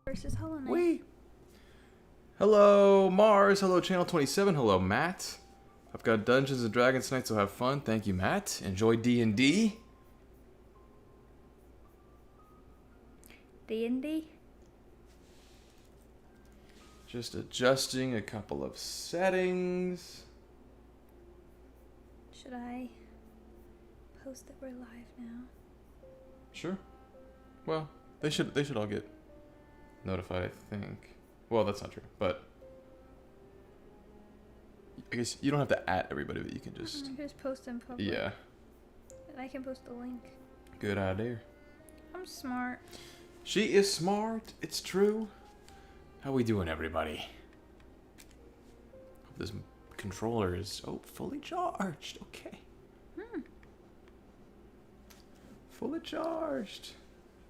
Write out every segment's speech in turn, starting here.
versus Hollow Knight. Wee. Hello, Mars. Hello, Channel 27. Hello, Matt. I've got Dungeons and Dragons tonight, so have fun. Thank you, Matt. Enjoy D&D. D&D? Just adjusting a couple of settings. Should I post that we're live now? Sure. Well, they should all get notified, I think. Well, that's not true, but I guess you don't have to at everybody, but you can just... I can just post in public. Yeah. And I can post a link. Good idea. I'm smart. She is smart. It's true. How we doing, everybody? Hope this controller is fully charged. Okay. Fully charged.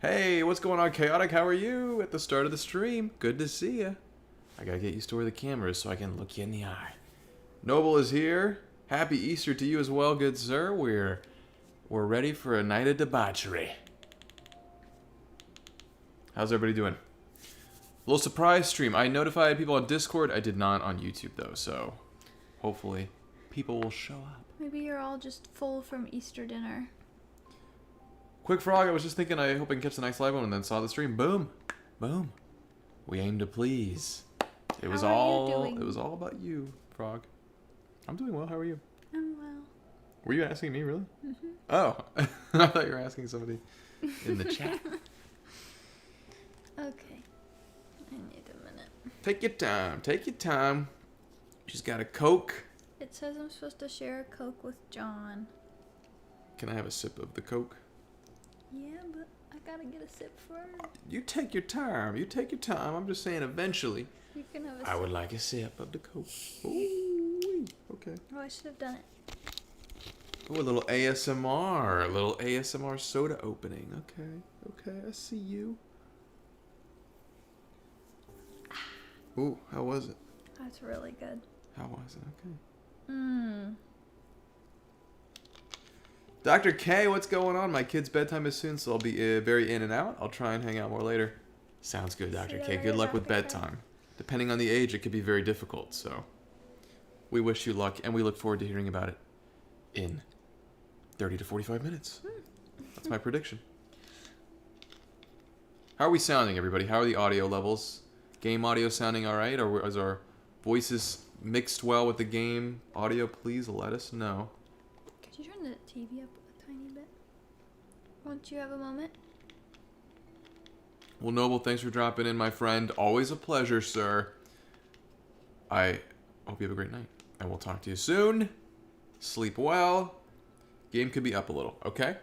Hey, what's going on, Chaotic? How are you? At the start of the stream. Good to see you. I gotta get used to where the camera is so I can look you in the eye. Noble is here. Happy Easter to you as well, good sir. We're ready for a night of debauchery. How's everybody doing? A little surprise stream. I notified people on Discord. I did not on YouTube, though, so hopefully people will show up. Maybe you're all just full from Easter dinner. Quick Frog, I was just thinking I hope I can catch the next live one and then saw the stream. Boom. Boom. We aim to please. It was all about you, Frog. I'm doing well. How are you? I'm well. Were you asking me, really? Mm-hmm. Oh. I thought you were asking somebody in the chat. Okay. I need a minute. Take your time. Take your time. She's got a Coke. It says I'm supposed to share a Coke with John. Can I have a sip of the Coke? Yeah, but I gotta get a sip first. You take your time. You take your time. I'm just saying eventually. You can have a sip. I would like a sip of the Coke. Ooh, okay. Oh, I should have done it. Ooh, a little ASMR. A little ASMR soda opening. Okay. Okay, I see you. Ooh, how was it? That's really good. How was it? Okay. Mmm. Dr. K, what's going on? My kid's bedtime is soon, so I'll be very in and out. I'll try and hang out more later. Sounds good, Dr. K. Good luck with bedtime. Depending on the age, it could be very difficult, so we wish you luck, and we look forward to hearing about it in 30 to 45 minutes. That's my prediction. How are we sounding, everybody? How are the audio levels? Game audio sounding all right, or is our voices mixed well with the game audio? Please let us know. Could you turn the TV up a tiny bit? Once you have a moment? Well, Noble, thanks for dropping in, my friend. Always a pleasure, sir. I hope you have a great night, and we'll talk to you soon. Sleep well. Game could be up a little, okay?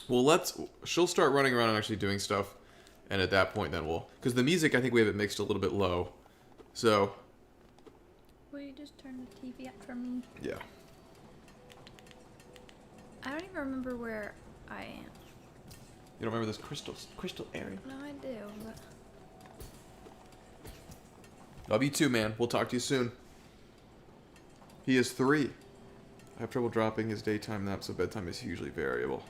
Well, she'll start running around and actually doing stuff, and at that point then because the music, I think we have it mixed a little bit low, so. Will you just turn the TV up for me? Yeah. I don't even remember where I am. You don't remember this crystal area? No, I do, but... Love you too, man. We'll talk to you soon. He is 3. I have trouble dropping his daytime nap, so bedtime is hugely variable.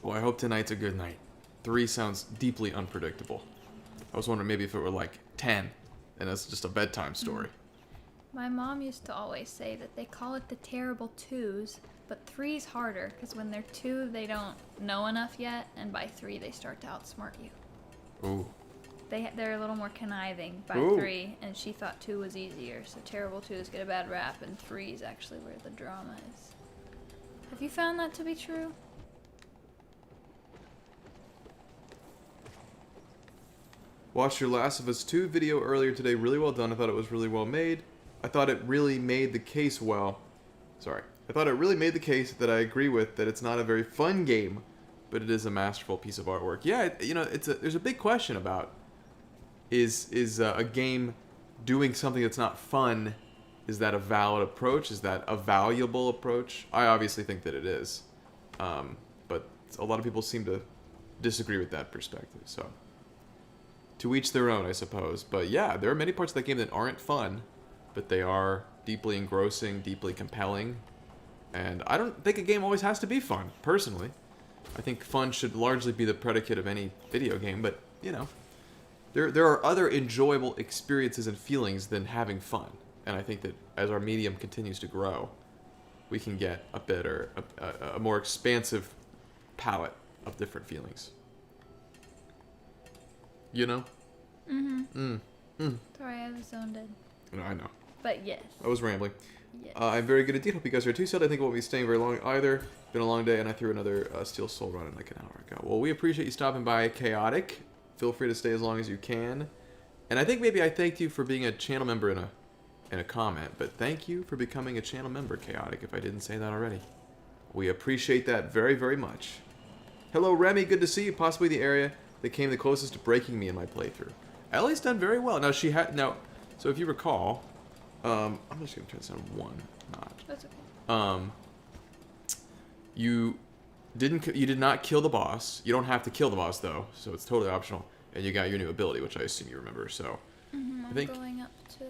Well, I hope tonight's a good night. 3 sounds deeply unpredictable. I was wondering maybe if it were like 10, and that's just a bedtime story. My mom used to always say that they call it the terrible 2s, but 3's harder, because when they're 2, they don't know enough yet, and by 3, they start to outsmart you. Ooh. They're a little more conniving by Ooh. 3, and she thought 2 was easier, so terrible 2s get a bad rap, and 3 is actually where the drama is. Have you found that to be true? Watched your Last of Us 2 video earlier today. Really well done. I thought it was really well made. I thought it really made the case well. Sorry. I thought it really made the case that I agree with, that it's not a very fun game, but it is a masterful piece of artwork. Yeah, there's a big question about is a game doing something that's not fun, is that a valid approach? Is that a valuable approach? I obviously think that it is. But a lot of people seem to disagree with that perspective, so to each their own, I suppose. But yeah, there are many parts of that game that aren't fun, but they are deeply engrossing, deeply compelling. And I don't think a game always has to be fun, personally. I think fun should largely be the predicate of any video game, but, there are other enjoyable experiences and feelings than having fun. And I think that as our medium continues to grow, we can get a more expansive palette of different feelings. You know? Sorry, I was zoned in. No, I know. But yes. I was rambling. Yes. I'm very good indeed. Hope you guys are too. Sad I think I won't be staying very long either. Been a long day, and I threw another Steel Soul run in like an hour ago. Well, we appreciate you stopping by, Chaotic. Feel free to stay as long as you can. And I think maybe I thanked you for being a channel member in a comment, but thank you for becoming a channel member, Chaotic, if I didn't say that already. We appreciate that very, very much. Hello, Remy. Good to see you. Possibly the area that came the closest to breaking me in my playthrough. Ellie's done very well. Now, so if you recall, I'm just going to turn this on one notch. That's okay. You did not kill the boss. You don't have to kill the boss, though, so it's totally optional. And you got your new ability, which I assume you remember, so... I'm going up to...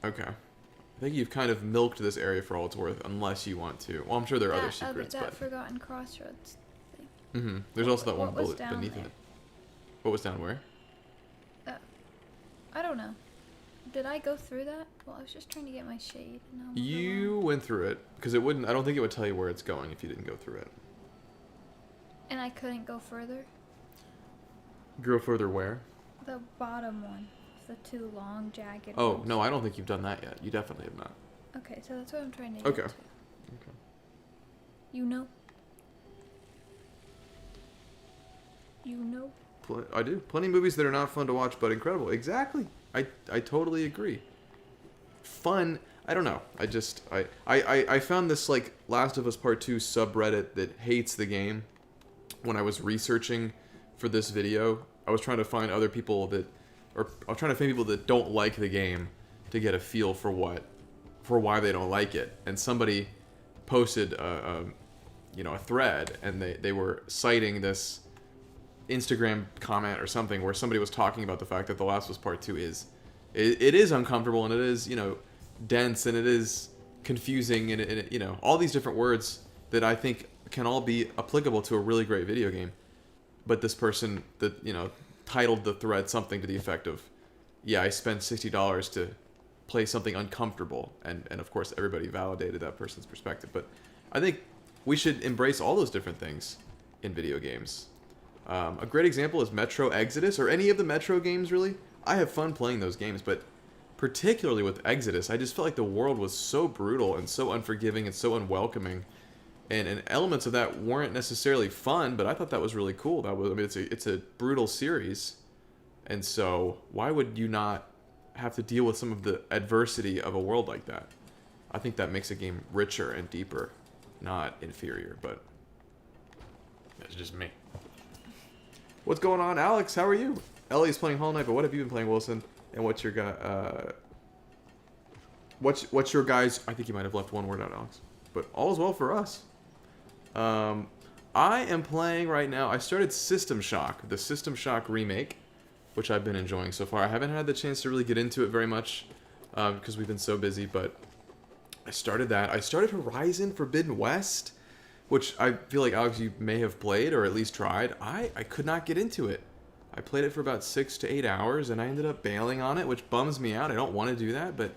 Okay. I think you've kind of milked this area for all it's worth, unless you want to. Well, I'm sure there are other secrets, that but... Forgotten Crossroads thing. There's also that one was bullet down beneath there? it. What was down where? I don't know. Did I go through that? Well, I was just trying to get my shade. And now I'm You went through it, because it wouldn't... I don't think it would tell you where it's going if you didn't go through it. And I couldn't go further? Go further where? The bottom one. The two long, jagged Oh, ones. no, I don't think you've done that yet. You definitely have not. Okay, so that's what I'm trying to get Okay. to. Okay. You know? You know? I do. Plenty of movies that are not fun to watch, but incredible. Exactly. I totally agree. Fun. I don't know. I found this, like, Last of Us Part 2 subreddit that hates the game. When I was researching for this video, I was trying to find other people that... Or I was trying to find people that don't like the game to get a feel for why they don't like it. And somebody posted a thread, and they were citing this Instagram comment or something where somebody was talking about the fact that The Last of Us Part 2 is uncomfortable, and it is, dense, and it is confusing, and it all these different words that I think can all be applicable to a really great video game. But this person that, titled the thread something to the effect of, yeah, I spent $60 to play something uncomfortable. And of course, everybody validated that person's perspective. But I think we should embrace all those different things in video games. A great example is Metro Exodus, or any of the Metro games, really. I have fun playing those games, but particularly with Exodus, I just felt like the world was so brutal and so unforgiving and so unwelcoming. And elements of that weren't necessarily fun, but I thought that was really cool. It's a brutal series, and so why would you not have to deal with some of the adversity of a world like that? I think that makes a game richer and deeper, not inferior. But that's just me. What's going on, Alex? How are you? Ellie's playing Hollow Knight, but what have you been playing, Wilson? And what's your guy? What's your guys? I think you might have left one word out, Alex. But all is well for us. I am playing right now. I started System Shock, the System Shock remake, which I've been enjoying so far. I haven't had the chance to really get into it very much because we've been so busy, but I started that. I started Horizon Forbidden West, which I feel like, Alex, you may have played or at least tried. I could not get into it. I played it for about 6 to 8 hours, and I ended up bailing on it, which bums me out. I don't want to do that, but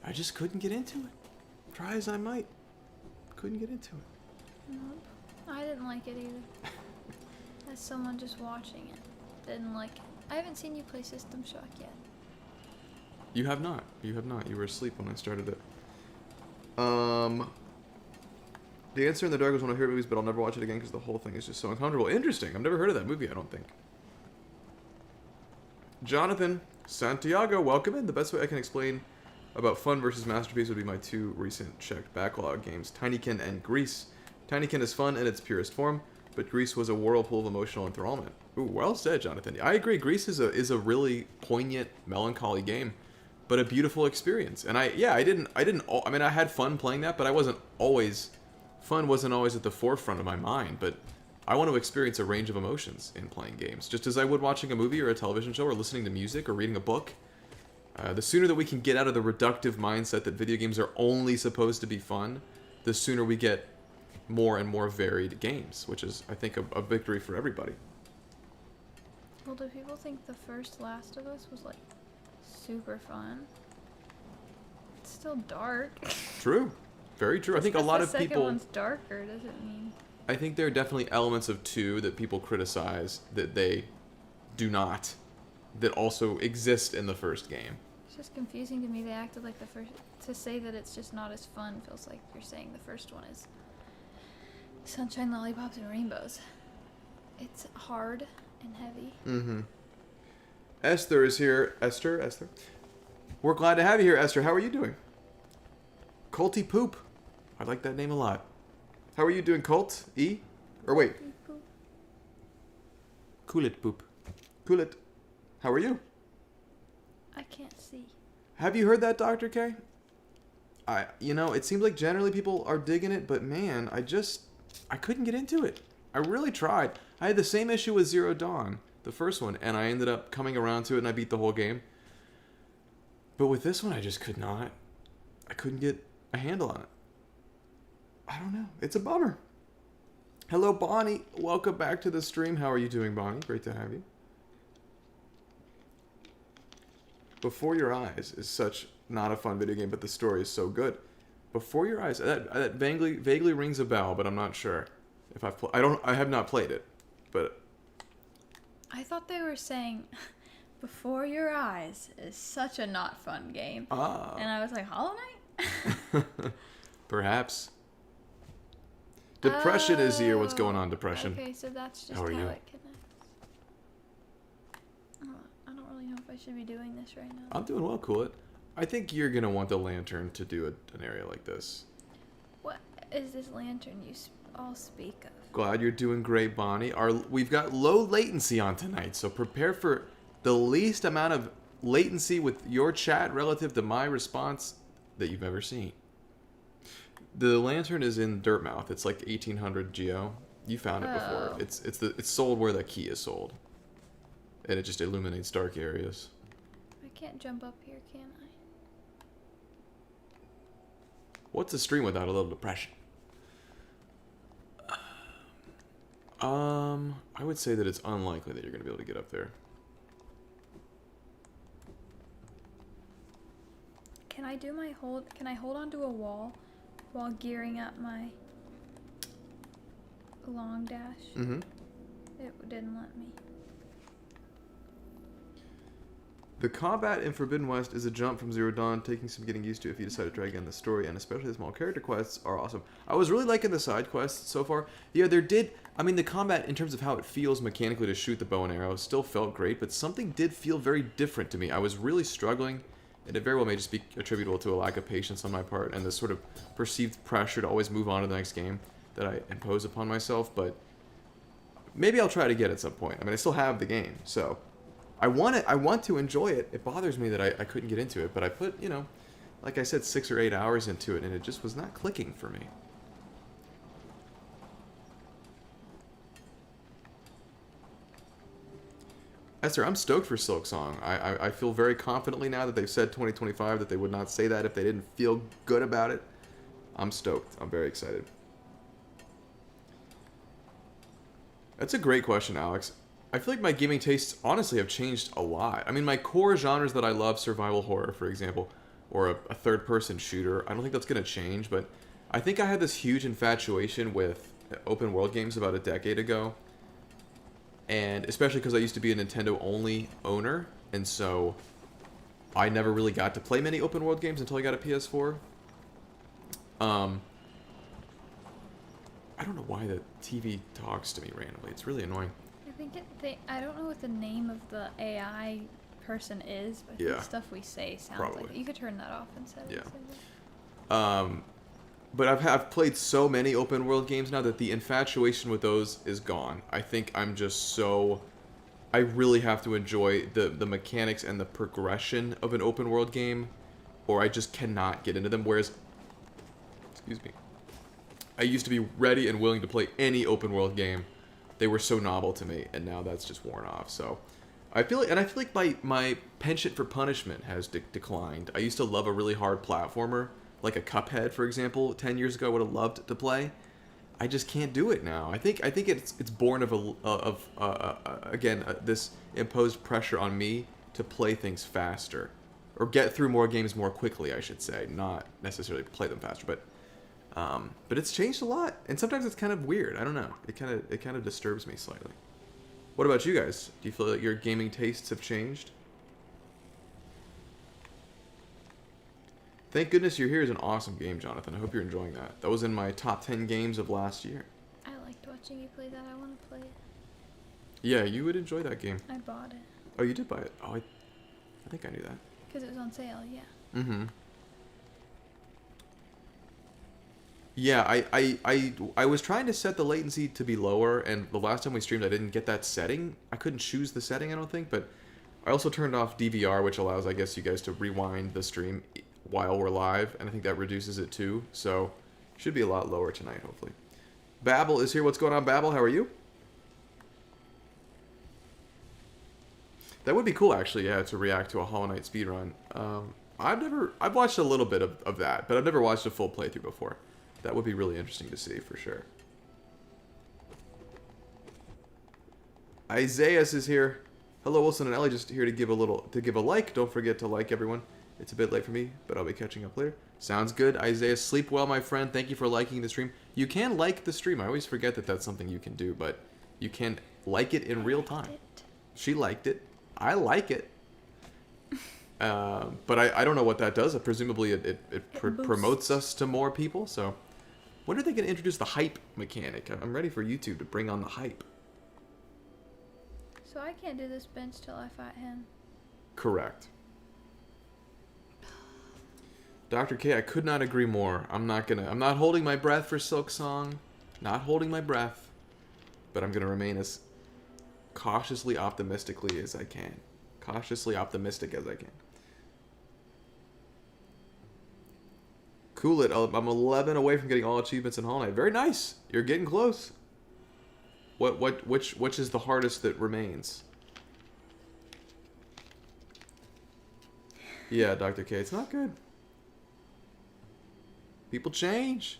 I just couldn't get into it. Try as I might. Couldn't get into it. Nope. I didn't like it either. As someone just watching it, didn't like it. I haven't seen you play System Shock yet. You have not. You have not. You were asleep when I started it. The Answer in the Dark was one of my favorite movies, but I'll never watch it again because the whole thing is just so uncomfortable. Interesting. I've never heard of that movie, I don't think. Jonathan Santiago, welcome in. The best way I can explain about fun versus masterpiece would be my two recent checked backlog games, Tinykin and Grease. Tinykin is fun in its purest form, but Grease was a whirlpool of emotional enthrallment. Ooh, well said, Jonathan. I agree. Grease is a really poignant, melancholy game, but a beautiful experience. And I had fun playing that, but fun wasn't always at the forefront of my mind. But I want to experience a range of emotions in playing games, just as I would watching a movie or a television show or listening to music or reading a book. The sooner that we can get out of the reductive mindset that video games are only supposed to be fun, the sooner we get more and more varied games, which is, I think, a victory for everybody. Well, do people think the first Last of Us was like super fun? It's still dark. True. Very true. I think a lot of the second people. one's darker doesn't mean. I think there are definitely elements of 2 that people criticize that they do not, that also exist in the first game. It's just confusing to me. They acted like the first. To say that it's just not as fun feels like you're saying the first one is sunshine, lollipops, and rainbows. It's hard and heavy. Mm-hmm. Esther is here. Esther. We're glad to have you here, Esther. How are you doing? Colty Poop. I like that name a lot. How are you doing, Colt? E? Or wait. Coolit Poop. Coolit. How are you? I can't see. Have you heard that, Dr. K? It seems like generally people are digging it, but man, I couldn't get into it. I really tried. I had the same issue with Zero Dawn, the first one, and I ended up coming around to it and I beat the whole game. But with this one, I just could not. I couldn't get a handle on it. I don't know. It's a bummer. Hello, Bonnie. Welcome back to the stream. How are you doing, Bonnie? Great to have you. Before Your Eyes is such not a fun video game, but the story is so good. Before Your Eyes, that vaguely rings a bell, but I'm not sure if I've I have not played it, but I thought they were saying Before Your Eyes is such a not fun game. And I was like, Hollow Knight? Perhaps. Depression is here. What's going on, Depression? Okay, so that's just How are you? it connects. I don't really know if I should be doing this right now. I'm doing well, Cool It. I think you're going to want the lantern to do an area like this. What is this lantern you all speak of? Glad you're doing great, Bonnie. We've got low latency on tonight, so prepare for the least amount of latency with your chat relative to my response that you've ever seen. The lantern is in Dirtmouth. It's like 1800 Geo. You found it before. It's sold where the key is sold, and it just illuminates dark areas. I can't jump up here, can I? What's a stream without a little depression? I would say that it's unlikely that you're going to be able to get up there. Can I do my hold? Can I hold onto a wall while gearing up my long dash? Mm-hmm. It didn't let me. The combat in Forbidden West is a jump from Zero Dawn, taking some getting used to if you decide to try again. The story and especially the small character quests are awesome. I was really liking the side quests so far. Yeah, the combat in terms of how it feels mechanically to shoot the bow and arrow still felt great, but something did feel very different to me. I was really struggling, and it very well may just be attributable to a lack of patience on my part and this sort of perceived pressure to always move on to the next game that I impose upon myself, but maybe I'll try it again at some point. I mean, I still have the game, so I want to enjoy it. It bothers me that I couldn't get into it, but I put, like I said, 6 or 8 hours into it, and it just was not clicking for me. Esther, I'm stoked for Silksong. I feel very confidently now that they've said 2025 that they would not say that if they didn't feel good about it. I'm stoked. I'm very excited. That's a great question, Alex. I feel like my gaming tastes honestly have changed a lot. I mean, my core genres that I love, survival horror, for example, or a third-person shooter, I don't think that's going to change, but I think I had this huge infatuation with open world games about a decade ago. And especially because I used to be a Nintendo-only owner, and so I never really got to play many open world games until I got a PS4. I don't know why the TV talks to me randomly. It's really annoying. I think I don't know what the name of the AI person is, but Yeah. the stuff we say sounds Probably. like it. You could turn that off instead. Yeah. But I've played so many open world games now that the infatuation with those is gone. I think I'm just I really have to enjoy the mechanics and the progression of an open world game, or I just cannot get into them. Whereas, excuse me, I used to be ready and willing to play any open world game. They were so novel to me, and now that's just worn off. So I feel like my penchant for punishment has declined. I used to love a really hard platformer, like a Cuphead, for example. 10 years ago, I would have loved to play. I just can't do it now. I think it's born of this imposed pressure on me to play things faster, or get through more games more quickly. I should say, not necessarily play them faster, but it's changed a lot, and sometimes it's kind of weird. I don't know. It kind of disturbs me slightly. What about you guys? Do you feel like your gaming tastes have changed? Thank goodness You're Here is an awesome game, Jonathan. I hope you're enjoying that. That was in my top 10 games of last year. I liked watching you play that. I want to play it. Yeah, you would enjoy that game. I bought it. Oh, you did buy it. Oh, I think I knew that. Because it was on sale, yeah. Mm-hmm. Yeah, I was trying to set the latency to be lower, and the last time we streamed I didn't get that setting. I couldn't choose the setting, I don't think, but I also turned off DVR, which allows, I guess, you guys to rewind the stream while we're live, and I think that reduces it too, so should be a lot lower tonight, hopefully. Babel is here. What's going on, Babel? How are you? That would be cool, actually, yeah, to react to a Hollow Knight speedrun. I've watched a little bit of that, but I've never watched a full playthrough before. That would be really interesting to see, for sure. Isaiah is here. Hello, Wilson and Ellie, just here to give a like. Don't forget to like, everyone. It's a bit late for me, but I'll be catching up later. Sounds good, Isaiah. Sleep well, my friend. Thank you for liking the stream. You can like the stream. I always forget that that's something you can do, but you can like it in real time. She liked it. I like it. But I don't know what that does. Presumably it promotes us to more people. So when are they going to introduce the hype mechanic? I'm ready for YouTube to bring on the hype. So I can't do this bench till I fight him. Correct. Dr. K, I could not agree more. I'm not holding my breath for Silksong. Not holding my breath. But I'm going to remain as cautiously optimistically as I can. Cautiously optimistic as I can. Cool it. I'm 11 away from getting all achievements in Hollow Knight. Very nice. You're getting close. Which is the hardest that remains? Yeah, Dr. K, it's not good. People change.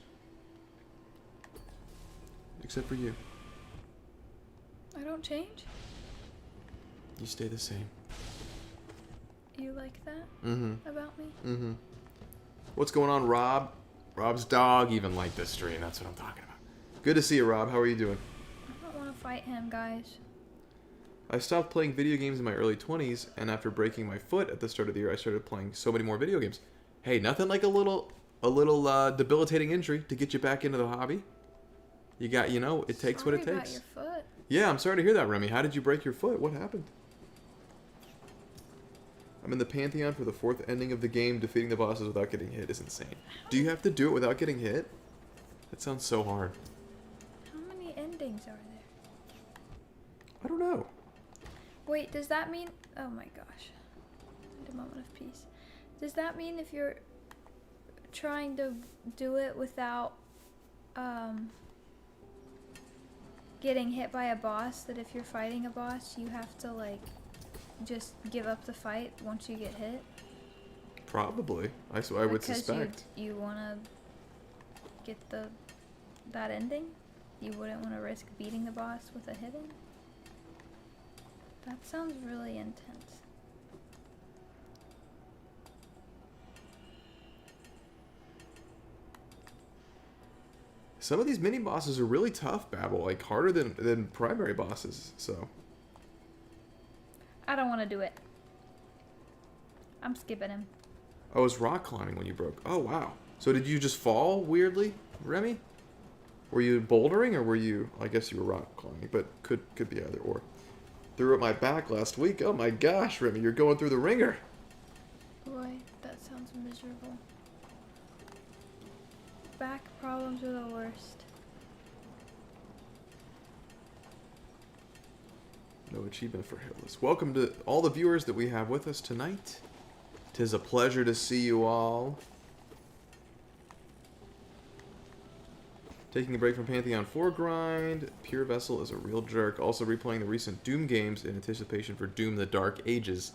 Except for you. I don't change? You stay the same. You like that? Mm-hmm. About me? Mm-hmm. What's going on, Rob? Rob's dog even liked this stream. That's what I'm talking about. Good to see you, Rob. How are you doing? I don't want to fight him, guys. I stopped playing video games in my early 20s, and after breaking my foot at the start of the year, I started playing so many more video games. Hey, nothing like a little debilitating injury to get you back into the hobby. You got, it takes what it takes. Sorry about your foot. Yeah, I'm sorry to hear that, Remy. How did you break your foot? What happened? I'm in the Pantheon for the 4th ending of the game. Defeating the bosses without getting hit is insane. Do you have to do it without getting hit? That sounds so hard. How many endings are there? I don't know. Wait, does that mean... Oh my gosh. I had a moment of peace. Does that mean if you're trying to do it without getting hit by a boss, that if you're fighting a boss, you have to, like, just give up the fight once you get hit? Probably. I would suspect. You want to get that ending? You wouldn't want to risk beating the boss with a hit in? That sounds really intense. Some of these mini bosses are really tough, Babel. Like, harder than primary bosses, so. I don't want to do it. I'm skipping him. I was rock climbing when you broke. Oh, wow. So did you just fall weirdly, Remy? Were you bouldering, or were you... I guess you were rock climbing, but could be either or. Threw up my back last week. Oh my gosh, Remy, you're going through the ringer. Boy, that sounds miserable. Back problems are the worst. No achievement for Hairless. Welcome to all the viewers that we have with us tonight. 'Tis a pleasure to see you all. Taking a break from Pantheon 4 grind. Pure Vessel is a real jerk. Also replaying the recent Doom games in anticipation for Doom the Dark Ages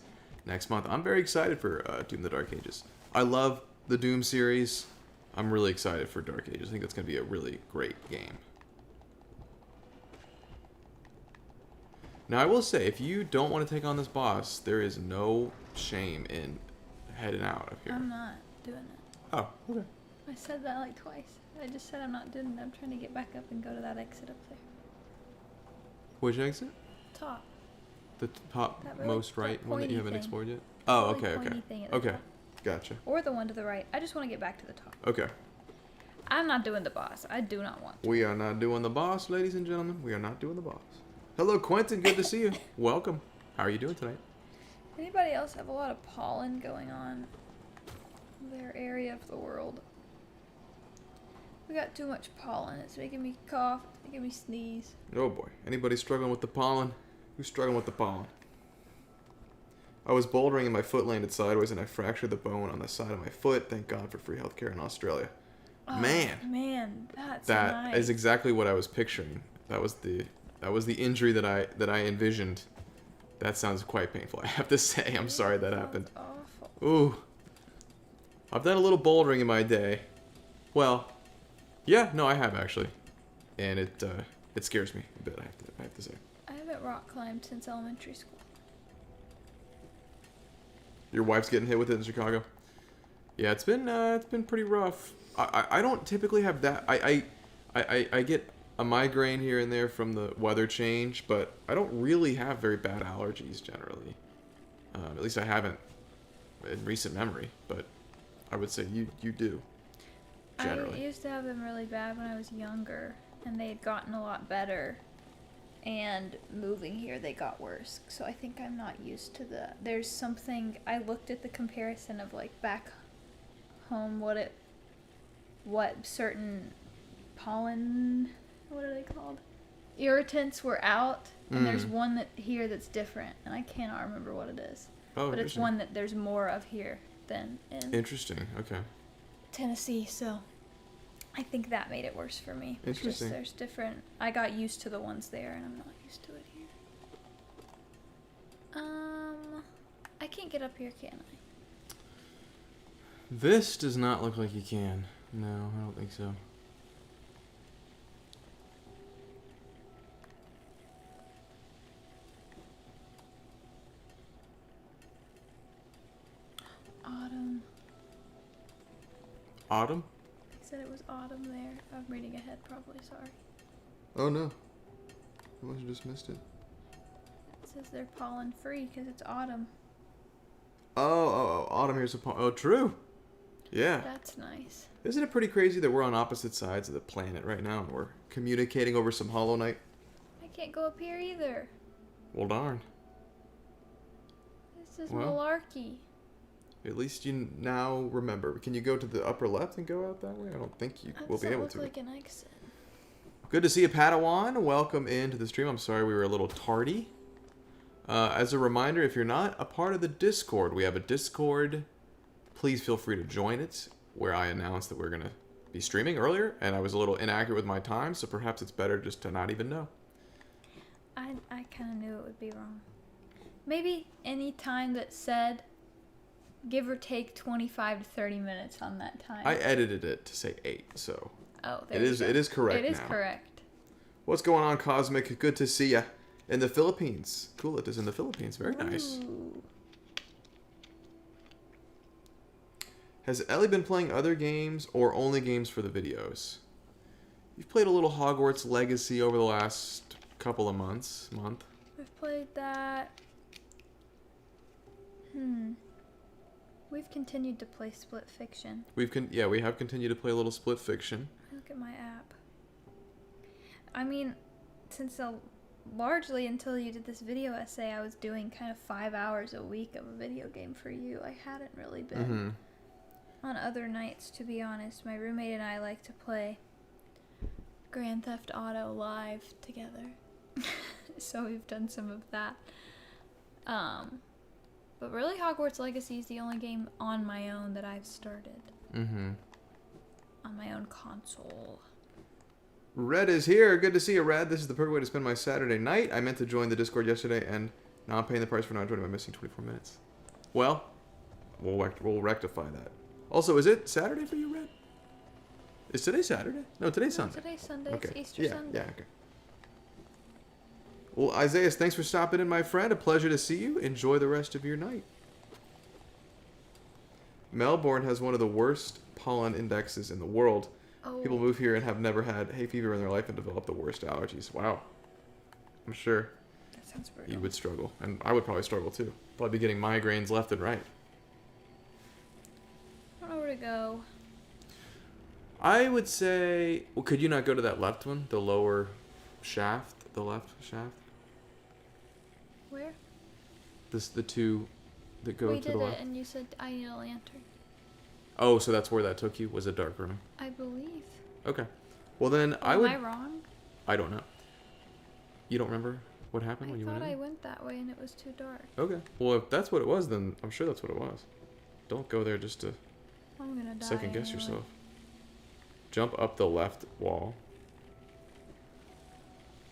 next month. I'm very excited for Doom the Dark Ages. I love the Doom series. I'm really excited for Dark Ages. I think that's going to be a really great game. Now, I will say, if you don't want to take on this boss, there is no shame in heading out of here. I'm not doing it. Oh, okay. I said that like twice. I just said I'm not doing it. I'm trying to get back up and go to that exit up there. Which exit? Top. The top That really- most right that one that you haven't pointy thing. explored yet? Oh, Really okay, okay. pointy thing at the Okay, top. gotcha. Or the one to the right. I just want to get back to the top. Okay. I'm not doing the boss. I do not want to. We are not doing the boss, ladies and gentlemen. We are not doing the boss. Hello, Quentin. Good to see you. Welcome. How are you doing tonight? Anybody else have a lot of pollen going on in their area of the world? We got too much pollen. It's making me cough. It's making me sneeze. Oh boy. Anybody struggling with the pollen? Who's struggling with the pollen? I was bouldering and my foot landed sideways and I fractured the bone on the side of my foot. Thank God for free healthcare in Australia. Oh, Man, that's that nice. is exactly what I was picturing. That was the injury that I envisioned. That sounds quite painful. I have to say, I'm sorry that happened. Awful. Ooh. I've done a little bouldering in my day. Well, yeah, no, I have actually, and it scares me a bit. I have to say. I haven't rock climbed since elementary school. Your wife's getting hit with it in Chicago. Yeah, it's been pretty rough. I don't typically have that. I get a migraine here and there from the weather change, but I don't really have very bad allergies generally. At least I haven't in recent memory, but I would say you do. Generally. I used to have them really bad when I was younger, and they had gotten a lot better. And moving here, they got worse. So I think I'm not used to the. There's something. I looked at the comparison of like back home, what certain pollen, what are they called? Irritants were out, and there's one that here that's different, and I cannot remember what it is. Oh, but it's one that there's more of here than in Interesting. Okay. Tennessee, so I think that made it worse for me. It's just Interesting. there's different. I got used to the ones there, and I'm not used to it here. I can't get up here, can I? This does not look like you can. No, I don't think so. Autumn. Autumn? He said it was autumn there. I'm reading ahead, probably. Sorry. Oh no. I must have just missed it. It says they're pollen free because it's autumn. Oh, autumn here's a oh, true. Yeah. That's nice. Isn't it pretty crazy that we're on opposite sides of the planet right now and we're communicating over some Hollow Knight? I can't go up here either. Well, darn. This is Well. malarkey. At least you now remember. Can you go to the upper left and go out that way? I don't think you will be able Look to. like an exit. Good to see you, Padawan. Welcome into the stream. I'm sorry we were a little tardy. As a reminder, if you're not a part of the Discord, we have a Discord. Please feel free to join it, where I announced that we're going to be streaming earlier, and I was a little inaccurate with my time, so perhaps it's better just to not even know. I kind of knew it would be wrong. Maybe any time that said, give or take 25 to 30 minutes on that time. I edited it to say 8, so Oh, there it you is go. it is correct It is now. correct. What's going on, Cosmic? Good to see ya in the Philippines. Cool, it is in the Philippines. Very nice. Ooh. Has Ellie been playing other games or only games for the videos? You've played a little Hogwarts Legacy over the last couple of month. We've played that. We've continued to play Split Fiction. We have continued to play a little Split Fiction. Look at my app. I mean, since largely until you did this video essay, I was doing kind of 5 hours a week of a video game for you. I hadn't really been on other nights, to be honest. My roommate and I like to play Grand Theft Auto live together. So we've done some of that. But really, Hogwarts Legacy is the only game on my own that I've started. On my own console. Red is here. Good to see you, Red. This is the perfect way to spend my Saturday night. I meant to join the Discord yesterday, and now I'm paying the price for not joining by missing 24 minutes. Well, we'll rectify that. Also, is it Saturday for you, Red? Is today Saturday? No, today's Sunday. Today's Sunday. Okay. It's Easter Sunday. Yeah, okay. Well, Isaiah, thanks for stopping in, my friend. A pleasure to see you. Enjoy the rest of your night. Melbourne has one of the worst pollen indexes in the world. Oh. People move here and have never had hay fever in their life and develop the worst allergies. Wow. I'm sure That sounds brutal. you would struggle. And I would probably struggle too. Probably be getting migraines left and right. I don't know where to go. I would say... Well, could you not go to that left one? The lower shaft? The left shaft? Where? The two that go We to did the it, left? and you said I need a lantern. Oh, so that's where that took you? Was a dark room? I believe. Okay. Well then, Am would... I wrong? I don't know. You don't remember what happened I when you went thought in? I went that way, and it was too dark. Okay. Well, if that's what it was, then I'm sure that's what it was. Don't go there just to I'm gonna die. second guess anyway. yourself. Jump up the left wall.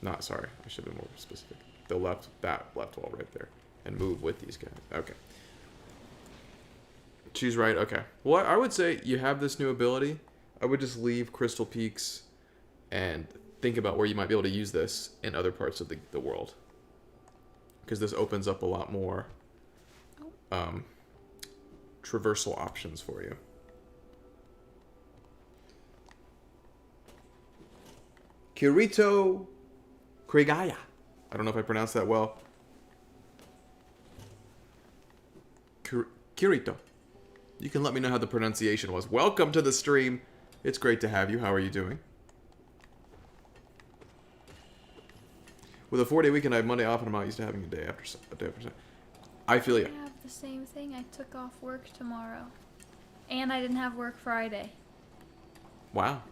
Not, sorry. I should have been more specific. That left wall right there. And move with these guys. Okay. She's right. Okay. Well, I would say you have this new ability. I would just leave Crystal Peaks and think about where you might be able to use this in other parts of the world. Because this opens up a lot more traversal options for you. Kirito Krigaya. I don't know if I pronounced that well. Kirito. You can let me know how the pronunciation was. Welcome to the stream. It's great to have you. How are you doing? With a 4-day weekend, I have Monday off, and I'm not used to having a day after. I feel you. I have the same thing. I took off work tomorrow, and I didn't have work Friday. Wow.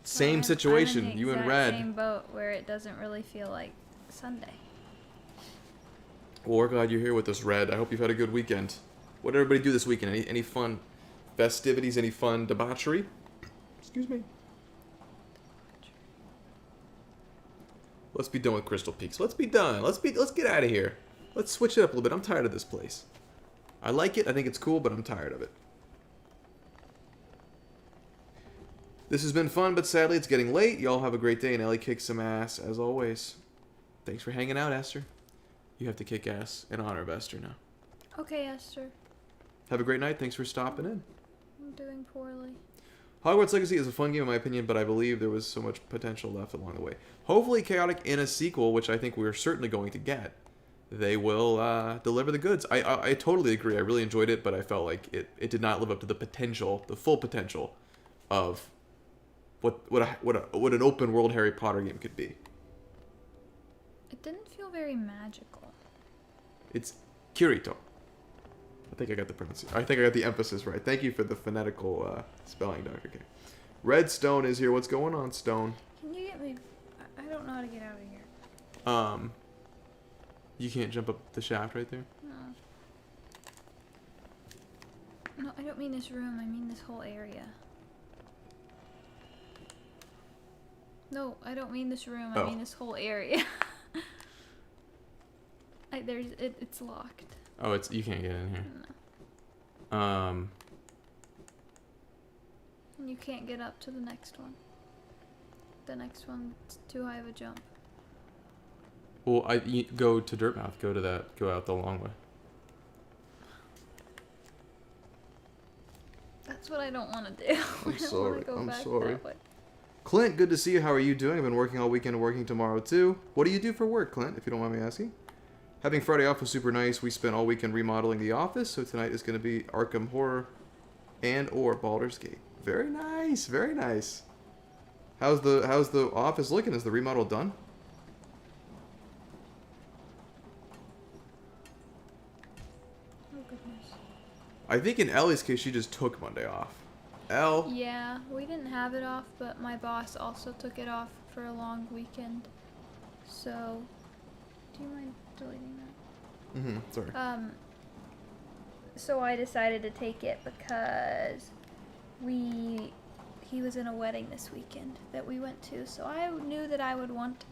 So Same I'm situation. in the You and exact Red. Same boat where it doesn't really feel like Sunday. Well, we're glad you're here with us, Red. I hope you've had a good weekend. What did everybody do this weekend? Any fun festivities? Any fun debauchery? Excuse me. Let's be done with Crystal Peaks. Let's be done. Let's get out of here. Let's switch it up a little bit. I'm tired of this place. I like it. I think it's cool, but I'm tired of it. This has been fun, but sadly it's getting late. Y'all have a great day, and Ellie kicks some ass, as always. Thanks for hanging out, Esther. You have to kick ass in honor of Esther now. Okay, Esther. Have a great night. Thanks for stopping in. I'm doing poorly. Hogwarts Legacy is a fun game in my opinion, but I believe there was so much potential left along the way. Hopefully Chaotic in a sequel, which I think we're certainly going to get, they will deliver the goods. I totally agree. I really enjoyed it, but I felt like it did not live up to the potential, the full potential of what an open world Harry Potter game could be. It didn't feel very magical. It's Kirito. I think I got the pronunciation. I think I got the emphasis right. Thank you for the phonetical spelling, Dr. K. Red Stone is here. What's going on, Stone? Can you get me... I don't know how to get out of here. You can't jump up the shaft right there? No. No, I don't mean this room. I mean this whole area. No, I don't mean this room. I mean this whole area. It's locked. Oh, you can't get in here. No. Um, You can't get up to the next one. The next one's too high of a jump. well, you go to Dirtmouth. Go out the long way. That's what I don't want to do. I'm I don't sorry. want to go I'm back sorry. that way. Clint, good to see you. How are you doing? I've been working all weekend and working tomorrow too. What do you do for work, Clint, if you don't mind me asking? Having Friday off was super nice. We spent all weekend remodeling the office, so tonight is going to be Arkham Horror or Baldur's Gate. Very nice. Very nice. How's the office looking? Is the remodel done? Oh goodness. I think in Ellie's case, she just took Monday off. Elle? Yeah, we didn't have it off, but my boss also took it off for a long weekend. So, do you mind deleting that? Mm-hmm. Sorry. So I decided to take it because he was in a wedding this weekend that we went to, so I knew that I would want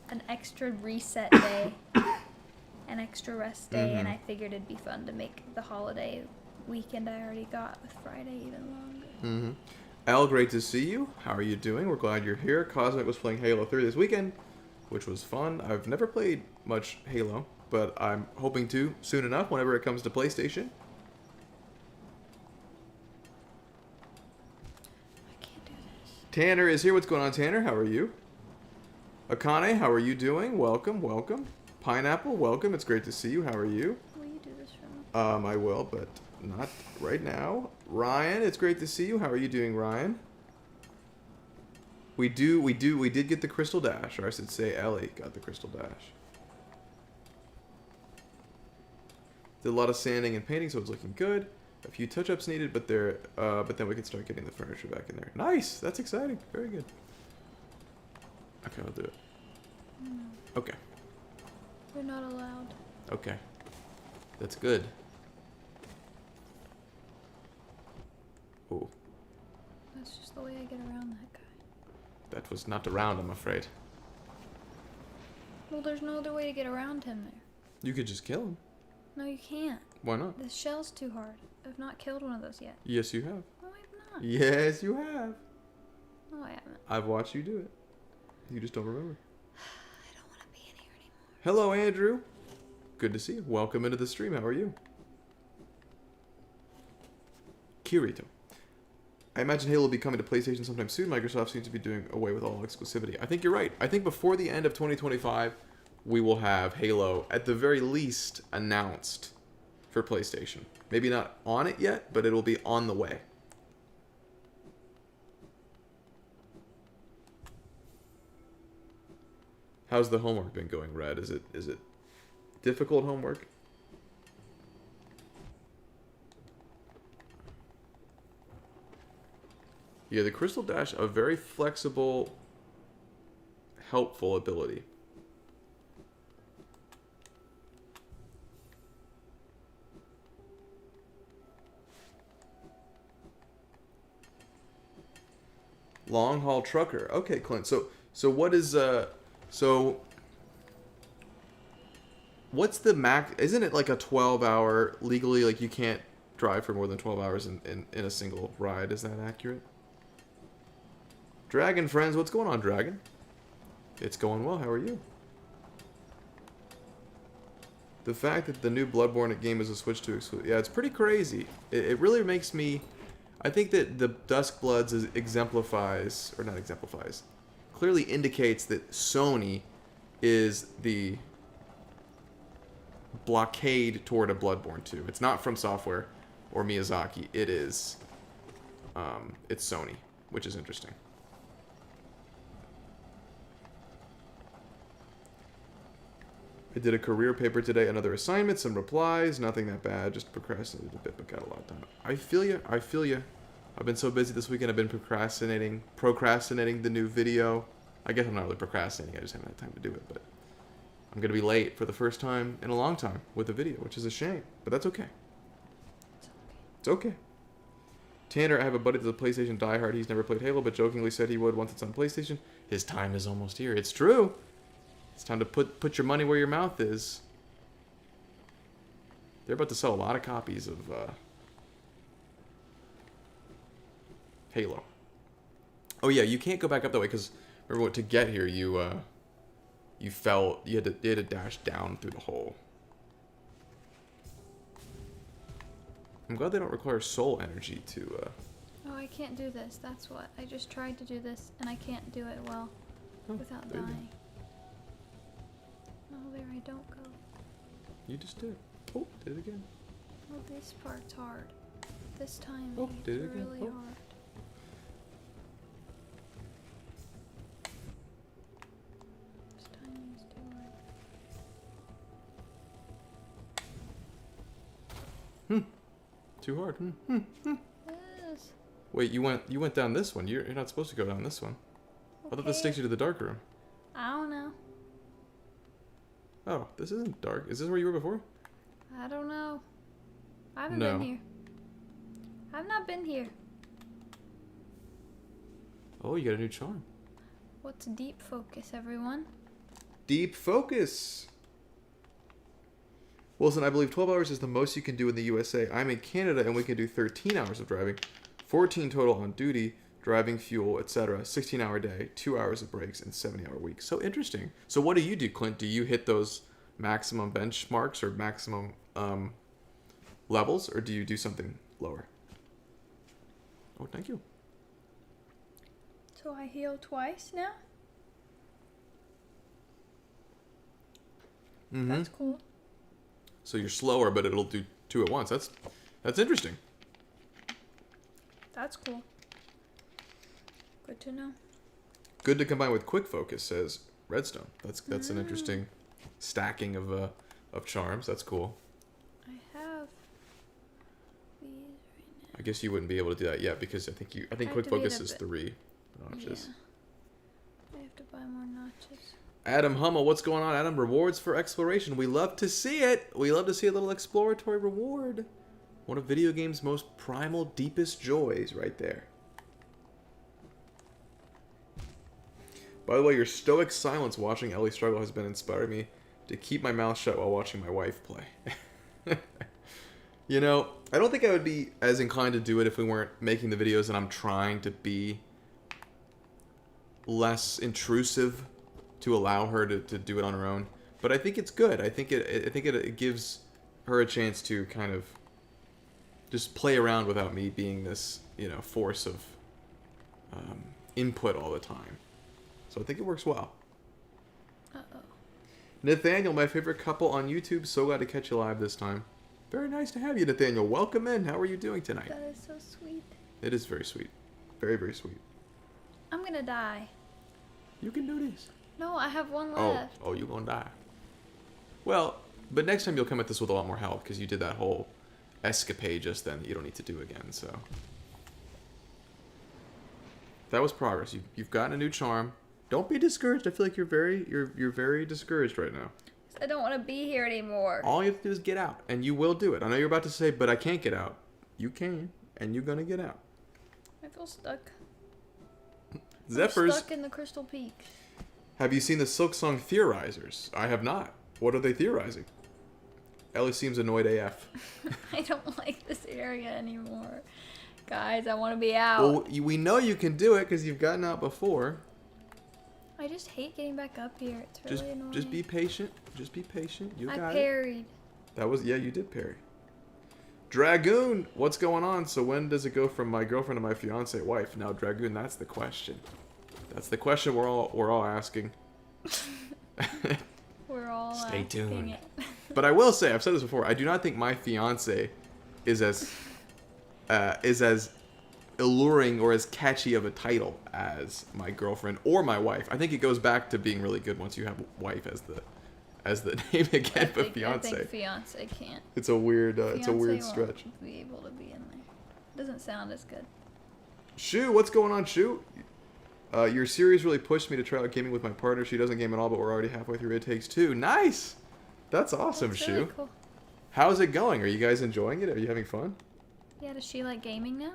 an extra reset day, an extra rest day, and I figured it'd be fun to make the holiday weekend I already got with Friday even longer. Mm-hmm. Elle, great to see you. How are you doing? We're glad you're here. Cosmic was playing Halo 3 this weekend, which was fun. I've never played much Halo, but I'm hoping to soon enough whenever it comes to PlayStation. I can't do this. Tanner is here. What's going on, Tanner? How are you? Akane, how are you doing? Welcome, welcome. Pineapple, welcome. It's great to see you. How are you? Will you do this for me? I will, but not right now. Ryan, it's great to see you. How are you doing, Ryan? We did get the Crystal Dash, or I should say Ellie got the Crystal Dash. Did a lot of sanding and painting, so it's looking good. A few touch-ups needed, but then we can start getting the furniture back in there. Nice! That's exciting. Very good. Okay, I'll do it. No, Okay. we're not allowed. Okay. That's good. Oh, That's just the way I get around that guy. that was not around, I'm afraid. Well, there's no other way to get around him there. You could just kill him. No, you can't. Why not? The shell's too hard. I've not killed one of those yet. Yes, you have. No, I've not. Yes, you have. No, I haven't. I've watched you do it. You just don't remember. I don't want to be in here anymore. Hello, Andrew. Good to see you. Welcome into the stream. How are you? Kirito. I imagine Halo will be coming to PlayStation sometime soon. Microsoft seems to be doing away with all exclusivity. I think you're right. I think before the end of 2025, we will have Halo, at the very least, announced for PlayStation. Maybe not on it yet, but it'll be on the way. How's the homework been going, Red? Is it difficult homework? Yeah, the Crystal Dash, a very flexible, helpful ability. Long haul trucker. Okay, Clint. So what is what's the max? Isn't it like a 12-hour legally? Like you can't drive for more than 12 hours in a single ride. Is that accurate? Dragon friends, what's going on, Dragon? It's going well. How are you? The fact that the new Bloodborne game is a switch to exclusive. Yeah, it's pretty crazy. It really makes me. I think that the Duskbloods exemplifies, or not exemplifies, clearly indicates that Sony is the blockade toward a Bloodborne 2. It's not From Software or Miyazaki. It is, it's Sony, which is interesting. I did a career paper today, another assignment, some replies, nothing that bad, just procrastinated a bit, but got a lot done. I feel you. I've been so busy this weekend, I've been procrastinating the new video. I guess I'm not really procrastinating, I just haven't had time to do it, but I'm going to be late for the first time in a long time with the video, which is a shame, but that's okay. It's okay. Tanner, I have a buddy that's a PlayStation diehard. He's never played Halo, but jokingly said he would once it's on PlayStation. His time is almost here. It's true. It's time to put your money where your mouth is. They're about to sell a lot of copies of Halo. Oh yeah, you can't go back up that way because remember what, to get here you fell. You had to dash down through the hole. I'm glad they don't require soul energy to. Oh, I can't do this. That's what. I just tried to do this and I can't do it well without there you go. dying. Oh, there I don't go. You just did. Oh, did it again. Oh, this part's hard. This time Oh, it's did it again. really Oh. hard. This timing's too hard. Too hard. Yes. Wait, you went down this one. You're not supposed to go down this one. I thought this Okay. takes you to the dark room. I don't know. Oh, this isn't dark. Is this where you were before? I don't know. I haven't No. been here. I've not been here. Oh, you got a new charm. What's deep focus, everyone? Deep focus. Wilson, I believe 12 hours is the most you can do in the USA. I'm in Canada and we can do 13 hours of driving, 14 total on duty, driving, fuel, etc. 16-hour day, 2 hours of breaks, and 70-hour week. So interesting. So what do you do, Clint? Do you hit those maximum benchmarks or maximum levels, or do you do something lower? Oh, thank you. So I heal twice now? Mm-hmm. That's cool. So you're slower, but it'll do 2 at once. That's interesting. That's cool. Good to know. Good to combine with quick focus, says Redstone. That's an interesting stacking of charms. That's cool. I have these right now. I guess you wouldn't be able to do that yet because I think quick Activate focus a is bit. 3 notches. Yeah. I have to buy more notches. Adam Hummel, what's going on? Adam, rewards for exploration. We love to see it. We love to see a little exploratory reward. One of video games' most primal, deepest joys, right there. By the way, your stoic silence watching Ellie struggle has been inspiring me to keep my mouth shut while watching my wife play. You know, I don't think I would be as inclined to do it if we weren't making the videos and I'm trying to be less intrusive to allow her to do it on her own. But I think it's good. I think it gives her a chance to kind of just play around without me being this, force of input all the time. So I think it works well. Uh-oh. Nathaniel, my favorite couple on YouTube. So glad to catch you live this time. Very nice to have you, Nathaniel. Welcome in. How are you doing tonight? That is so sweet. It is very sweet. Very, very sweet. I'm gonna die. You can do this. No, I have one Oh, left. you're gonna die. Well, but next time you'll come at this with a lot more help because you did that whole escapade just then that you don't need to do again. So that was progress. You've gotten a new charm. Don't be discouraged. I feel like you're very discouraged right now. I don't want to be here anymore. All you have to do is get out, and you will do it. I know you're about to say, but I can't get out. You can, and you're gonna get out. I feel stuck. Zephyrs, I'm stuck in the Crystal Peak. have you seen the Silksong Theorizers? I have not. What are they theorizing? Ellie seems annoyed AF. I don't like this area anymore. Guys, I want to be out. Well, we know you can do it because you've gotten out before. I just hate getting back up here. It's really annoying. Just be patient. Just be patient. You got I it. parried. You did parry. Dragoon, what's going on? So when does it go from my girlfriend to my fiance wife? Now, Dragoon, that's the question. That's the question we're all asking. We're all Stay tuned. it. But I will say, I've said this before. I do not think my fiance is as alluring or as catchy of a title as my girlfriend or my wife. I think it goes back to being really good once you have wife as the name again, but fiance. I think fiance can't. It's a weird Fiancé stretch. won't be able to be in there. Doesn't sound as good. Shu, what's going on, Shu? Your series really pushed me to try out gaming with my partner. She doesn't game at all, but we're already halfway through It Takes Two. Nice! That's awesome, That's Shu. really cool. How's it going? Are you guys enjoying it? Are you having fun? Yeah, does she like gaming now?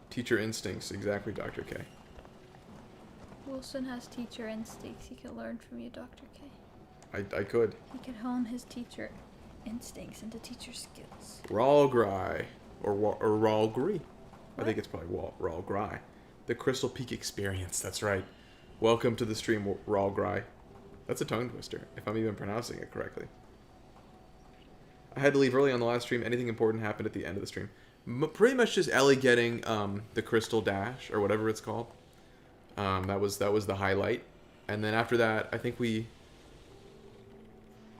Teacher instincts, exactly, Dr. K. Wilson has teacher instincts. He could learn from you, Dr. K. I could. He could hone his teacher instincts into teacher skills. Ralgry. Or Ralgry. I What? think it's probably Ralgry. The Crystal Peak Experience, that's right. Welcome to the stream, Ralgry. That's a tongue twister, if I'm even pronouncing it correctly. I had to leave early on the last stream. Anything important happened at the end of the stream. Pretty much just Ellie getting the Crystal Dash, or whatever it's called. That was the highlight. And then after that, I think we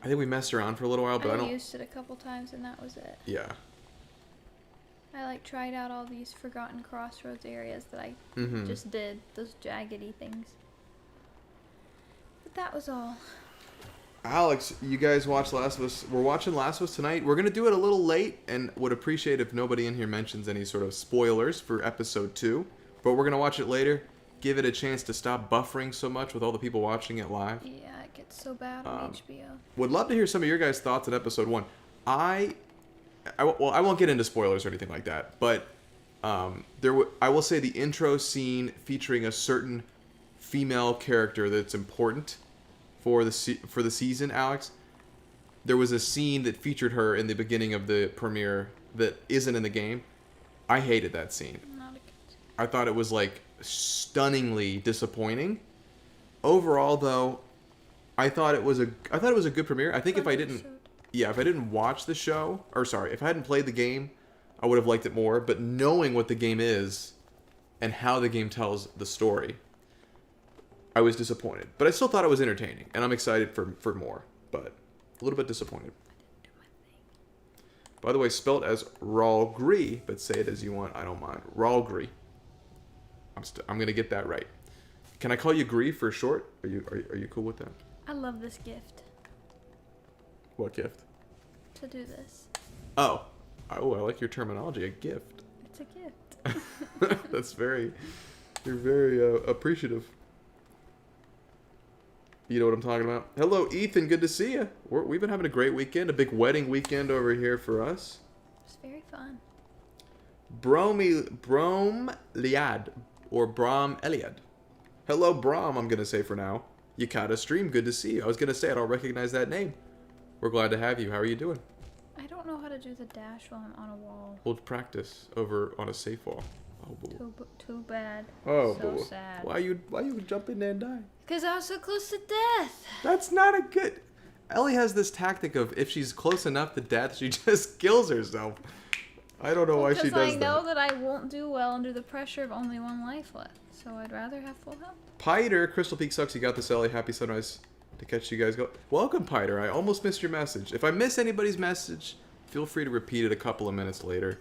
messed around for a little while, but I don't... used it a couple times and that was it. Yeah. I tried out all these Forgotten Crossroads areas that I Mm-hmm. just did. Those jaggedy things. But that was all. Alex, you guys watch Last of Us. We're watching Last of Us tonight. We're going to do it a little late and would appreciate if nobody in here mentions any sort of spoilers for episode 2. But we're going to watch it later. Give it a chance to stop buffering so much with all the people watching it live. Yeah, it gets so bad on HBO. Would love to hear some of your guys' thoughts on episode 1. I won't get into spoilers or anything like that, but I will say the intro scene featuring a certain female character that's important for the season, Alex. There was a scene that featured her in the beginning of the premiere that isn't in the game. I hated that scene. Not a good. I thought it was like stunningly disappointing. Overall, though, I thought it was a good premiere. I think if I didn't Showed. if I didn't watch the show, or sorry, if I hadn't played the game, I would have liked it more. But knowing what the game is and how the game tells the story, I was disappointed. But I still thought it was entertaining, and I'm excited for more. But a little bit disappointed. By the way, spelt as Ralgri, but say it as you want. I don't mind. Ralgri. I'm gonna get that right. Can I call you Gree for short? Are you cool with that? I love this gift. What gift? To do this. Oh, I like your terminology. A gift. It's a gift. That's very. You're very appreciative. You know what I'm talking about. Hello, Ethan. Good to see you. We've been having a great weekend. A big wedding weekend over here for us. It's very fun. Brom Liad or Brom Eliad. Hello, Brom. I'm gonna say for now. You caught a stream. Good to see you. I was gonna say I don't recognize that name. We're glad to have you. How are you doing? I don't know how to do the dash while I'm on a wall. We'll practice over on a safe wall. Oh, boo. Too bad. Oh, So boo. sad. Why you jump in there and die? Because I was so close to death. That's not a good. Ellie has this tactic of if she's close enough to death, she just kills herself. I don't know why she does Because I know that. that I won't do well under the pressure of only one life left. So I'd rather have full health. Piter, Crystal Peak sucks. You got this, Ellie. Happy sunrise to catch you guys go. Welcome, Piter. I almost missed your message. If I miss anybody's message, feel free to repeat it a couple of minutes later.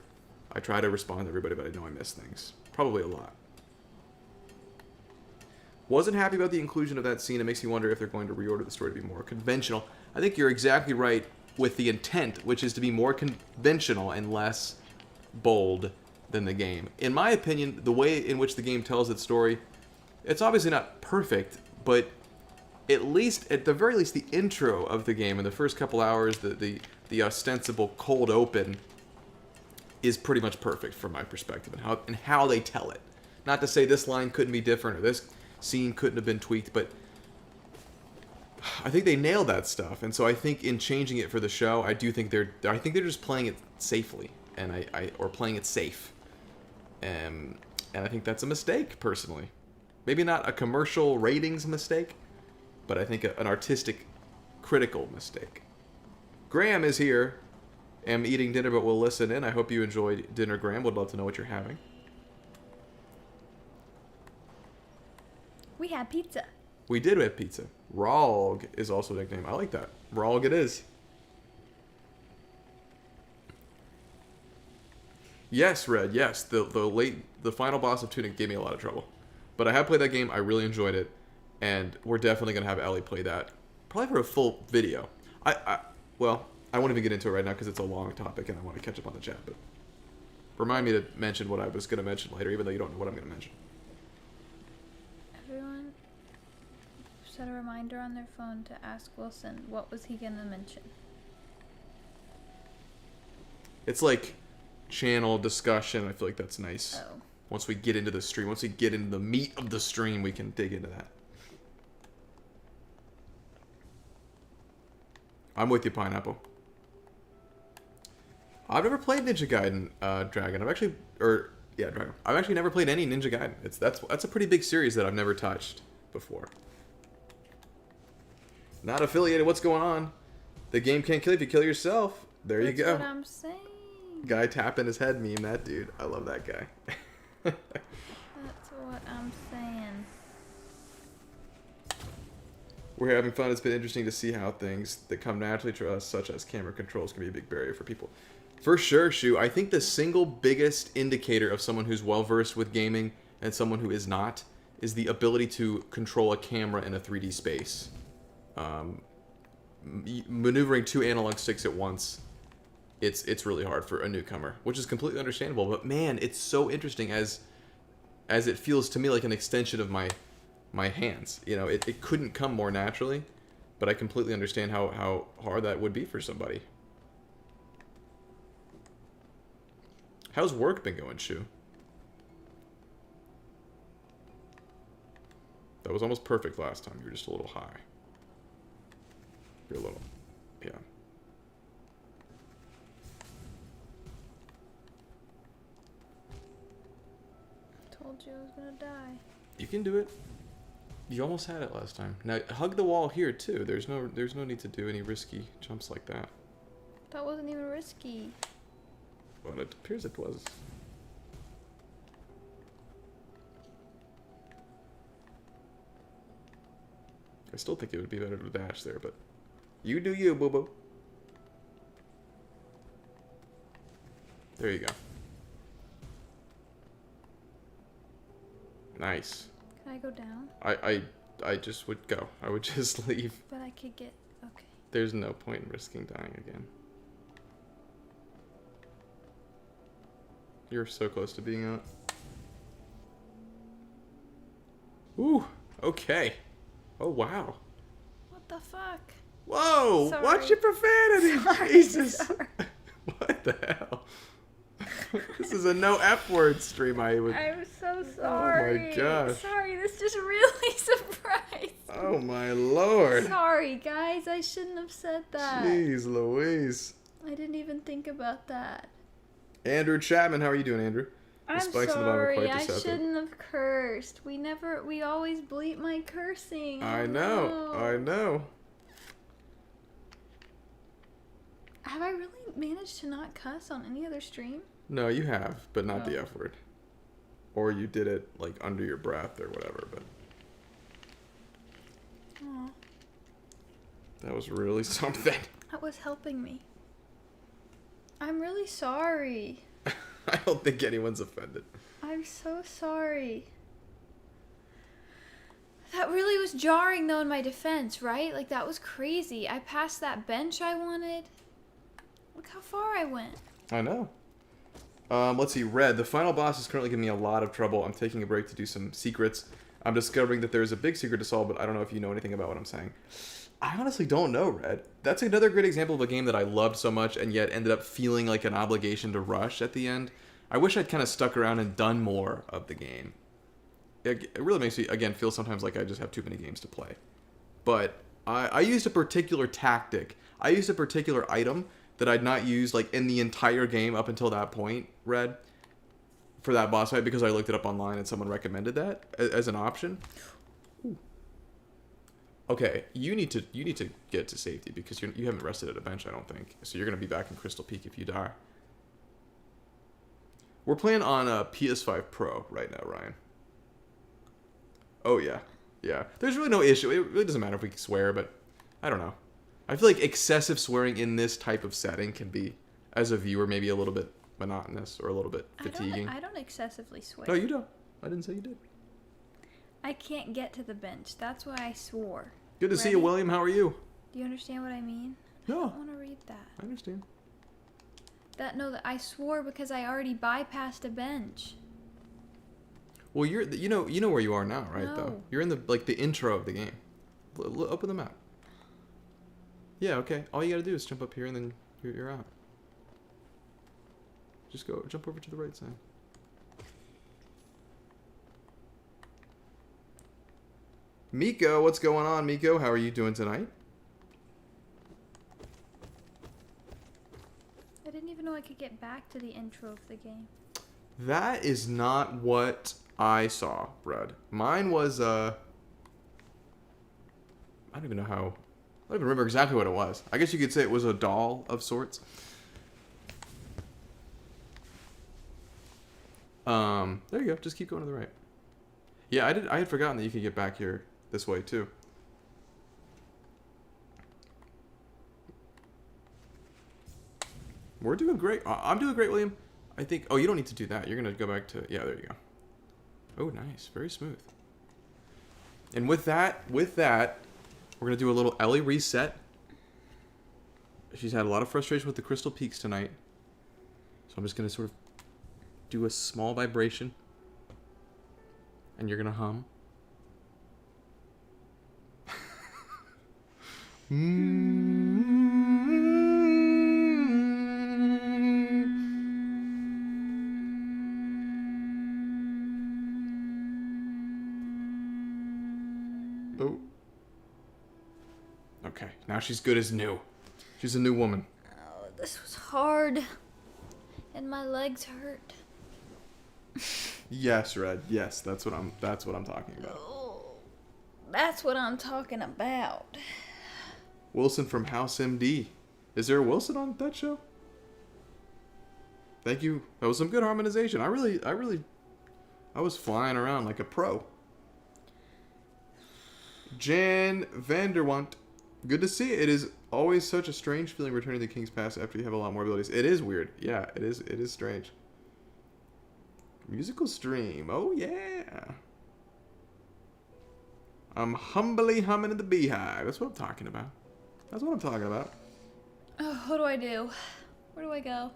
I try to respond to everybody, but I know I miss things. Probably a lot. Wasn't happy about the inclusion of that scene. It makes me wonder if they're going to reorder the story to be more conventional. I think you're exactly right with the intent, which is to be more conventional and less bold than the game. In my opinion, the way in which the game tells its story, it's obviously not perfect, but at the very least, the intro of the game in the first couple hours, the ostensible cold open, is pretty much perfect from my perspective and how they tell it. Not to say this line couldn't be different or this scene couldn't have been tweaked, but I think they nailed that stuff. And so I think in changing it for the show, I think they're just playing it safely or playing it safe. And I think that's a mistake, personally. Maybe not a commercial ratings mistake, but I think an artistic, critical mistake. Graham is here. Am eating dinner, but will listen in. I hope you enjoyed dinner, Graham. Would love to know what you're having. We had pizza. We did have pizza. Ralg is also a nickname. I like that. Ralg it is. Yes, Red. Yes, the final boss of Tunic gave me a lot of trouble, but I have played that game. I really enjoyed it, and we're definitely gonna have Ellie play that, probably for a full video. I won't even get into it right now because it's a long topic and I want to catch up on the chat. But remind me to mention what I was gonna mention later, even though you don't know what I'm gonna mention. Everyone set a reminder on their phone to ask Wilson what was he gonna mention. It's like channel discussion. I feel like that's nice. Oh. Once we get into the stream, once we get into the meat of the stream, we can dig into that. I'm with you, Pineapple. I've never played Ninja Gaiden, Dragon. Dragon. I've actually never played any Ninja Gaiden. That's a pretty big series that I've never touched before. Not affiliated. What's going on? The game can't kill you if you kill yourself. There you go. That's what I'm saying. Guy tapping his head meme. That dude. I love that guy. That's what I'm saying. We're having fun. It's been interesting to see how things that come naturally to us, such as camera controls, can be a big barrier for people. For sure, Shu. I think the single biggest indicator of someone who's well-versed with gaming and someone who is not is the ability to control a camera in a 3D space. Maneuvering two analog sticks at once, it's really hard for a newcomer, which is completely understandable. But man, it's so interesting as it feels to me like an extension of my hands. You know, it couldn't come more naturally, but I completely understand how hard that would be for somebody. How's work been going, Shu? That was almost perfect last time. You were just a little high. You're a little, yeah. Told you I was gonna die. You can do it. You almost had it last time. Now hug the wall here too. There's no need to do any risky jumps like that. That wasn't even risky. Well, it appears it was. I still think it would be better to dash there, but you do you, boo boo. There you go. Nice. Can I go down? I just would go. I would just leave. But I could get... Okay. There's no point in risking dying again. You're so close to being out. Ooh, okay. Oh, wow. What the fuck? Whoa, Sorry. watch your profanity. Sorry, Jesus. sorry. What the hell? This is a no F word stream. I'm so sorry. Oh my gosh. Sorry, this just really surprised. Oh my lord. Sorry, guys. I shouldn't have said that. Jeez Louise. I didn't even think about that. Andrew Chapman, how are you doing, Andrew? The I'm spikes in the bottom are sorry. quite I deceptive. shouldn't have cursed. We always bleep my cursing. I Oh, know. no. I know. Have I really managed to not cuss on any other stream? No, you have, but not the Oh. F word. Or you did it like under your breath or whatever, but Aw, that was really something. that was helping me. I'm really sorry. I don't think anyone's offended. I'm so sorry. That really was jarring though in my defense, right? Like that was crazy. I passed that bench I wanted. Look how far I went. I know. Let's see, Red. The final boss is currently giving me a lot of trouble. I'm taking a break to do some secrets. I'm discovering that there's a big secret to solve, but I don't know if you know anything about what I'm saying. I honestly don't know, Red. That's another great example of a game that I loved so much and yet ended up feeling like an obligation to rush at the end. I wish I'd kind of stuck around and done more of the game. It really makes me, again, feel sometimes like I just have too many games to play. But I used a particular tactic. I used a particular item that I'd not used like in the entire game up until that point, Red, for that boss fight because I looked it up online and someone recommended that as an option. Ooh. Okay, you need to get to safety because you haven't rested at a bench, I don't think. So you're gonna be back in Crystal Peak if you die. We're playing on a PS5 Pro right now, Ryan. Oh yeah, yeah. There's really no issue. It really doesn't matter if we swear, but I don't know. I feel like excessive swearing in this type of setting can be, as a viewer, maybe a little bit monotonous or a little bit fatiguing. I don't excessively swear. No, you don't. I didn't say you did. I can't get to the bench. That's why I swore. Good to see you, Ready? William. How are you? Do you understand what I mean? I No, don't want to read that. I understand. That I swore because I already bypassed a bench. Well, you know where you are now, right? Though No. you're in the intro of the game. Open the map. Yeah, okay. All you gotta do is jump up here and then you're out. Just jump over to the right side. Miko, what's going on, Miko? How are you doing tonight? I didn't even know I could get back to the intro of the game. That is not what I saw, Red. Mine was, I don't even know how... I don't even remember exactly what it was. I guess you could say it was a doll of sorts. There you go. Just keep going to the right. Yeah, I had forgotten that you could get back here this way, too. We're doing great. I'm doing great, William. I think... Oh, you don't need to do that. You're going to go back to... Yeah, there you go. Oh, nice. Very smooth. And with that, we're going to do a little Ellie reset. She's had a lot of frustration with the Crystal Peaks tonight. So I'm just going to sort of do a small vibration. And you're going to hum. Oh. Okay, now she's good as new. She's a new woman. Oh, this was hard. And my legs hurt. Yes, Red. Yes, that's what I'm talking about. Oh, That's what I'm talking about. Wilson from House MD. Is there a Wilson on that show? Thank you. That was some good harmonization. I was flying around like a pro. Jan Vanderwant. Good to see. It is always such a strange feeling returning to King's Pass after you have a lot more abilities. It is weird. Yeah, it is. It is strange. Musical stream. Oh yeah. I'm humbly humming in the beehive. That's what I'm talking about. That's what I'm talking about. Oh, what do I do? Where do I go?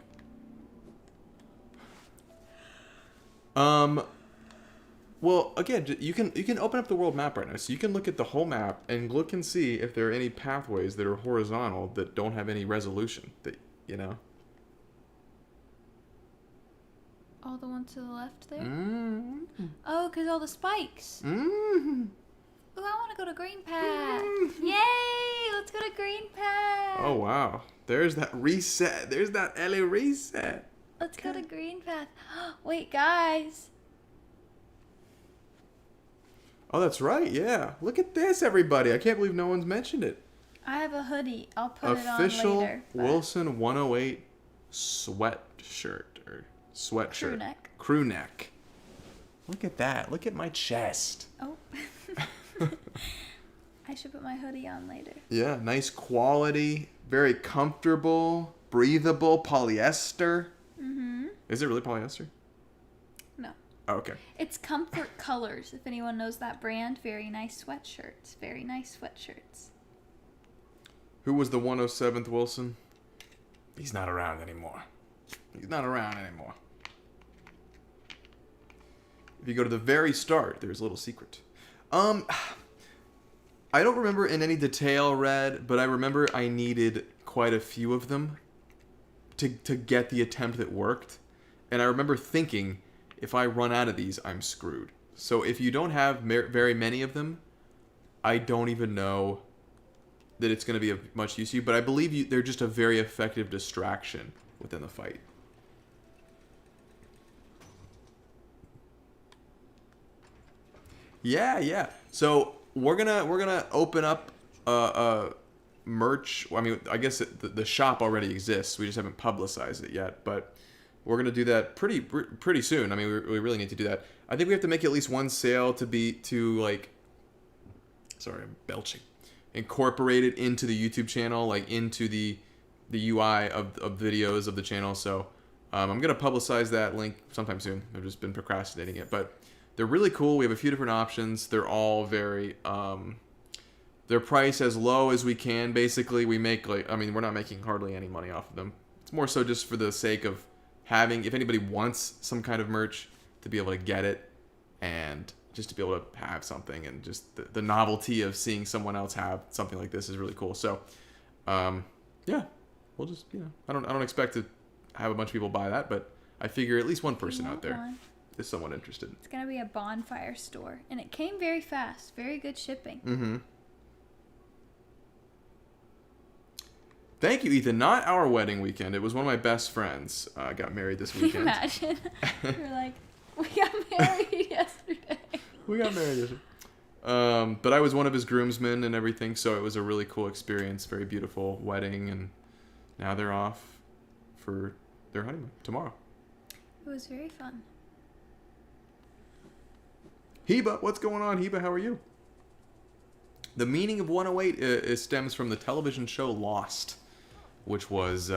Well, again, you can open up the world map right now, so you can look at the whole map and look and see if there are any pathways that are horizontal that don't have any resolution. That you know. All the ones to the left there? Mm-hmm. Oh, because all the spikes. Mm-hmm. Ooh, I want to go to Green Path. Yay! Let's go to Green Path. Oh wow, there's that reset. There's that Ellie reset. Let's go to Green Path. Wait, guys. Oh, that's right. Yeah. Look at this, everybody. I can't believe no one's mentioned it. I have a hoodie. I'll put it on Official later. Wilson 108 sweatshirt or sweatshirt. Crew neck. Crew neck. Look at that. Look at my chest. Oh. I should put my hoodie on later. Yeah, nice quality, very comfortable, breathable polyester. Mm-hmm. Is it really polyester? No. Oh, okay. It's Comfort Colors, if anyone knows that brand. Very nice sweatshirts. Very nice sweatshirts. Who was the 107th Wilson? He's not around anymore. He's not around anymore. If you go to the very start, there's a little secret. I don't remember in any detail, Red, but I remember I needed quite a few of them to get the attempt that worked. And I remember thinking, if I run out of these, I'm screwed. So if you don't have very many of them, I don't even know that it's going to be of much use to you. But I believe they're just a very effective distraction within the fight. Yeah. So we're gonna open up merch. I mean, I guess the shop already exists. We just haven't publicized it yet, but we're gonna do that pretty soon. I mean, we really need to do that. I think we have to make at least one sale sorry, I'm belching. Incorporated into the YouTube channel, like into the UI of videos of the channel. So I'm gonna publicize that link sometime soon. I've just been procrastinating it, but they're really cool. We have a few different options. They're all very they're priced as low as we can. Basically, we make we're not making hardly any money off of them. It's more so just for the sake of having, if anybody wants some kind of merch, to be able to get it, and just to be able to have something, and just the novelty of seeing someone else have something like this is really cool. So, yeah, we'll just, I don't expect to have a bunch of people buy that, but I figure at least one person out there is someone interested. It's gonna be a bonfire store, and it came very fast. Very good shipping. Mm-hmm. Thank you, Ethan. Not our wedding weekend. It was one of my best friends. Got married this weekend. Imagine. You're like, we got married yesterday. We got married yesterday. But I was one of his groomsmen and everything, so it was a really cool experience. Very beautiful wedding, and now they're off for their honeymoon tomorrow. It was very fun. Heba, what's going on? Heba, how are you? The meaning of 108 stems from the television show Lost, which is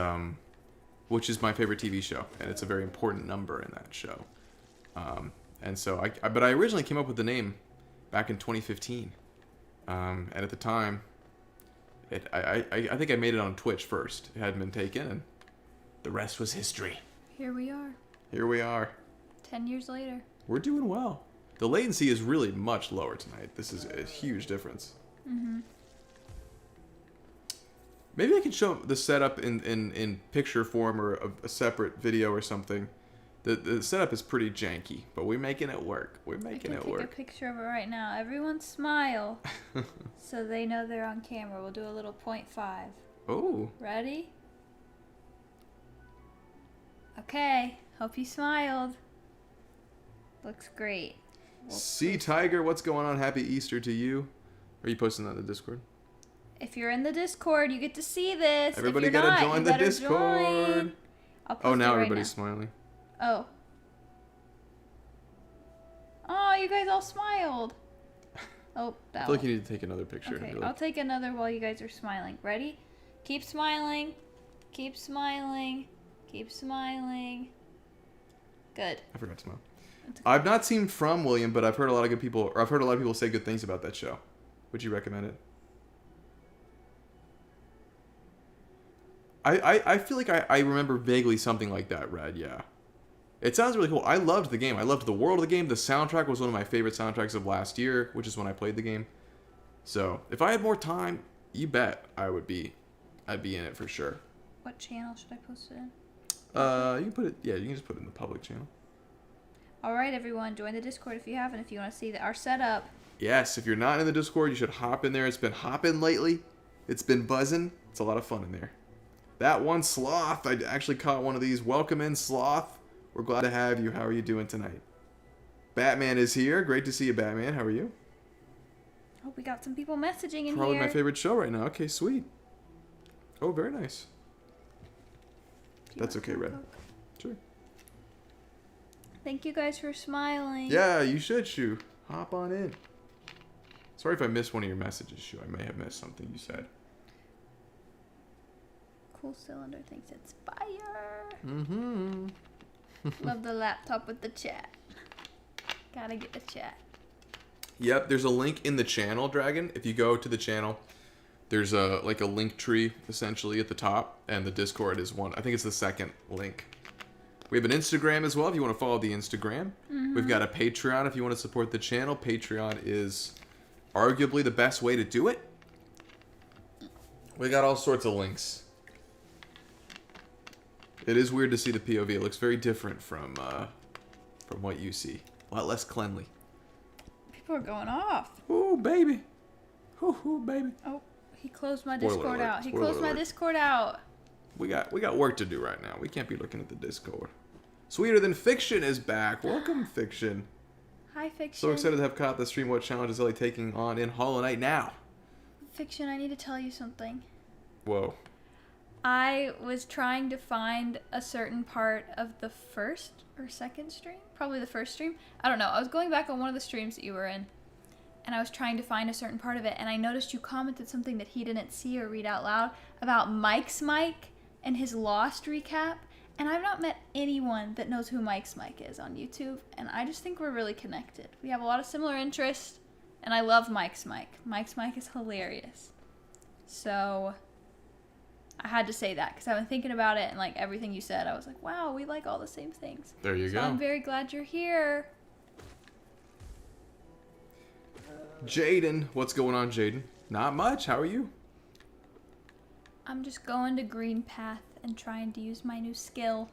my favorite TV show, and it's a very important number in that show. And so but I originally came up with the name back in 2015, and at the time, I think I made it on Twitch first. It hadn't been taken, and the rest was history. Here we are. Here we are. 10 years later. We're doing well. The latency is really much lower tonight. This is a huge difference. Mm-hmm. Maybe I can show the setup in picture form or a separate video or something. The setup is pretty janky, but we're making it work. We're making it work. I can take a picture of it right now. Everyone smile so they know they're on camera. We'll do a little 0.5. Oh. Ready? Okay. Hope you smiled. Looks great. Sea Tiger, what's going on? Happy Easter to you. Are you posting that in the Discord? If you're in the Discord, you get to see this. Everybody if you're gotta not, join you the better Discord. Join. I'll post Oh, it now right everybody's smiling. Oh. Oh, you guys all smiled. Oh, I that feel like one. you need to take another picture. Okay, You're I'll like, take another while you guys are smiling. Ready? Keep smiling. Keep smiling. Keep smiling. Good. I forgot to smile. That's I've not seen From William, but I've heard a lot of good people, or I've heard a lot of people say good things about that show. Would you recommend it? I feel like I remember vaguely something like that, Red, yeah. It sounds really cool. I loved the game. I loved the world of the game. The soundtrack was one of my favorite soundtracks of last year, which is when I played the game. So, if I had more time, you bet I'd be in it for sure. What channel should I post it in? You can put it, yeah, you can just put it in the public channel. Alright, everyone, join the Discord if you haven't, if you want to see our setup. Yes, if you're not in the Discord, you should hop in there. It's been hopping lately. It's been buzzing. It's a lot of fun in there. That one Sloth, I actually caught one of these. Welcome in, Sloth. We're glad to have you. How are you doing tonight? Batman is here. Great to see you, Batman. How are you? Oh, we got some people messaging in Probably here. my favorite show right now. Okay, sweet. Oh, very nice. Do you That's want okay, some Red. Coke? Sure. Thank you guys for smiling. Yeah, you should, Shu. Hop on in. Sorry if I missed one of your messages, Shu. I may have missed something you said. Cool Cylinder thinks it's fire. Mm-hmm. Love the laptop with the chat. Gotta get the chat. Yep, there's a link in the channel, Dragon. If you go to the channel, there's a link tree essentially at the top, and the Discord is one. I think it's the second link. We have an Instagram as well if you want to follow the Instagram. Mm-hmm. We've got a Patreon if you want to support the channel. Patreon is arguably the best way to do it. We got all sorts of links. It is weird to see the POV. It looks very different from what you see. A lot less cleanly. People are going off. Ooh, baby. Ooh, baby. Oh, he closed my Spoiler Discord alert, out. He spoiler closed my alert. Discord out. We got work to do right now. We can't be looking at the Discord. Sweeter Than Fiction is back. Welcome, Fiction. Hi, Fiction. So excited to have caught the stream. What challenge is Ellie taking on in Hollow Knight now? Fiction, I need to tell you something. Whoa. I was trying to find a certain part of the first or second stream. Probably the first stream. I don't know. I was going back on one of the streams that you were in. And I was trying to find a certain part of it. And I noticed you commented something that he didn't see or read out loud about Mike's Mike and his Lost recap. And I've not met anyone that knows who Mike's Mike is on YouTube. And I just think we're really connected. We have a lot of similar interests. And I love Mike's Mike. Mike's Mike is hilarious. So I had to say that because I've been thinking about it and like everything you said. I was like, wow, we like all the same things. There you So go. I'm very glad you're here. Jaden. What's going on, Jaden? Not much. How are you? I'm just going to Green Path and trying to use my new skill.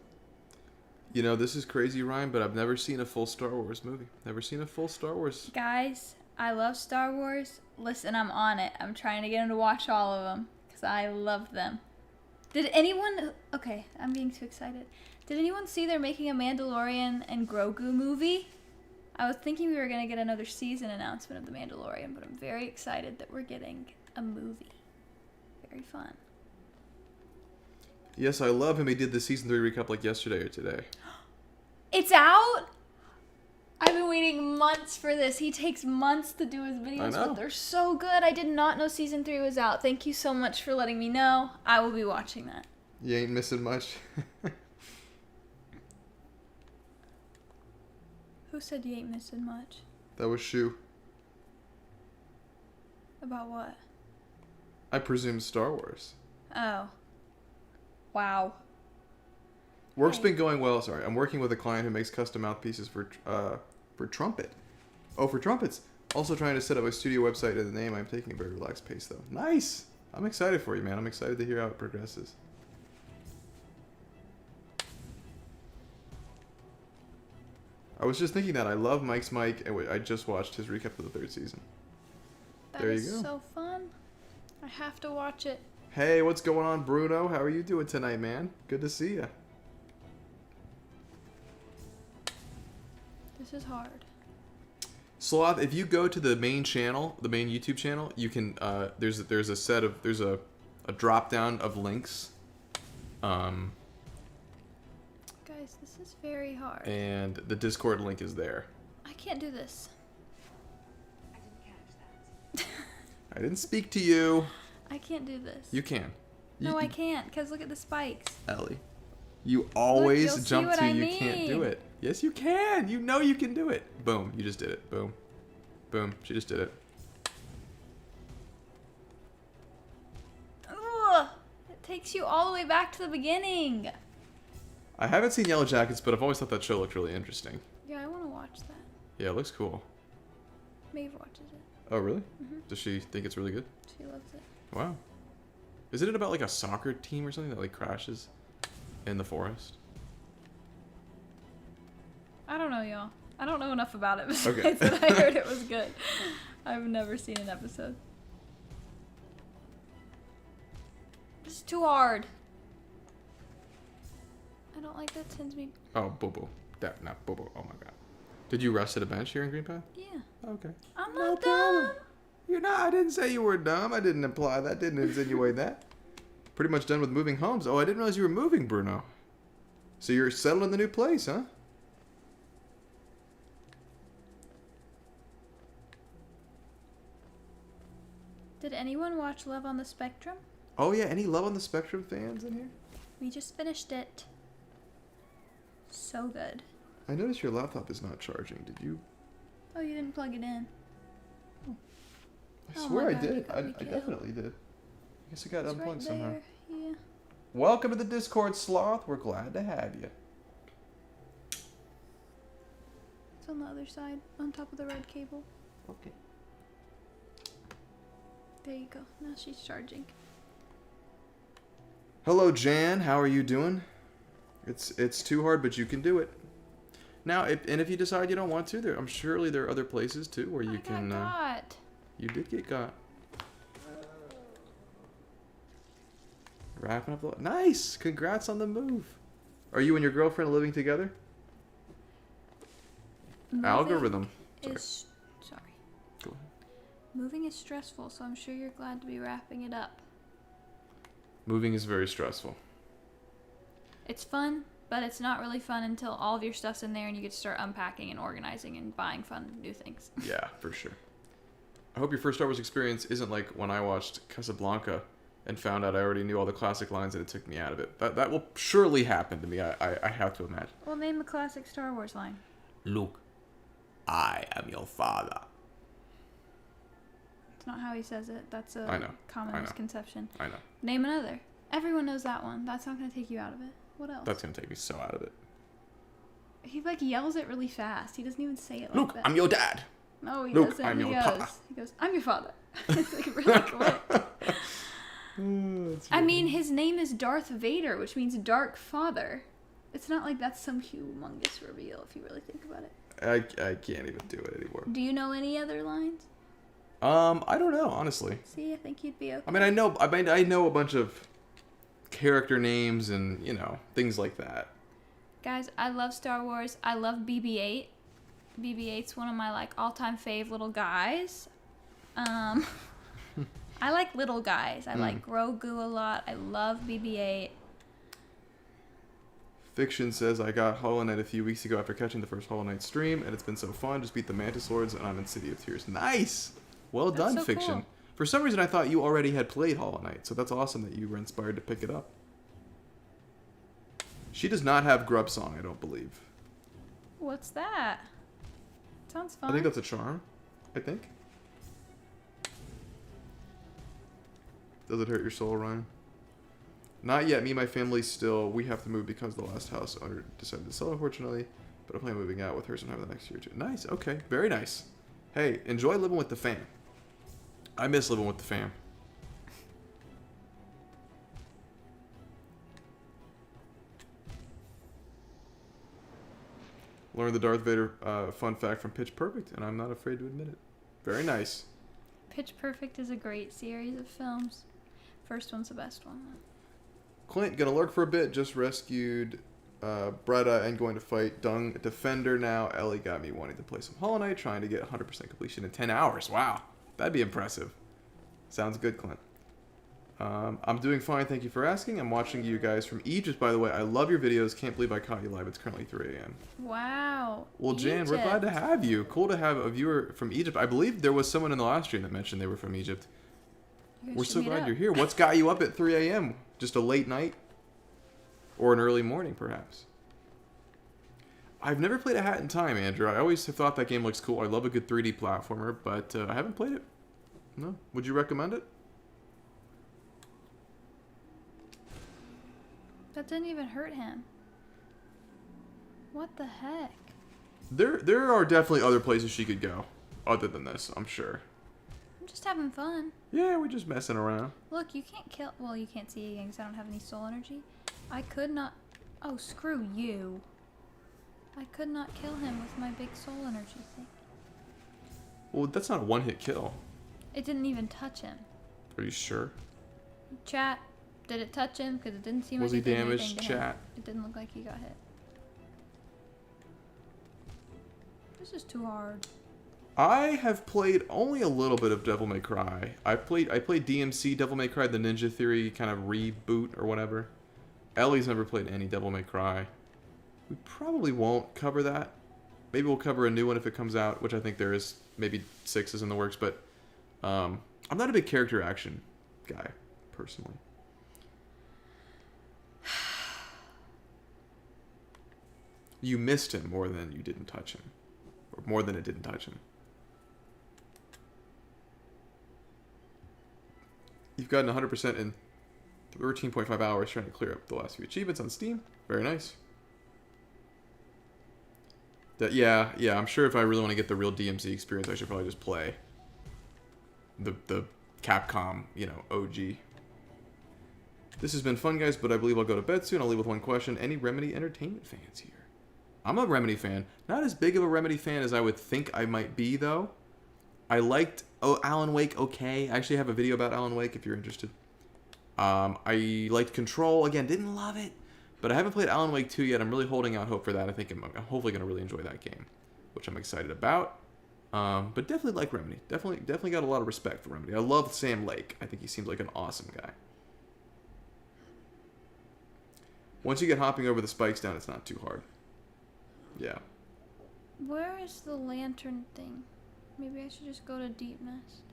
You know, this is crazy, Ryan, but I've never seen a full Star Wars movie. Never seen a full Star Wars. Guys, I love Star Wars. Listen, I'm on it. I'm trying to get him to watch all of them because I love them. Did anyone... Okay, I'm being too excited. Did anyone see they're making a Mandalorian and Grogu movie? I was thinking we were going to get another season announcement of The Mandalorian, but I'm very excited that we're getting a movie. Very fun. Yes, I love him. He did the season 3 recap like yesterday or today. It's out? I've been waiting months for this. He takes months to do his videos, know. but they're so good. I did not know season 3 was out. Thank you so much for letting me know. I will be watching that. You ain't missing much. Who said you ain't missing much? That was Shu. About what? I presume Star Wars. Oh. Wow. Work's Hey. been going well. Sorry, I'm working with a client who makes custom mouthpieces for trumpet. Oh, for trumpets. Also trying to set up a studio website in the name. I'm taking a very relaxed pace though. Nice. I'm excited for you, man. I'm excited to hear how it progresses. I was just thinking that I love Mike's Mike, and I just watched his recap of the 3rd season. That There you is go. so fun. I have to watch it. Hey, what's going on, Bruno? How are you doing tonight, man? Good to see you. This is hard. Sloth, if you go to the main channel, the main YouTube channel, you can there's a drop down of links. Guys, this is very hard. And the Discord link is there. I can't do this. I didn't catch that. I didn't speak to you. I can't do this. You can. No, I can't, because look at the spikes. Ellie. You always you'll see jump what to I you can't do mean. it. Yes, you can. You know you can do it. Boom. You just did it. Boom. Boom. She just did it. Ugh! It takes you all the way back to the beginning. I haven't seen Yellow Jackets, but I've always thought that show looked really interesting. Yeah, I want to watch that. Yeah, it looks cool. Maeve watches it. Oh, really? Mhm. Does she think it's really good? She loves it. Wow. Isn't it about like a soccer team or something that like crashes in the forest? I don't know, y'all. I don't know enough about it besides Okay. that I heard it was good. I've never seen an episode. It's too hard. I don't like that sends me... Oh, Bobo. That, not Bobo. Oh my god. Did you rest at a bench here in Green Path? Yeah. Okay. I'm No not problem. dumb. You're not. I didn't say you were dumb. I didn't imply that. Didn't insinuate that. Pretty much done with moving homes. Oh, I didn't realize you were moving, Bruno. So you're settled in the new place, huh? Did anyone watch Love on the Spectrum? Oh yeah. Any Love on the Spectrum fans in here? We just finished it. So good. I noticed your laptop is not charging. Did you? Oh, you didn't plug it in. I Oh swear my I God, you did. got I me killed. definitely did. I guess it got It's unplugged right somehow. there. Yeah. Welcome to the Discord, Sloth. We're glad to have you. It's on the other side, on top of the red cable. Okay. There you go. Now she's charging. Hello, Jan. How are you doing? It's too hard, but you can do it. Now, if you decide you don't want to, I'm surely there are other places too where you I can. got. You did get got. Wrapping up the. Nice. Congrats on the move. Are you and your girlfriend living together? Moving Algorithm. Sorry. Is, sorry. Go ahead. Moving is stressful, so I'm sure you're glad to be wrapping it up. Moving is very stressful. It's fun, but it's not really fun until all of your stuff's in there and you get to start unpacking and organizing and buying fun new things. Yeah, for sure. I hope your first Star Wars experience isn't like when I watched Casablanca and found out I already knew all the classic lines and it took me out of it. That will surely happen to me, I have to imagine. Well, name a classic Star Wars line. Luke, I am your father. It's not how he says it. That's a I know. common I know. misconception. I know. Name another. Everyone knows that one. That's not going to take you out of it. What else? That's going to take me so out of it. He like yells it really fast. He doesn't even say it like Luke, that. I'm your dad. No, he Luke, doesn't. I'm he your goes, papa. He goes, I'm your father. It's like really quick. I mean, his name is Darth Vader, which means Dark Father. It's not like that's some humongous reveal if you really think about it. I can't even do it anymore. Do you know any other lines? I don't know, honestly. See, I think you'd be okay. I mean, I know a bunch of character names and, things like that. Guys, I love Star Wars. I love BB-8. BB-8's one of my like all-time fave little guys. I like little guys. I like Grogu a lot. I love BB-8. Fiction says, I got Hollow Knight a few weeks ago after catching the first Hollow Knight stream, and it's been so fun. Just beat the Mantis Lords, and I'm in City of Tears. Nice! Well That's done, so Fiction. cool. For some reason, I thought you already had played Hollow Knight, so that's awesome that you were inspired to pick it up. She does not have Grub Song, I don't believe. What's that? Sounds fun. I think that's a charm. I think. Does it hurt your soul, Ryan? Not yet. Me and my family still, we have to move because the last house owner decided to sell, unfortunately. But I plan on moving out with her sometime in the next year or two. Nice. Okay. Very nice. Hey, enjoy living with the fam. I miss living with the fam. Learned the Darth Vader fun fact from Pitch Perfect, and I'm not afraid to admit it. Very nice. Pitch Perfect is a great series of films. First one's the best one. Clint, gonna lurk for a bit. Just rescued Bretta and going to fight Dung Defender now. Ellie got me wanting to play some Hollow Knight, trying to get 100% completion in 10 hours. Wow, that'd be impressive. Sounds good, Clint. I'm doing fine, thank you for asking. I'm watching you guys from Egypt, by the way. I love your videos. Can't believe I caught you live. It's currently 3 a.m. Wow. Well, Jan, we're glad to have you. Cool to have a viewer from Egypt. I believe there was someone in the last stream that mentioned they were from Egypt. You guys We're should so meet glad up. you're here. What's got you up at 3 a.m.? Just a late night? Or an early morning, perhaps? I've never played A Hat in Time, Andrew. I always have thought that game looks cool. I love a good 3D platformer, but I haven't played it. No. Would you recommend it? That didn't even hurt him. What the heck? There are definitely other places she could go, other than this, I'm sure. I'm just having fun. Yeah, we're just messing around. Look, you can't kill. Well, you can't see again because I don't have any soul energy. I could not. Oh, screw you. I could not kill him with my big soul energy thing. Well, that's not a one-hit kill. It didn't even touch him. Are you sure? Chat, did it touch him? Because it didn't seem Was like he it did damaged, anything to him. chat? It didn't look like he got hit. This is too hard. I have played only a little bit of Devil May Cry. I played DMC Devil May Cry, the Ninja Theory kind of reboot or whatever. Ellie's never played any Devil May Cry. We probably won't cover that. Maybe we'll cover a new one if it comes out, which I think there is. Maybe 6 is in the works, but I'm not a big character action guy, personally. You missed him more than you didn't touch him. Or more than it didn't touch him. You've gotten 100% in 13.5 hours trying to clear up the last few achievements on Steam. Very nice. Yeah, I'm sure if I really want to get the real DMC experience, I should probably just play the Capcom, OG. This has been fun, guys, but I believe I'll go to bed soon. I'll leave with one question. Any Remedy Entertainment fans here? I'm a Remedy fan. Not as big of a Remedy fan as I would think I might be, though. I liked Alan Wake okay. I actually have a video about Alan Wake if you're interested. I liked Control. Again, didn't love it. But I haven't played Alan Wake 2 yet. I'm really holding out hope for that. I think I'm hopefully going to really enjoy that game, which I'm excited about. But definitely like Remedy. Definitely got a lot of respect for Remedy. I love Sam Lake. I think he seems like an awesome guy. Once you get hopping over the spikes down, it's not too hard. Yeah. Where is the lantern thing? Maybe I should just go to Deep Nest.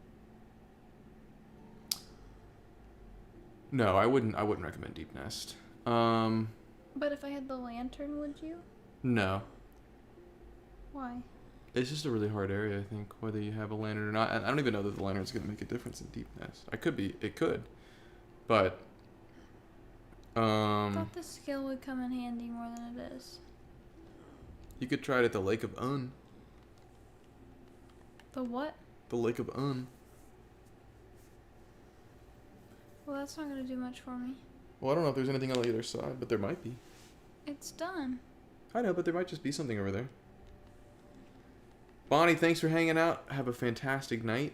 No, I wouldn't recommend Deep Nest. But if I had the lantern, would you? No. Why? It's just a really hard area, I think, whether you have a lantern or not. And I don't even know that the lantern's going to make a difference in Deep Nest. It could. But, I thought the skill would come in handy more than it is. you could try it at the Lake of Un. The what? The Lake of Un. Well, that's not going to do much for me. Well, I don't know if there's anything on either side, but there might be. It's done. I know, but there might just be something over there. Bonnie, thanks for hanging out. Have a fantastic night.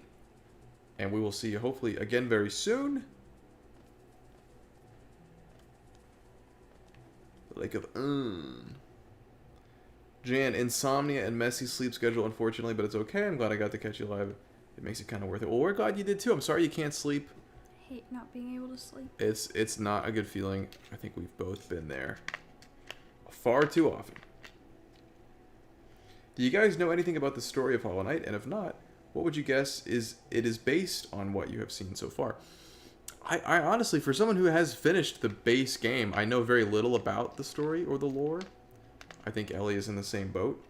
And we will see you hopefully again very soon. The Lake of Un. Jan, insomnia and messy sleep schedule, unfortunately, but it's okay. I'm glad I got to catch you live. It makes it kind of worth it. Well, we're glad you did too. I'm sorry you can't sleep. I hate not being able to sleep. It's not a good feeling. I think we've both been there far too often. Do you guys know anything about the story of Hollow Knight? And if not, what would you guess it is based on what you have seen so far? I honestly, for someone who has finished the base game, I know very little about the story or the lore. I think Ellie is in the same boat.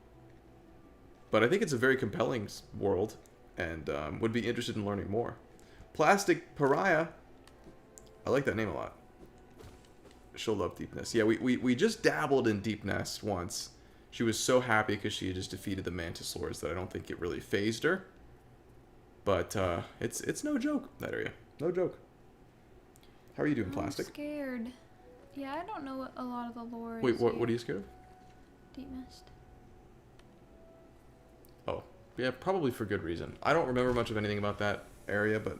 But I think it's a very compelling world, and would be interested in learning more. Plastic Pariah. I like that name a lot. She'll love Deep Nest. Yeah, we just dabbled in Deep Nest once. She was so happy because she had just defeated the Mantis Lords that I don't think it really phased her. But it's no joke, that area. No joke. How are you doing, Plastic? I'm scared. Yeah, I don't know what a lot of the lore is. Wait, what here. are you scared of? Deep Nest. Oh, yeah, probably for good reason. I don't remember much of anything about that area, but...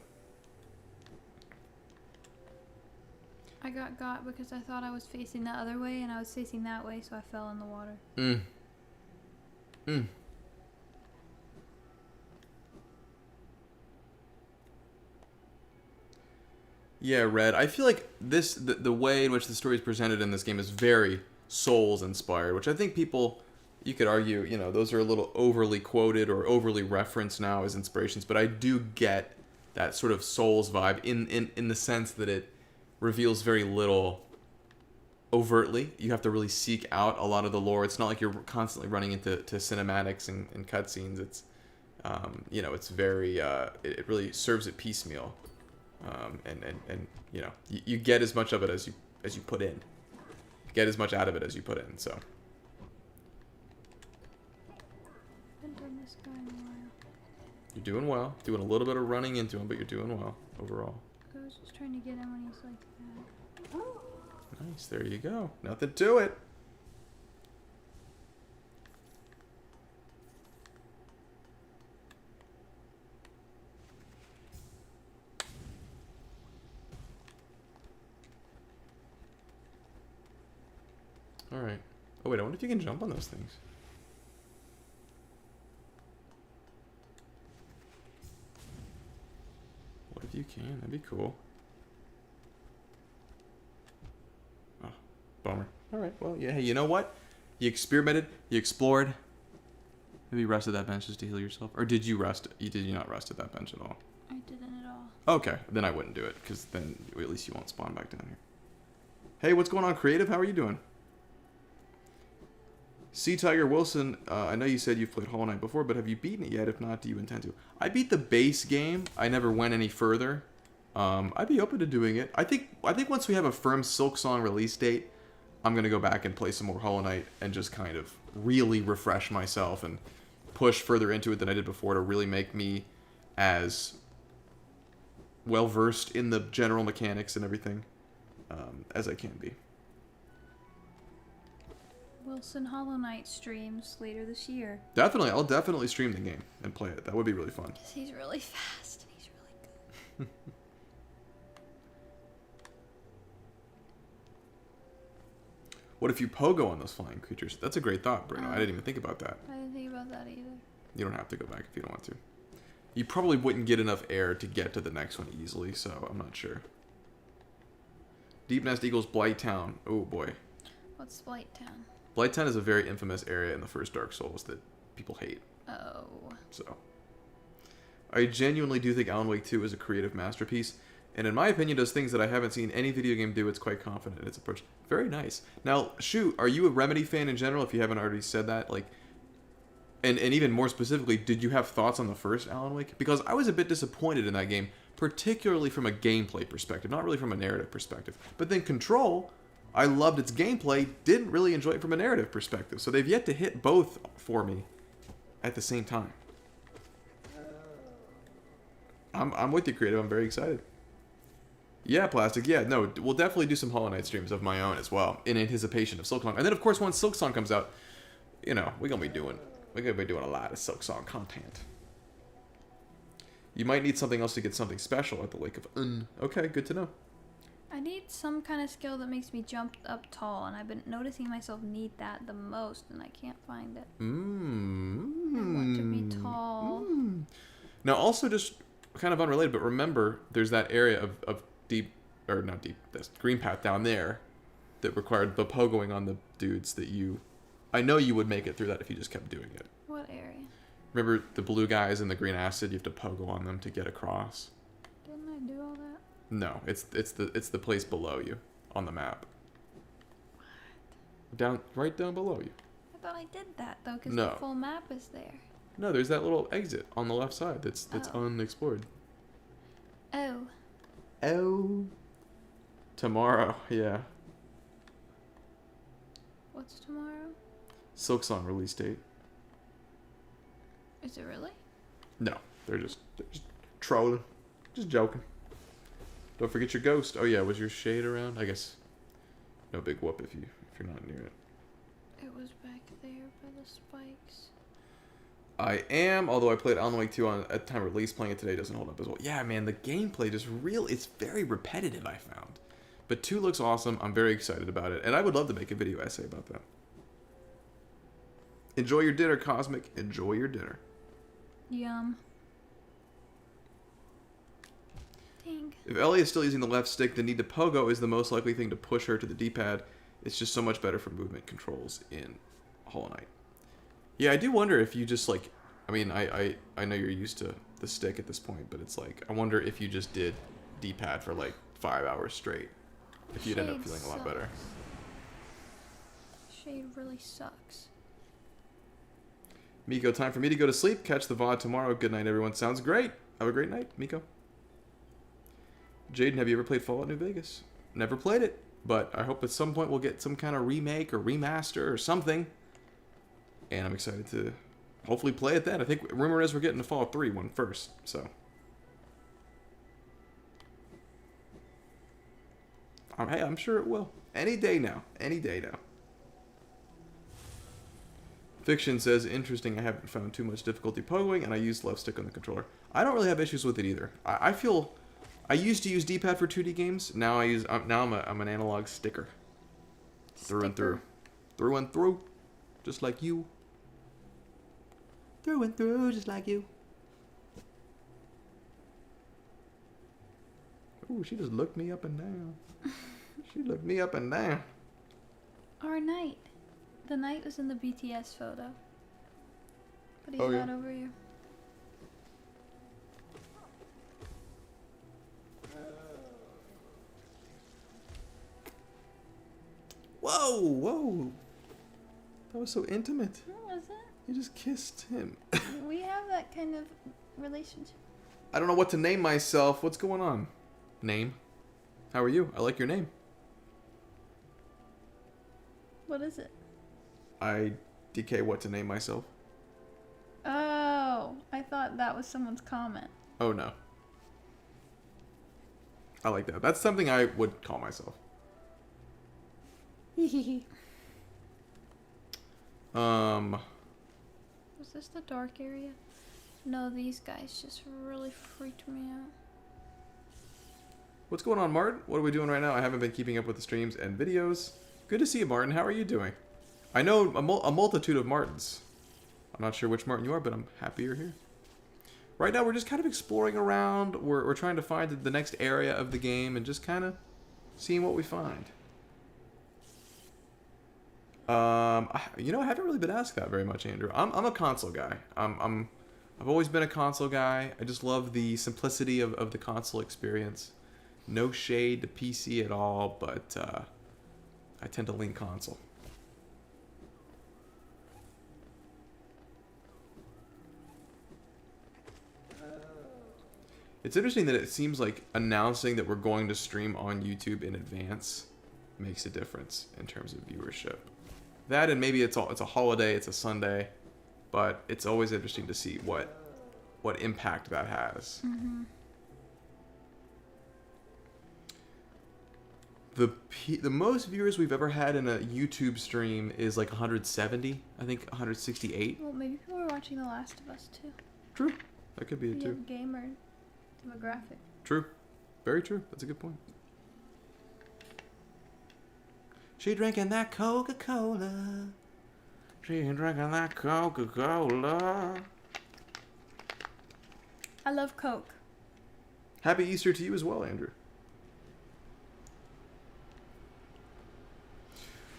got because I thought I was facing the other way and I was facing that way, so I fell in the water. Yeah, Red. I feel like the way in which the story is presented in this game is very Souls inspired, which I think people, you could argue, those are a little overly quoted or overly referenced now as inspirations, but I do get that sort of Souls vibe in the sense that it reveals very little overtly. You have to really seek out a lot of the lore. It's not like you're constantly running into cinematics and cutscenes. It's it's very it really serves it piecemeal. And you get as much of it as you put in. Get as much out of it as you put in. So Haven't done this guy in a while. you're doing well. Doing a little bit of running into him, but you're doing well overall. I was just trying to get him when he's like that. Nice. There you go. Nothing to it. Alright. Oh wait, I wonder if you can jump on those things. What if you can? That'd be cool. Oh, bummer. Alright, well, yeah, hey, you know what? You experimented, you explored. Maybe you rested that bench just to heal yourself. Or did you rest? Did you not rest at that bench at all? I didn't at all. Okay, then I wouldn't do it, because then at least you won't spawn back down here. Hey, what's going on, Creative? How are you doing? C. Tiger Wilson, I know you said you've played Hollow Knight before, but have you beaten it yet? If not, do you intend to? I beat the base game. I never went any further. I'd be open to doing it. I think once we have a firm Silksong release date, I'm going to go back and play some more Hollow Knight and just kind of really refresh myself and push further into it than I did before to really make me as well versed in the general mechanics and everything as I can be. Wilson Hollow Knight streams later this year. Definitely, I'll definitely stream the game and play it. That would be really fun. 'Cause he's really fast and he's really good. What if you pogo on those flying creatures? That's a great thought, Bruno. I didn't even think about that. I didn't think about that either. You don't have to go back if you don't want to. You probably wouldn't get enough air to get to the next one easily, so I'm not sure. Deep Nest equals Blight Town. Oh boy. What's Blight Town? Blight Town is a very infamous area in the first Dark Souls that people hate. Oh. So, I genuinely do think Alan Wake 2 is a creative masterpiece, and in my opinion does things that I haven't seen any video game do. It's quite confident in its approach. Very nice. Now, shoot, are you a Remedy fan in general, if you haven't already said that? Like, and even more specifically, did you have thoughts on the first Alan Wake? Because I was a bit disappointed in that game, particularly from a gameplay perspective, not really from a narrative perspective. But then Control, I loved its gameplay, didn't really enjoy it from a narrative perspective. So they've yet to hit both for me at the same time. I'm with you, Creative. I'm very excited. Yeah, Plastic. Yeah, no, we'll definitely do some Hollow Knight streams of my own as well, in anticipation of Silksong. And then, of course, once Silksong comes out, we're gonna be doing a lot of Silksong content. You might need something else to get something special at the Lake of Un. Okay, good to know. I need some kind of skill that makes me jump up tall, and I've been noticing myself need that the most, and I can't find it. I want to be tall. Now, also just kind of unrelated, but remember, there's that area of this green path down there that required the pogoing on the dudes that I know you would make it through that if you just kept doing it. What area? Remember the blue guys and the green acid? You have to pogo on them to get across. Didn't I do all that? No, it's the place below you on the map. What? Right down below you. I thought I did that, though, because No. the full map is there. No, there's that little exit on the left side that's Oh. unexplored. Oh. Oh. Tomorrow, yeah. What's tomorrow? Silksong release date. Is it really? No, they're just trolling. Just joking. Don't forget your ghost. Oh yeah, was your shade around? I guess no big whoop if you're not near it. It was back there by the spikes. I am, although I played Alan Wake 2 at the time of release. Playing it today doesn't hold up as well. Yeah, man, the gameplay it's very repetitive, I found. But 2 looks awesome. I'm very excited about it. And I would love to make a video essay about that. Enjoy your dinner, Cosmic. Enjoy your dinner. Yum. Dang. If Ellie is still using the left stick, the need to pogo is the most likely thing to push her to the D-pad. It's just so much better for movement controls in Hollow Knight. Yeah, I do wonder if you just like... I mean, I know you're used to the stick at this point, but it's like... I wonder if you just did D-pad for like 5 hours straight. If you'd end up Shade feeling a lot better. Shade really sucks. Miko, time for me to go to sleep. Catch the VOD tomorrow. Good night, everyone. Sounds great. Have a great night, Miko. Jaden, have you ever played Fallout New Vegas? Never played it, but I hope at some point we'll get some kind of remake or remaster or something. And I'm excited to hopefully play it then. I think rumor is we're getting the Fallout 3 one first, so. Hey, I'm sure it will. Any day now. Any day now. Fiction says, interesting, I haven't found too much difficulty pogoing, and I use left stick on the controller. I don't really have issues with it either. I feel... I used to use D-pad for 2D games. Now I'm an analog sticker. Through and through. Through and through. Just like you. Through and through, just like you. Ooh, she just looked me up and down. She looked me up and down. Our knight. The knight was in the BTS photo. But he's Oh, yeah. not over here. Whoa, whoa. That was so intimate. What was it? You just kissed him. We have that kind of relationship. I don't know what to name myself. What's going on? Name? How are you? I like your name. What is it? I DK what to name myself. Oh, I thought that was someone's comment. Oh no. I like that. That's something I would call myself. Was this the dark area? No, these guys just really freaked me out. What's going on, Martin? What are we doing right now? I haven't been keeping up with the streams and videos. Good to see you, Martin. How are you doing? I know a multitude of Martins. I'm not sure which Martin you are, but I'm happy you're here. Right now, we're just kind of exploring around. We're trying to find the next area of the game and just kind of seeing what we find. You know, I haven't really been asked that very much, Andrew. I'm a console guy. I've always been a console guy. I just love the simplicity of the console experience. No shade to PC at all, but I tend to lean console. It's interesting that it seems like announcing that we're going to stream on YouTube in advance makes a difference in terms of viewership. That, and maybe it's a holiday, it's a Sunday, but it's always interesting to see what impact that has. Mm-hmm. The most viewers we've ever had in a YouTube stream is like 170, I think 168. Well, maybe people are watching The Last of Us too. True, that could be it You too. have gamer demographic. True, very true. That's a good point. She drinking that Coca-Cola. She drinking that Coca-Cola. I love Coke. Happy Easter to you as well, Andrew.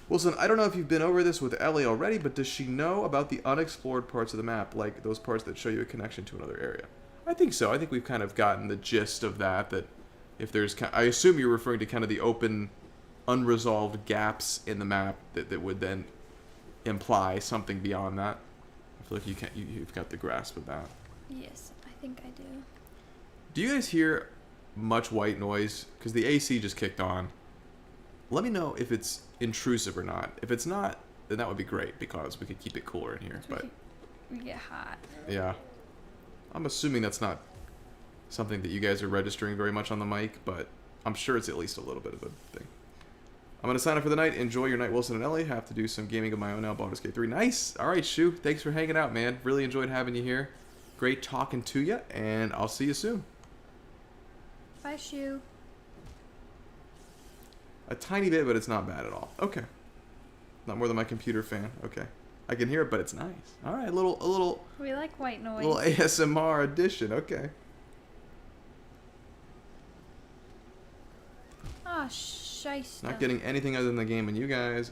Wilson, I don't know if you've been over this with Ellie already, but does she know about the unexplored parts of the map, like those parts that show you a connection to another area? I think so. I think we've kind of gotten the gist of that, that if there's... I assume you're referring to kind of the open, unresolved gaps in the map that would then imply something beyond that. I feel like you've got the grasp of that. Yes, I think I do. Do you guys hear much white noise? Because the AC just kicked on. Let me know if it's intrusive or not. If it's not, then that would be great because we could keep it cooler in here. So But we get hot. yeah, I'm assuming that's not something that you guys are registering very much on the mic, but I'm sure it's at least a little bit of a thing. I'm going to sign up for the night. Enjoy your night, Wilson and Ellie. Have to do some gaming of my own now. Baldur's Gate 3. Nice. All right, Shu. Thanks for hanging out, man. Really enjoyed having you here. Great talking to you, and I'll see you soon. Bye, Shu. A tiny bit, but it's not bad at all. Okay. Not more than my computer fan. Okay. I can hear it, but it's nice. All right, a little We like white noise. ASMR edition. Okay. Ah, shiesta. Not getting anything other than the game, and you guys.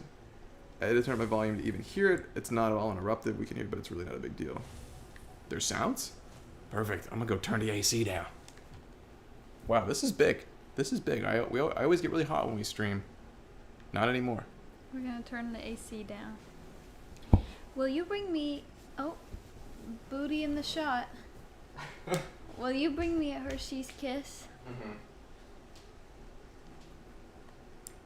I had to turn up my volume to even hear it. It's not at all interrupted. We can hear it, but it's really not a big deal. There's sounds? Perfect. I'm gonna go turn the AC down. Wow, this is big. This is big. I always get really hot when we stream. Not anymore. We're gonna turn the AC down. Will you bring me... Oh, booty in the shot. Will you bring me a Hershey's Kiss? Mm-hmm.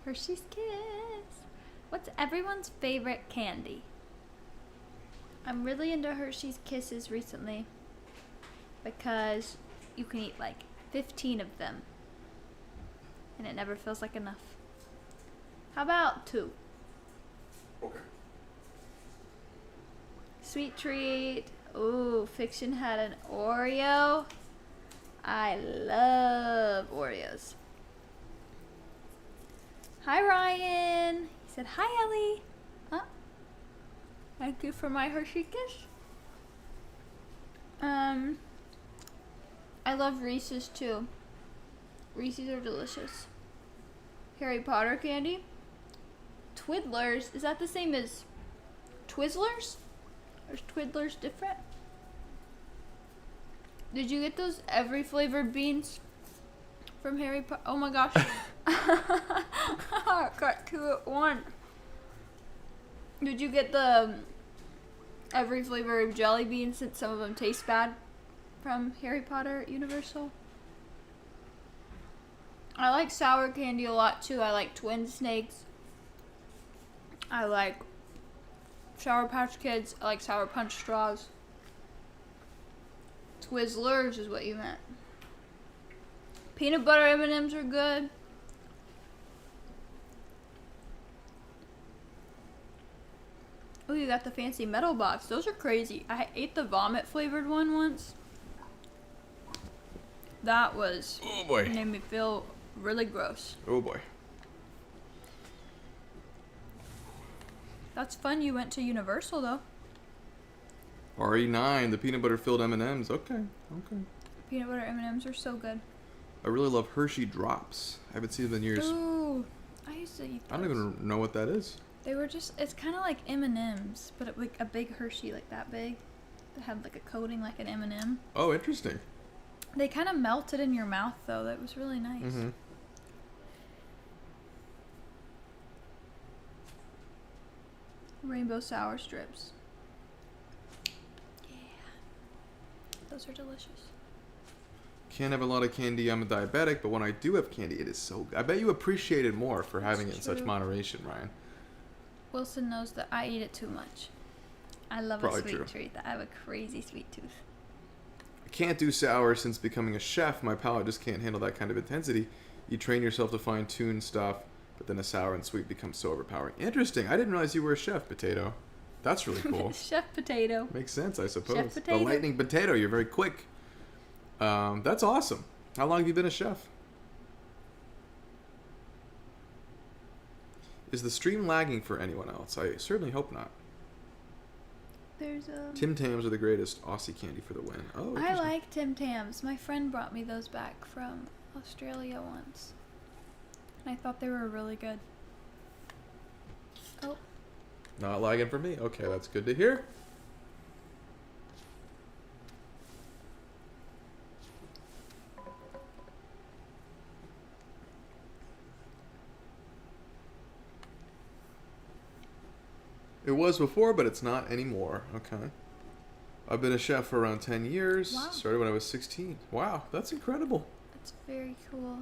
Hershey's Kiss. What's everyone's favorite candy? I'm really into Hershey's Kisses recently because you can eat like 15 of them and it never feels like enough. How about 2? Okay. Sweet treat. Ooh, Fiction had an Oreo. I love Oreos. Hi, Ryan. He said, hi, Ellie. Huh? Thank you for my Hershey Kiss. I love Reese's too. Reese's are delicious. Harry Potter candy. Twiddlers. Is that the same as Twizzlers? Or is Twiddlers different? Did you get those every flavored beans from Harry Potter? Oh my gosh. I got 2 at once. Did you get the every flavor of jelly beans since some of them taste bad from Harry Potter at Universal? I like sour candy a lot too. I like Twin Snakes. I like Sour Patch Kids. I like Sour Punch Straws. Twizzlers is what you meant. Peanut butter M&Ms are good. Oh, you got the fancy metal box. Those are crazy. I ate the vomit flavored one once. That was... Oh boy. Made me feel really gross. Oh boy. That's fun. You went to Universal though. RE9, the peanut butter filled M&Ms. Okay. Okay. Peanut butter M&Ms are so good. I really love Hershey Drops. I haven't seen them in years. Ooh, I used to eat those. I don't even know what that is. They were just, it's kind of like M&Ms, but it, like a big Hershey, like that big. That had like a coating like an M&M. Oh, interesting. They kind of melted in your mouth though. That was really nice. Mm-hmm. Rainbow sour strips. Yeah. Those are delicious. Can't have a lot of candy. I'm a diabetic, but when I do have candy, it is so good. I bet you appreciate it more for having it in such true. moderation, Ryan. Wilson knows that I eat it too much. I love Probably a sweet true. treat. I have a crazy sweet tooth. I can't do sour since becoming a chef. My palate just can't handle that kind of intensity. You train yourself to fine-tune stuff, but then a sour and sweet becomes so overpowering. Interesting. I didn't realize you were a chef, Potato. That's really cool. Chef Potato. Makes sense, I suppose. Chef Potato. The lightning potato. You're very quick. That's awesome. How long have you been a chef? Is the stream lagging for anyone else? I certainly hope not. There's a... Tim Tams are the greatest. Aussie candy for the win. Oh, I interesting. like Tim Tams. My friend brought me those back from Australia once. And I thought they were really good. Oh, Not lagging for me. Okay, that's good to hear. It was before, but it's not anymore. Okay. I've been a chef for around 10 years. Wow. Started when I was 16. Wow, that's incredible. that's very cool.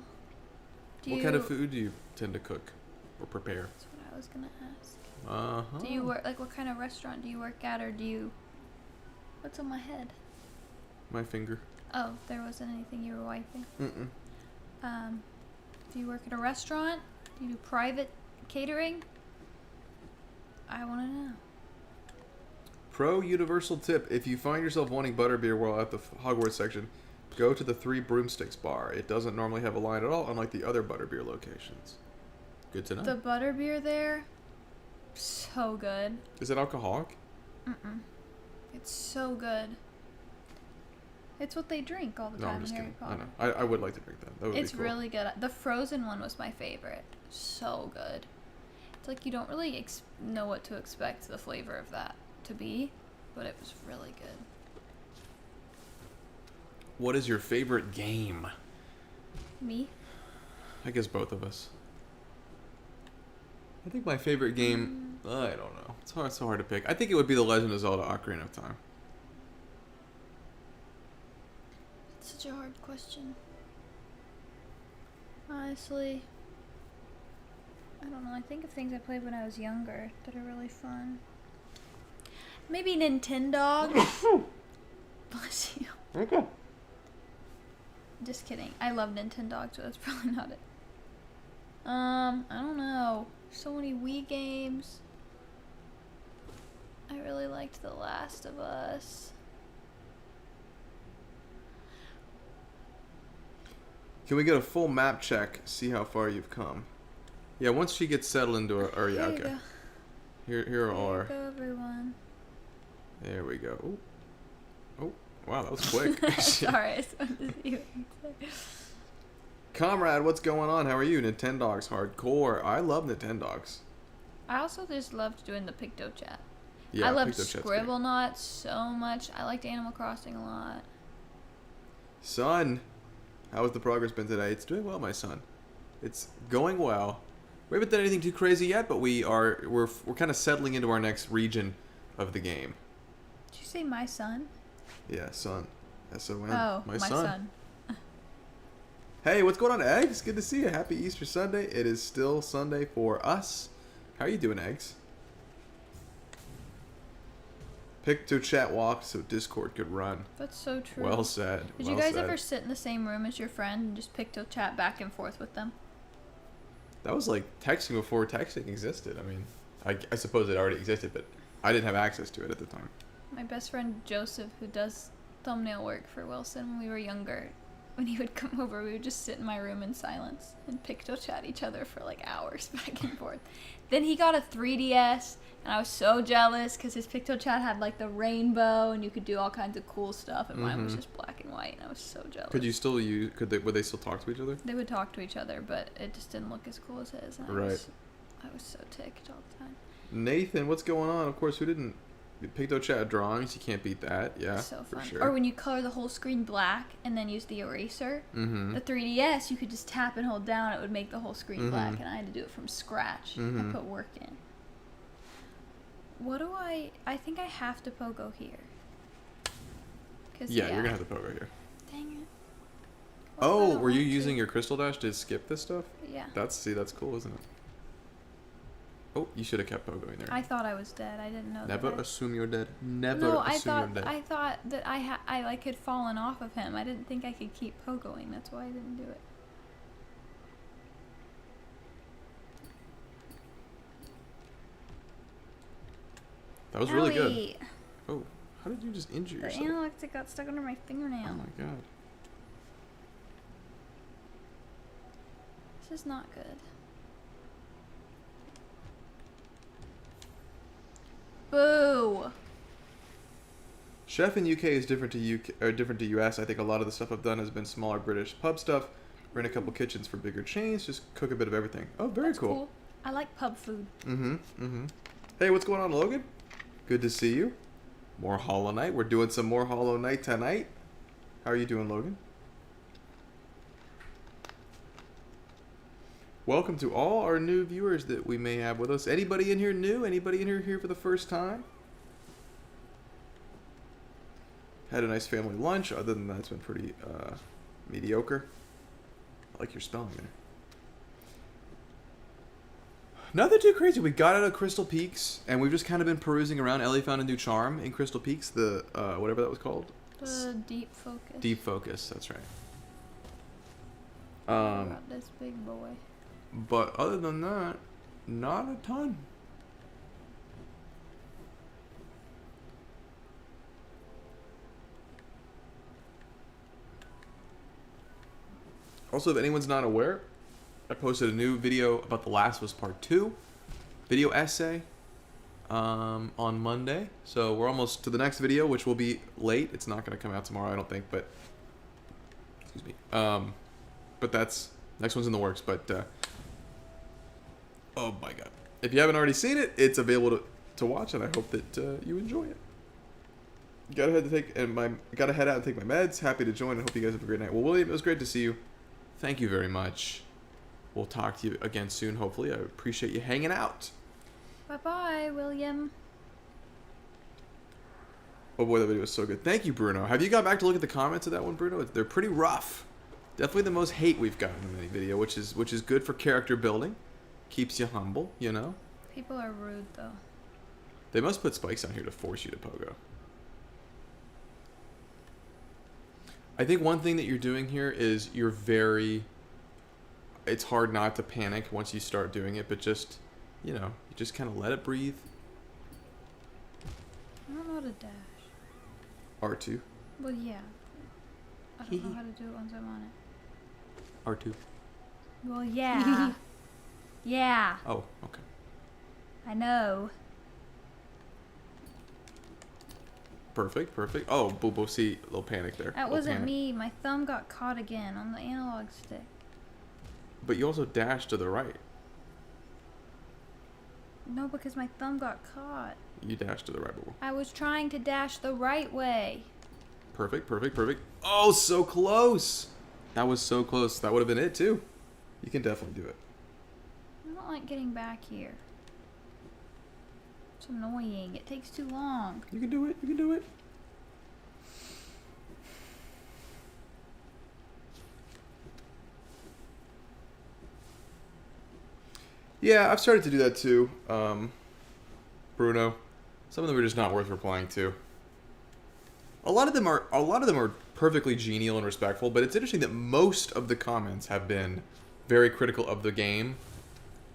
What kind of food do you tend to cook or prepare? That's what I was gonna ask. Uh-huh. Do you work, like, what kind of restaurant do you work at, or do you... What's on my head? My finger. Oh, there wasn't anything you were wiping. Mm-mm. Do you work at a restaurant? Do you do private catering? I want to know. Pro universal tip: if you find yourself wanting butterbeer while at the Hogwarts section, go to the Three Broomsticks bar. It doesn't normally have a line at all, unlike the other butterbeer locations. Good to know. The butterbeer there, so good. Is it alcoholic? Mm-mm. It's so good. It's what they drink all the No, time I'm just in Harry kidding. I Potter. know. I would like to drink that. That would It's be cool. really good. The frozen one was my favorite. So good. It's like you don't really know what to expect the flavor of that to be, but it was really good. What is your favorite game? Me? I guess both of us. I think my favorite game, I don't know. It's so hard to pick. I think it would be The Legend of Zelda: Ocarina of Time. It's such a hard question. Honestly, I don't know. I think of things I played when I was younger that are really fun. Maybe Nintendog. Bless you. Okay. Just kidding. I love Nintendog, so that's probably not it. I don't know. So many Wii games. I really liked The Last of Us. Can we get a full map check? See how far you've come. Yeah, once she gets settled into her. Or yeah, There you okay. go. Here There you are. go, everyone. There we go. Ooh. Oh, wow, that was quick. Sorry, I just wanted to see what you said. Comrade, what's going on? How are you? Nintendogs hardcore. I love Nintendogs. I also just loved doing the Picto Chat. Yeah, I loved Pictochat's great. Scribblenauts so much. I liked Animal Crossing a lot. Son, how has the progress been today? It's doing well, my son. It's going well. We haven't done anything too crazy yet, but we're kind of settling into our next region of the game. Did you say my son? Yeah, son. S-O-N. Oh, my my son. Hey, what's going on, Eggs? Good to see you. Happy Easter Sunday. It is still Sunday for us. How are you doing, Eggs? Pictochat walked so Discord could run. That's so true. Well said. Did well you guys said. ever sit in the same room as your friend and just Picto Chat back and forth with them? That was like texting before texting existed. I mean, I suppose it already existed, but I didn't have access to it at the time. My best friend Joseph, who does thumbnail work for Wilson when we were younger, when he would come over, we would just sit in my room in silence and Picto Chat each other for like hours back and forth. Then he got a 3DS, and I was so jealous because his Picto Chat had like the rainbow, and you could do all kinds of cool stuff, and mine was just black and white, and I was so jealous. Could you still use? Would they still talk to each other? They would talk to each other, but it just didn't look as cool as his. And Right. I was so ticked all the time. Nathan, what's going on? Of course, who didn't? Pictochat drawings, you can't beat that. Yeah, So for fun. sure. Or when you color the whole screen black and then use the eraser. Mm-hmm. The 3DS, you could just tap and hold down. It would make the whole screen Mhm. black, and I had to do it from scratch. Mhm. I put work in. What do I think I have to pogo here. Yeah, you're gonna have to poke right here. Dang it. What if I Oh, don't were you want to? using your Crystal Dash to skip this stuff? Yeah. That's cool, isn't it? Oh, you should have kept pogoing there. I thought I was dead. I didn't know Never that. assume you're dead. Never No, I assume you're thought dead. I thought that I like had fallen off of him. I didn't think I could keep pogoing. That's why I didn't do it. That was really good. Owie. Oh, how did you just injure The yourself? analog stick got stuck under my fingernail. Oh my god. This is not good. Boo! Chef in UK is different to UK or different to US. I think a lot of the stuff I've done has been smaller British pub stuff. We're in a couple kitchens for bigger chains. Just cook a bit of everything. Oh, very That's cool. I like pub food. Mm-hmm. Mm-hmm. Hey, what's going on, Logan? Good to see you. More Hollow Knight. We're doing some more Hollow Knight tonight. How are you doing, Logan? Welcome to all our new viewers that we may have with us. Anybody in here new? Anybody in here for the first time? Had a nice family lunch. Other than that, it's been pretty mediocre. I like your spelling there. Nothing too crazy. We got out of Crystal Peaks, and we've just kind of been perusing around. Ellie found a new charm in Crystal Peaks, the whatever that was called. The deep focus. Deep Focus, that's right. Got this big boy. But other than that, not a ton. Also, if anyone's not aware, I posted a new video about The Last of Us Part 2, video essay, on Monday. So we're almost to the next video, which will be late. It's not going to come out tomorrow, I don't think, but excuse me. But that's next one's in the works. But oh my god, if you haven't already seen it, it's available to watch, and I hope that you enjoy it. Gotta head out and take my meds. Happy to join. I hope you guys have a great night. Well, William, it was great to see you. Thank you very much. We'll talk to you again soon, hopefully. I appreciate you hanging out. Bye-bye, William. Oh boy, that video was so good. Thank you, Bruno. Have you got back to look at the comments of that one, Bruno? They're pretty rough. Definitely the most hate we've gotten in any video, which is good for character building. Keeps you humble, you know? People are rude, though. They must put spikes on here to force you to pogo. I think one thing that you're doing here is it's hard not to panic once you start doing it, but just, you just kind of let it breathe. I don't know how to dash. R2. Well, yeah. I don't know how to do it once I'm on it. R2. Well, yeah. Yeah. Oh, okay. I know. Perfect. Oh, Boo see, a little panic there. That wasn't me. My thumb got caught again on the analog stick. But you also dashed to the right. No, because my thumb got caught. You dashed to the right, Boo. I was trying to dash the right way. Perfect. Oh, so close. That was so close. That would have been it, too. You can definitely do it. I don't like getting back here. It's annoying. It takes too long. You can do it. Yeah, I've started to do that too, Bruno. Some of them are just not worth replying to. A lot of them are perfectly genial and respectful, but it's interesting that most of the comments have been very critical of the game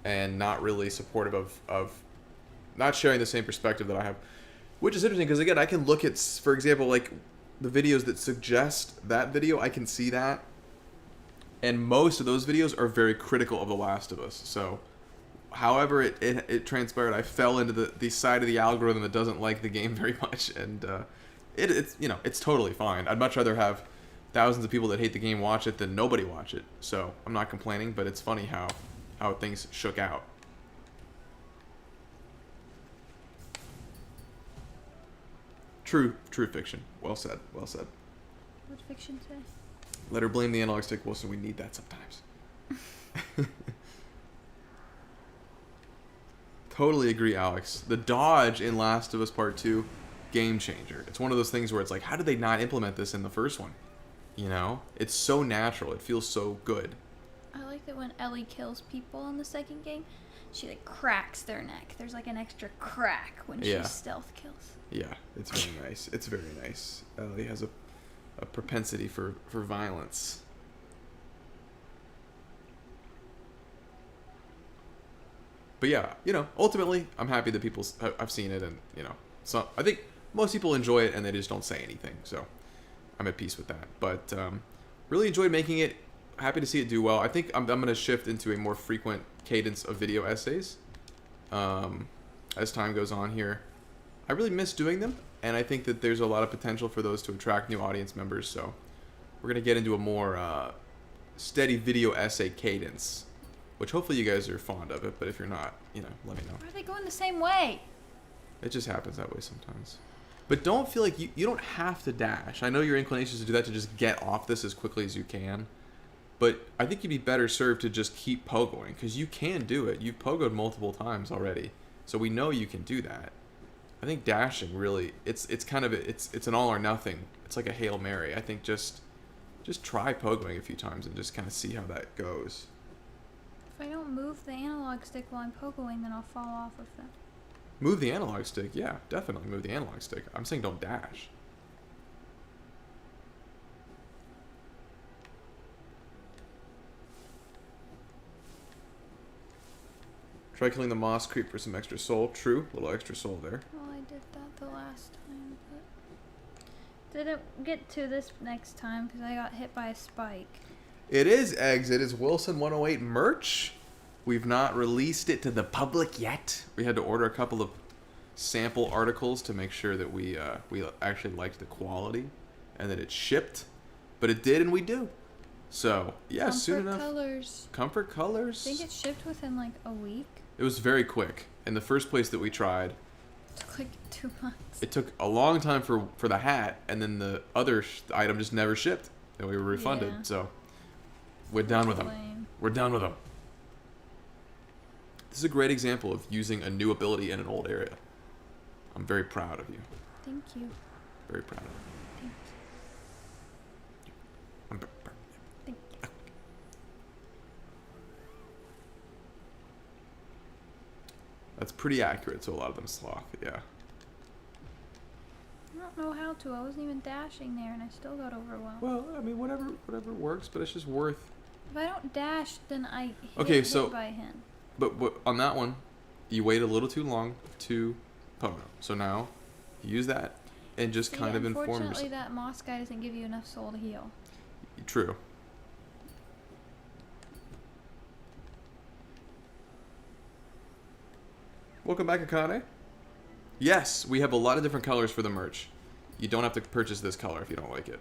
and not really supportive of not sharing the same perspective that I have, which is interesting because, again, I can look at, for example, like the videos that suggest that video, I can see that, and most of those videos are very critical of The Last of Us. So however it transpired, I fell into the side of the algorithm that doesn't like the game very much, and it's totally fine. I'd much rather have thousands of people that hate the game watch it than nobody watch it. So I'm not complaining, but it's funny how things shook out. True fiction. Well said. What's fiction say? Let her blame the analog stick, Wilson. We need that sometimes. Totally agree, Alex. The dodge in Last of Us Part 2, game changer. It's one of those things where it's like, how did they not implement this in the first one? It's so natural. It feels so good. I like that when Ellie kills people in the second game, she like cracks their neck. There's like an extra crack when she stealth kills. Yeah, it's very nice. It's very nice. Ellie has a propensity for violence. But yeah, ultimately, I'm happy that I've seen it, and so I think most people enjoy it, and they just don't say anything. So I'm at peace with that. But really enjoyed making it. Happy to see it do well. I think I'm going to shift into a more frequent cadence of video essays as time goes on here. I really miss doing them, and I think that there's a lot of potential for those to attract new audience members. So we're going to get into a more steady video essay cadence, which hopefully you guys are fond of it, but if you're not, let me know. Why are they going the same way? It just happens that way sometimes. But don't feel like you don't have to dash. I know your inclination is to do that, to just get off this as quickly as you can. But I think you'd be better served to just keep pogoing, because you can do it. You've pogoed multiple times already, so we know you can do that. I think dashing really, it's kind of it's an all or nothing. It's like a Hail Mary. I think just try pogoing a few times and just kind of see how that goes. If I don't move the analog stick while I'm pogoing, then I'll fall off of them. Move the analog stick, yeah, definitely move the analog stick. I'm saying don't dash. Try killing the moss creep for some extra soul. True, a little extra soul there. Well, I did that the last time, but didn't get to this next time because I got hit by a spike. It is eggs. It is Wilson 108 merch. We've not released it to the public yet. We had to order a couple of sample articles to make sure that we actually liked the quality and that it shipped. But it did, and we do. So, yeah, soon enough. Colors. Comfort Colors. I think it shipped within like a week. It was very quick. And the first place that we tried, It took like 2 months. it took a long time for the hat, and then the other item just never shipped, and we were refunded. Yeah. So, we're done with them. Lame. We're done with them. This is a great example of using a new ability in an old area. I'm very proud of you. Thank you. Very proud of you. Thank I'm you. That's pretty accurate to a lot of them sloth, yeah. I don't know how to. I wasn't even dashing there, and I still got overwhelmed. Well, I mean, whatever works, but it's just worth. If I don't dash, then I Okay, hit so- by him. But on that one, you wait a little too long to Pono. So now, use that and just See, kind of inform unfortunately, yourself. that moss guy doesn't give you enough soul to heal. True. Welcome back, Akane. Yes, we have a lot of different colors for the merch. You don't have to purchase this color if you don't like it.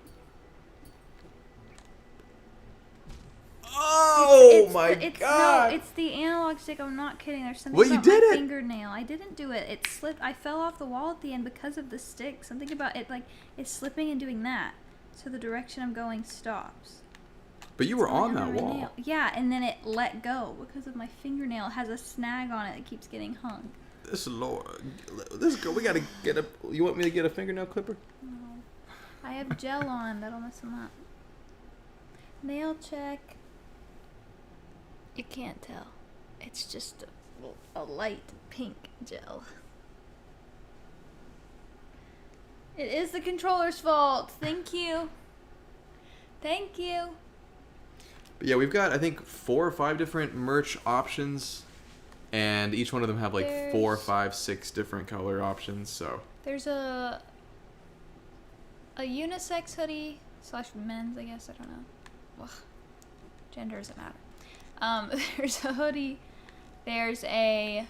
Oh It's my the- it's, god! No, it's the analog stick. I'm not kidding. There's something Well, you about did my it! fingernail. I didn't do it. It slipped. I fell off the wall at the end because of the stick. Something about it, like it's slipping and doing that. So the direction I'm going stops. But you were It's not on that having my wall. nail. Yeah, and then it let go because of my fingernail. It has a snag on it that keeps getting hung. This Lord, this girl, we gotta get a. You want me to get a fingernail clipper? No. I have gel on. That'll mess them up. Nail check. You can't tell. It's just a light pink gel. It is the controller's fault. Thank you. Thank you. But yeah, we've got I think 4 or 5 different merch options, and each one of them have like 4, There's- 5, 6 different color options. So There's a unisex hoodie / men's, I guess. I don't know. Ugh. Gender doesn't matter. There's a hoodie. There's a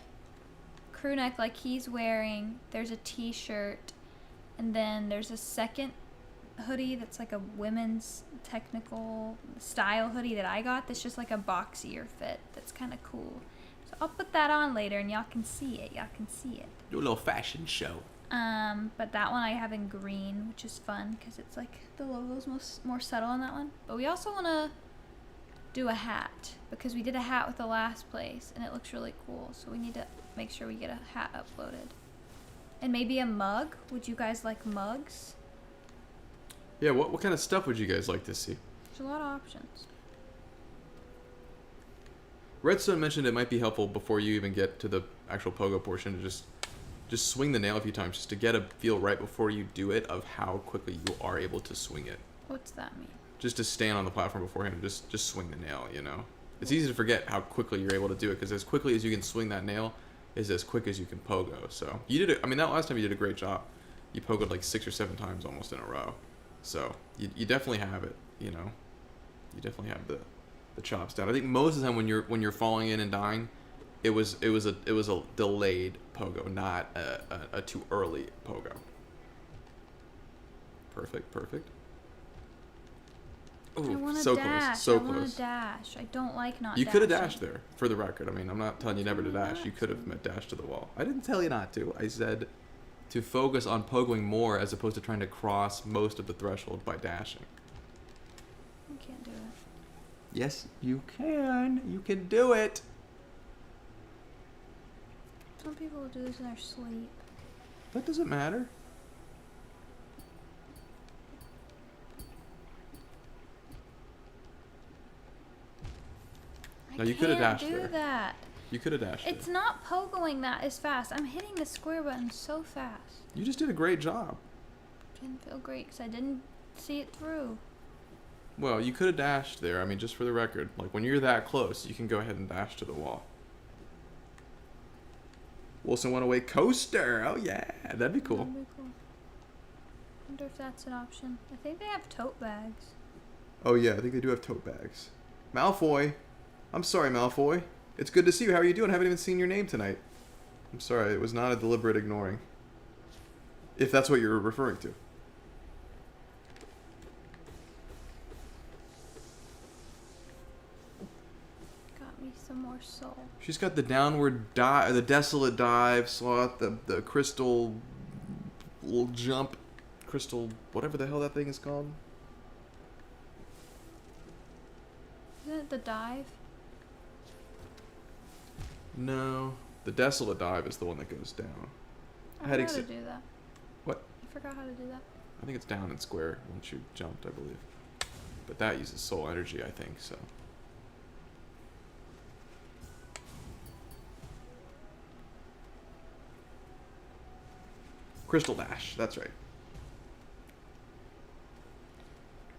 crew neck like he's wearing. There's a t-shirt. And then there's a second hoodie that's like a women's technical style hoodie that I got that's just like a boxier fit. That's kind of cool. So I'll put that on later and y'all can see it. Y'all can see it. do a little fashion show. But that one I have in green, which is fun because it's like the logo's more subtle on that one. But we also want to do a hat because we did a hat with the last place and it looks really cool. So we need to make sure we get a hat uploaded. And maybe a mug. Would you guys like mugs? Yeah, what kind of stuff would you guys like to see? There's a lot of options. Redstone mentioned it might be helpful before you even get to the actual pogo portion to just swing the nail a few times just to get a feel right before you do it of how quickly you are able to swing it. What's that mean? Just to stand on the platform beforehand and just swing the nail, you know? It's easy to forget how quickly you're able to do it because as quickly as you can swing that nail is as quick as you can pogo. So you did it. I mean, that last time you did a great job. You pogoed like 6 or 7 times almost in a row. So you definitely have it, you know? You definitely have the chops down. I think most of the time when you're falling in and dying, it was a delayed pogo, not a too early pogo. Perfect. I Ooh, want to so dash. close, so I want close. to dash. I don't like not You could have dashing. dashed there, for the record. I mean, I'm not telling you never to dash. You could have dashed to the wall. I didn't tell you not to. I said to focus on pogoing more as opposed to trying to cross most of the threshold by dashing. I can't do it. Yes, you can. You can do it. Some people will do this in their sleep. That doesn't matter. I No, you coulda can't dashed do there. that. You could have dashed It's it. not pogoing that as fast. I'm hitting the square button so fast. You just did a great job. Didn't feel great because I didn't see it through. Well, you could have dashed there. I mean, just for the record. Like, when you're that close, you can go ahead and dash to the wall. Wilson went away coaster. Oh, yeah. That'd be cool. That'd be cool. Wonder if that's an option. I think they have tote bags. Oh yeah, I think they do have tote bags. Malfoy. I'm sorry, Malfoy. It's good to see you. How are you doing? I haven't even seen your name tonight. I'm sorry, it was not a deliberate ignoring. If that's what you're referring to. Got me some more soul. She's got the downward dive, the desolate dive, slot, the crystal little jump, crystal, whatever the hell that thing is called. Isn't it the dive? No, the desolate dive is the one that goes down. I Had forgot ex- to do that. What? I forgot how to do that. I think it's down and square once you jumped, I believe. But that uses soul energy, I think, so. Crystal Dash, that's right.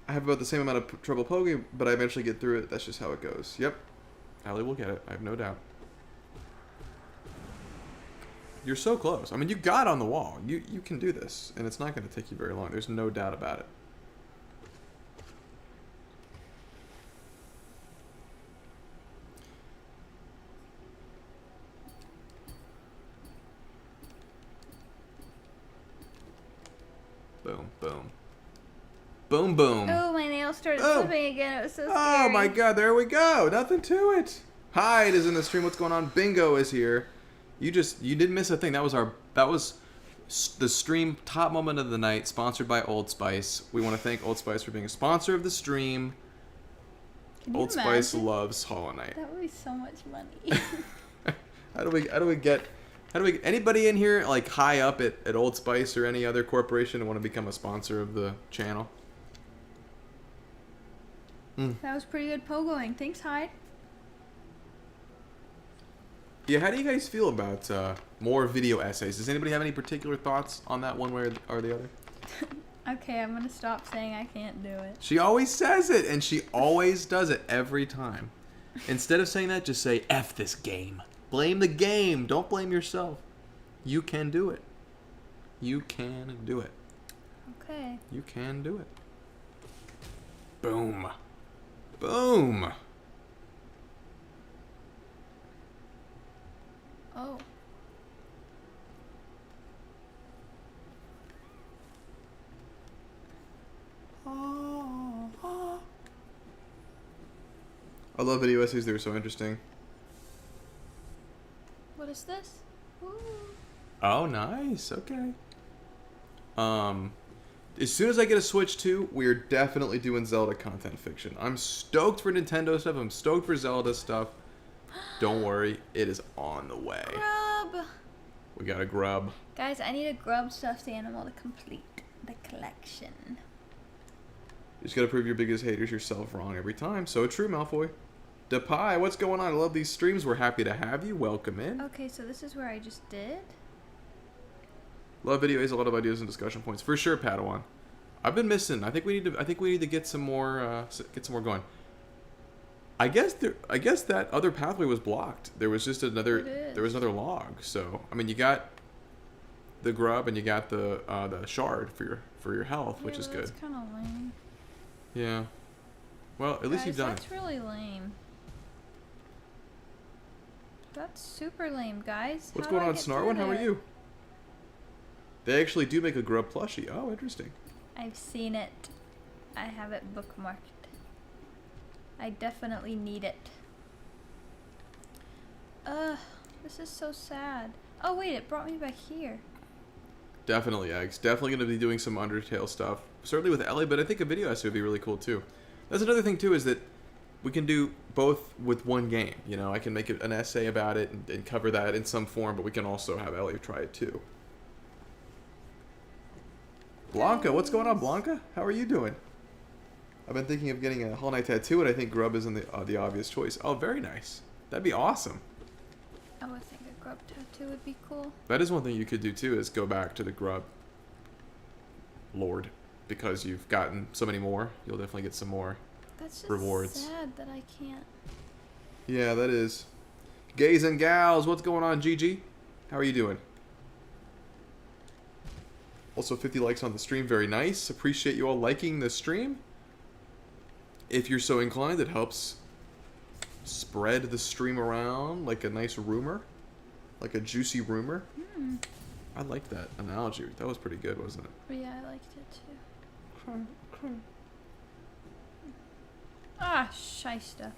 I have about the same amount of trouble poking, but I eventually get through it. That's just how it goes. Yep. Allie will get it. I have no doubt. You're so close. I mean, you got on the wall. You can do this, and it's not going to take you very long. There's no doubt about it. Boom, boom. Boom, boom. Oh, my nail started Oh. slipping again. It was so scary. Oh my god, there we go. Nothing to it. Hyde is in the stream. What's going on? Bingo is here. You didn't miss a thing. That was the stream top moment of the night, sponsored by Old Spice. We want to thank Old Spice for being a sponsor of the stream. Can you Old Spice imagine? loves Hollow Knight. That would be so much money. How do we get anybody in here like high up at Old Spice or any other corporation want to become a sponsor of the channel? That was pretty good pogoing. Thanks, Hyde. Yeah, how do you guys feel about more video essays? Does anybody have any particular thoughts on that one way or the other? Okay, I'm gonna stop saying I can't do it. She always says it, and she always does it every time. Instead of saying that, just say, F this game. Blame the game. Don't blame yourself. You can do it. You can do it. Okay. You can do it. Boom. Boom. Oh. I love video essays. They're so interesting. What is this? Ooh. Oh, nice. Okay. As soon as I get a Switch 2, we're definitely doing Zelda content fiction. I'm stoked for Nintendo stuff. I'm stoked for Zelda stuff. Don't worry, it is on the way. Grub. We got a grub. Guys, I need a grub stuffed animal to complete the collection. You just gotta prove your biggest haters yourself wrong every time. So true, Malfoy. Depai, what's going on? I love these streams. We're happy to have you. Welcome in. Okay, so this is where I just did. Love videos, a lot of ideas and discussion points for sure, Padawan. I've been missing. I think we need to get some more going. I guess that other pathway was blocked. There was just another. It is. There was another log. So I mean, you got the grub and you got the shard for your health, which Yeah, is but good. That's kind of lame. Yeah. Well, at least Guys, you've done it. That's really lame. That's super lame, guys. What's How do going I on, get through Snarwin? How are there? you? They actually do make a grub plushie. Oh, interesting. I've seen it. I have it bookmarked. I definitely need it. This is so sad. Oh wait, it brought me back here. Definitely, Eggs. Definitely going to be doing some Undertale stuff. Certainly with Ellie, but I think a video essay would be really cool too. That's another thing too, is that we can do both with one game. You know, I can make an essay about it and cover that in some form, but we can also have Ellie try it too. Blanca, what's going on, Blanca? How are you doing? I've been thinking of getting a Hollow Knight tattoo, and I think grub isn't the obvious choice. Oh, very nice. That'd be awesome. I would think a grub tattoo would be cool. That is one thing you could do too, is go back to the grub lord, because you've gotten so many more. You'll definitely get some more. That's just Rewards. sad that I can't. Yeah, that is. Gays and gals, what's going on, Gigi? How are you doing? Also, 50 likes on the stream, very nice. Appreciate you all liking the stream. if you're so inclined, it helps spread the stream around like a nice rumor, like a juicy rumor. I like that analogy. That was pretty good, wasn't it? Yeah, I liked it too. Ah, shyster.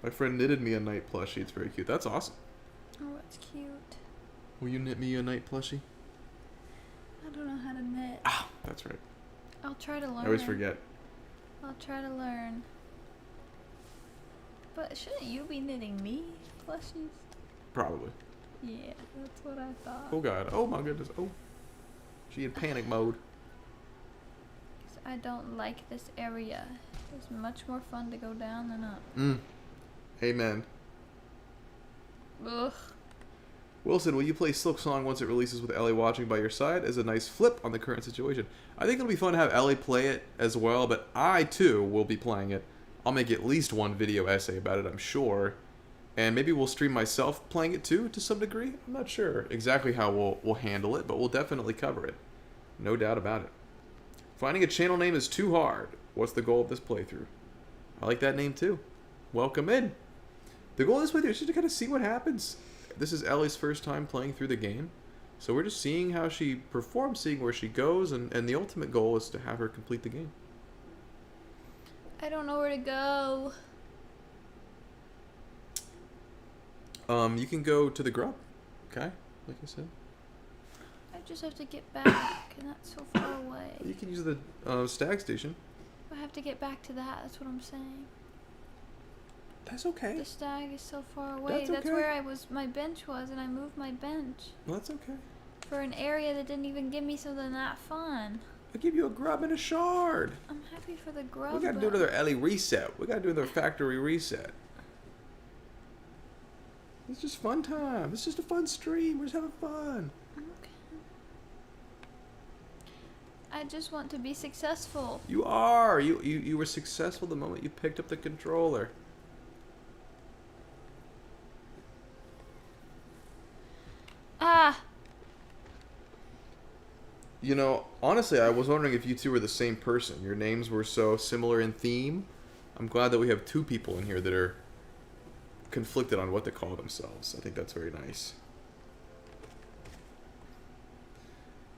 My friend knitted me a night plushie. It's very cute. That's awesome. Oh, that's cute. Will you knit me a night plushie? I don't know how to knit. Ah, that's right. I'll try to learn. I always forget. I'll try to learn. But shouldn't you be knitting me plushies? Probably. Yeah, that's what I thought. Oh god. Oh my goodness. Oh. She in panic mode. 'Cause I don't like this area. It's much more fun to go down than up. Amen. Ugh. Wilson, will you play Silk Song once it releases with Ellie watching by your side as a nice flip on the current situation? I think it'll be fun to have Ellie play it as well, but I too will be playing it. I'll make at least one video essay about it, I'm sure. And maybe we'll stream myself playing it too, to some degree. I'm not sure exactly how we'll handle it, but we'll definitely cover it. No doubt about it. Finding a channel name is too hard. What's the goal of this playthrough? I like that name too. Welcome in. The goal of this playthrough is just to kind of see what happens. This is Ellie's first time playing through the game. So we're just seeing how she performs, seeing where she goes, and the ultimate goal is to have her complete the game. I don't know where to go. You can go to the grub, okay? Like I said. I just have to get back, and that's so far away. You can use the stag station. I have to get back to that, that's what I'm saying. That's okay. The stag is so far away. That's okay. where my bench was, and I moved my bench. Well, that's okay. For an area that didn't even give me something that fun. I'll give you a grub and a shard. I'm happy for the grub. We gotta do but- another Ellie reset. We gotta do another factory reset. It's just fun time. It's just a fun stream. We're just having fun. Okay. I just want to be successful. You are. You were successful the moment you picked up the controller. Ah! You know, honestly, I was wondering if you two were the same person. Your names were so similar in theme. I'm glad that we have two people in here that are conflicted on what to call themselves. I think that's very nice.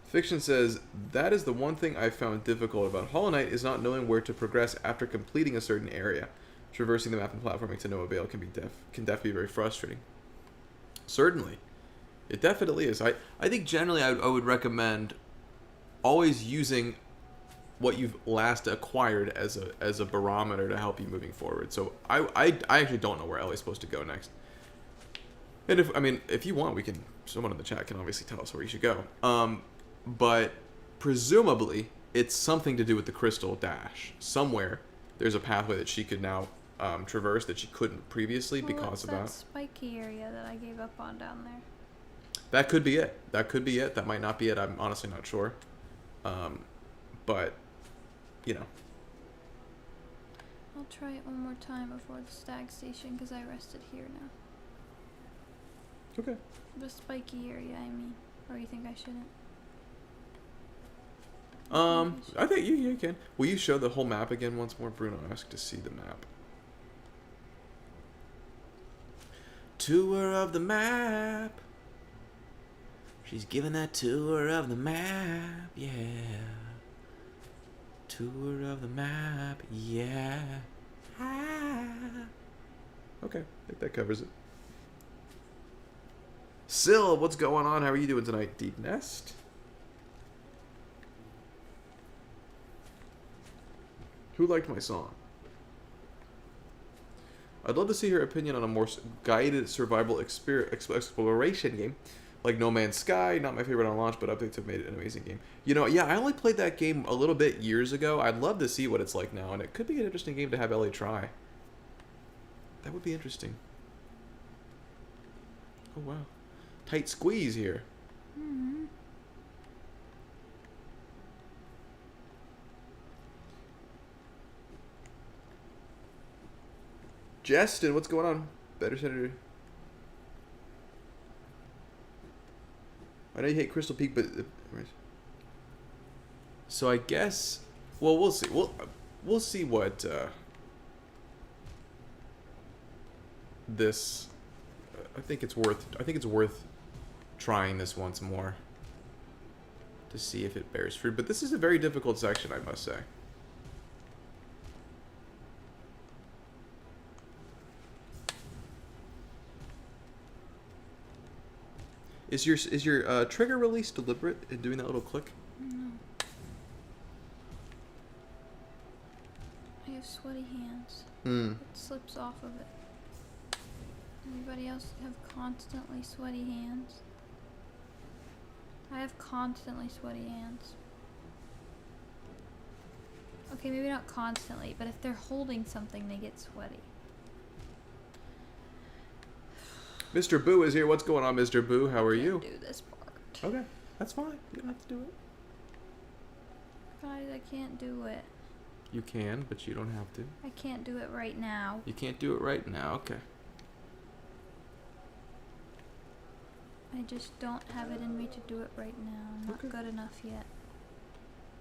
Fiction says, that is the one thing I found difficult about Hollow Knight is not knowing where to progress after completing a certain area. Traversing the map and platforming to no avail can definitely be very frustrating. Certainly. It definitely is. I think generally I would recommend always using what you've last acquired as a barometer to help you moving forward. So I actually don't know where Ellie's supposed to go next. And if you want, someone in the chat can obviously tell us where you should go. But presumably it's something to do with the Crystal Dash. Somewhere there's a pathway that she could now traverse that she couldn't previously because of that. Spiky area that I gave up on down there. That could be it. That might not be it. I'm honestly not sure. But, you know. I'll try it one more time before the stag station because I rested here now. Okay. The spiky area, I mean. Or you think I shouldn't? I think you can. Will you show the whole map again once more? Bruno asked to see the map. Tour of the map. She's giving that tour of the map, yeah. Tour of the map, yeah. Okay, I think that covers it. Syl, what's going on? How are you doing tonight? Deep Nest? Who liked my song? I'd love to see her opinion on a more guided survival exploration game. Like No Man's Sky, not my favorite on launch, but updates have made it an amazing game. You know, yeah, I only played that game a little bit years ago. I'd love to see what it's like now, and it could be an interesting game to have Ellie try. That would be interesting. Oh, wow. Tight squeeze here. Mm-hmm. Justin, what's going on? Better Senator. I know you hate Crystal Peak, but... So I guess Well, we'll see. We'll see what this. I think it's worth trying this once more to see if it bears fruit. But this is a very difficult section, I must say. Is your trigger release deliberate in doing that little click? No. I have sweaty hands. Hmm. It slips off of it. Anybody else have constantly sweaty hands? I have constantly sweaty hands. Okay, maybe not constantly, but if they're holding something, they get sweaty. Mr. Boo is here. What's going on, Mr. Boo? How are you? Do this part. Okay, that's fine. You don't have to do it. Guys, I can't do it. You can, but you don't have to. I can't do it right now. You can't do it right now. Okay. I just don't have it in me to do it right now. I'm not Okay. good enough yet.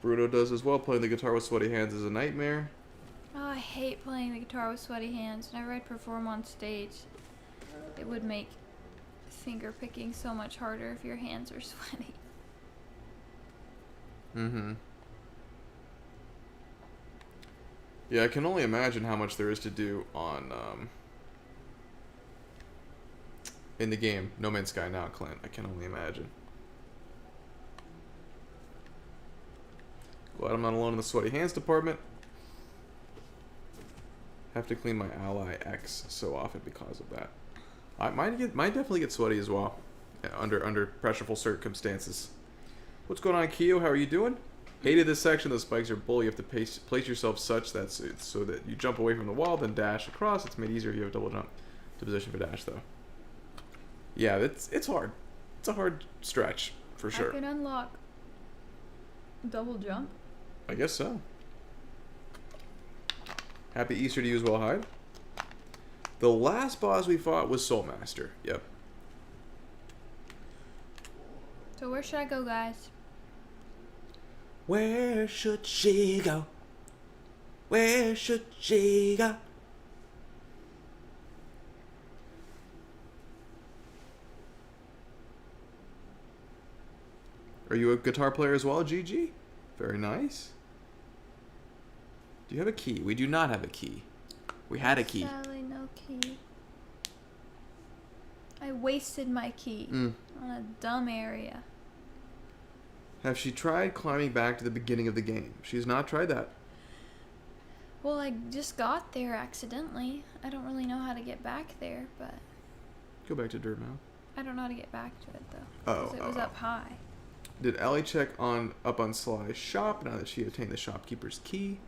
Bruno does as well. Playing the guitar with sweaty hands is a nightmare. Oh, I hate playing the guitar with sweaty hands. Whenever I'd perform on stage, it would make finger picking so much harder if your hands are sweaty. Mm-hmm. Yeah, I can only imagine how much there is to do on in the game No Man's Sky now, Clint. I can only imagine. Glad I'm not alone in the sweaty hands department. Have to clean my Ally X so often because of that. Mine definitely get sweaty as well, under pressureful circumstances. What's going on, Keo? How are you doing? Hated this section. The spikes are bull. You have to place yourself such that so that you jump away from the wall, then dash across. It's made easier if you have double jump to position for dash, though. Yeah, it's hard. It's a hard stretch for sure. I can unlock double jump. I guess so. Happy Easter to you as well, Hyde. The last boss we fought was Soulmaster. Yep. So where should I go, guys? Where should she go? Where should she go? Are you a guitar player as well, GG? Very nice. Do you have a key? We do not have a key. We had a key. Sadly, no key. I wasted my key on a dumb area. Have she tried climbing back to the beginning of the game? She's not tried that. Well, I just got there accidentally. I don't really know how to get back there, but Go back to Dirtmouth. I don't know how to get back to it though. Oh, 'Cause it was up high. Did Ellie check up on Sly's shop now that she obtained the shopkeeper's key?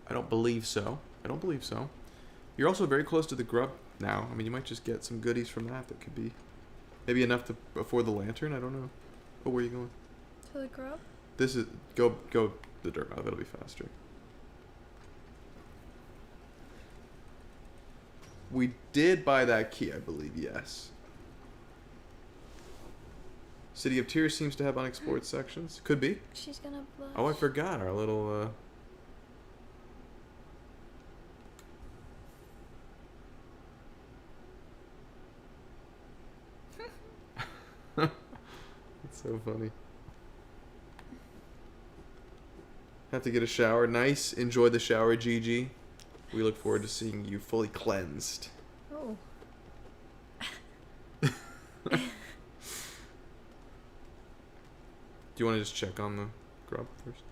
I don't believe so. You're also very close to the grub now. I mean, you might just get some goodies from that could be maybe enough to afford the lantern. I don't know. Oh, where are you going? To the grub? This is go the Dirtmouth. It'll be faster. We did buy that key, I believe. Yes. City of Tears seems to have unexplored sections. Could be. She's gonna blush. Oh, I forgot our little. It's so funny. Have to get a shower. Nice. Enjoy the shower, Gigi. We look forward to seeing you fully cleansed. Oh. Do you want to just check on the grub first?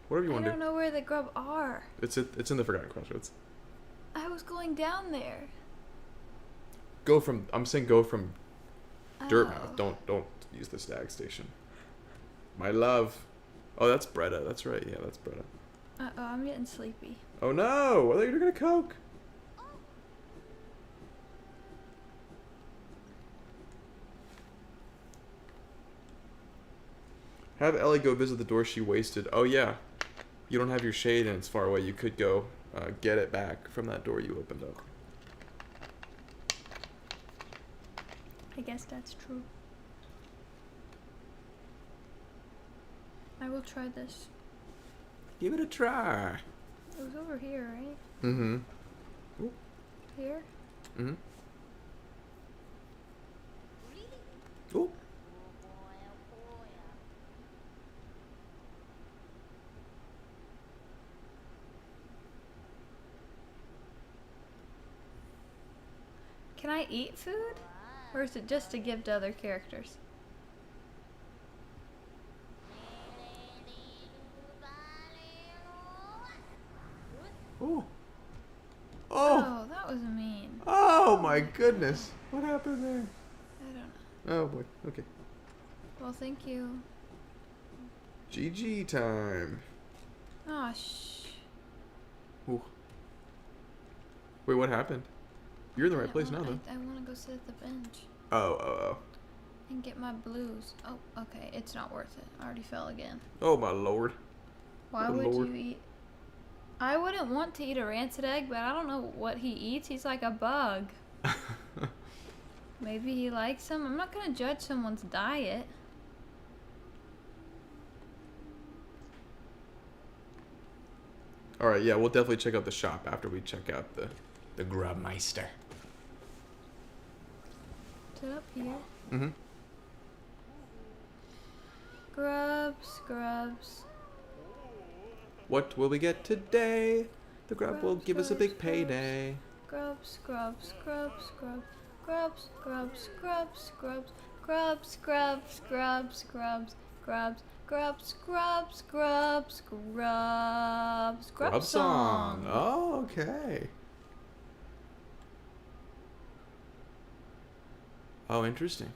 Whatever you I want to don't do. know where the grub are. It's in the Forgotten Crossroads. I was going down there. I'm saying go from Dirtmouth. Oh. Don't use the Stag Station. My love. Oh, that's Bretta. That's right. Yeah, that's Bretta. Uh-oh, I'm getting sleepy. Oh no! I thought you were gonna coke. Have Ellie go visit the door she wasted. Oh yeah. You don't have your shade and it's far away. You could go get it back from that door you opened up. I guess that's true. I will try this. Give it a try. It was over here, right? Mm-hmm. Here? Mm-hmm. Oh. Can I eat food? Or is it just to give to other characters? Oh. Oh. Oh, that was mean. Oh my goodness. What happened there? I don't know. Oh boy. Okay. Well, thank you. GG time. Oh, shh. Ooh. Wait, what happened? You're in the I right place now, want- though. I want to go sit at the bench Oh. and get my blues. Oh, okay. It's not worth it. I already fell again. Oh my lord. Why Oh, would Lord. you eat? I wouldn't want to eat a rancid egg, but I don't know what he eats. He's like a bug. Maybe he likes them. I'm not gonna judge someone's diet. All right, yeah, we'll definitely check out the shop after we check out the Grubmeister. Is it up here? Mm-hmm. Grubs. What will we get today? The grub will Grubs, give us a big grubs, payday. Grubs. Grubs. Grubs. Grubs. Grubs. Grubs. Grubs. Grubs. Grubs. Grubs. Grubs. Grubs. Grubs. Grubs. Grubs. Grubs. Grub song. Oh, okay. Oh, interesting.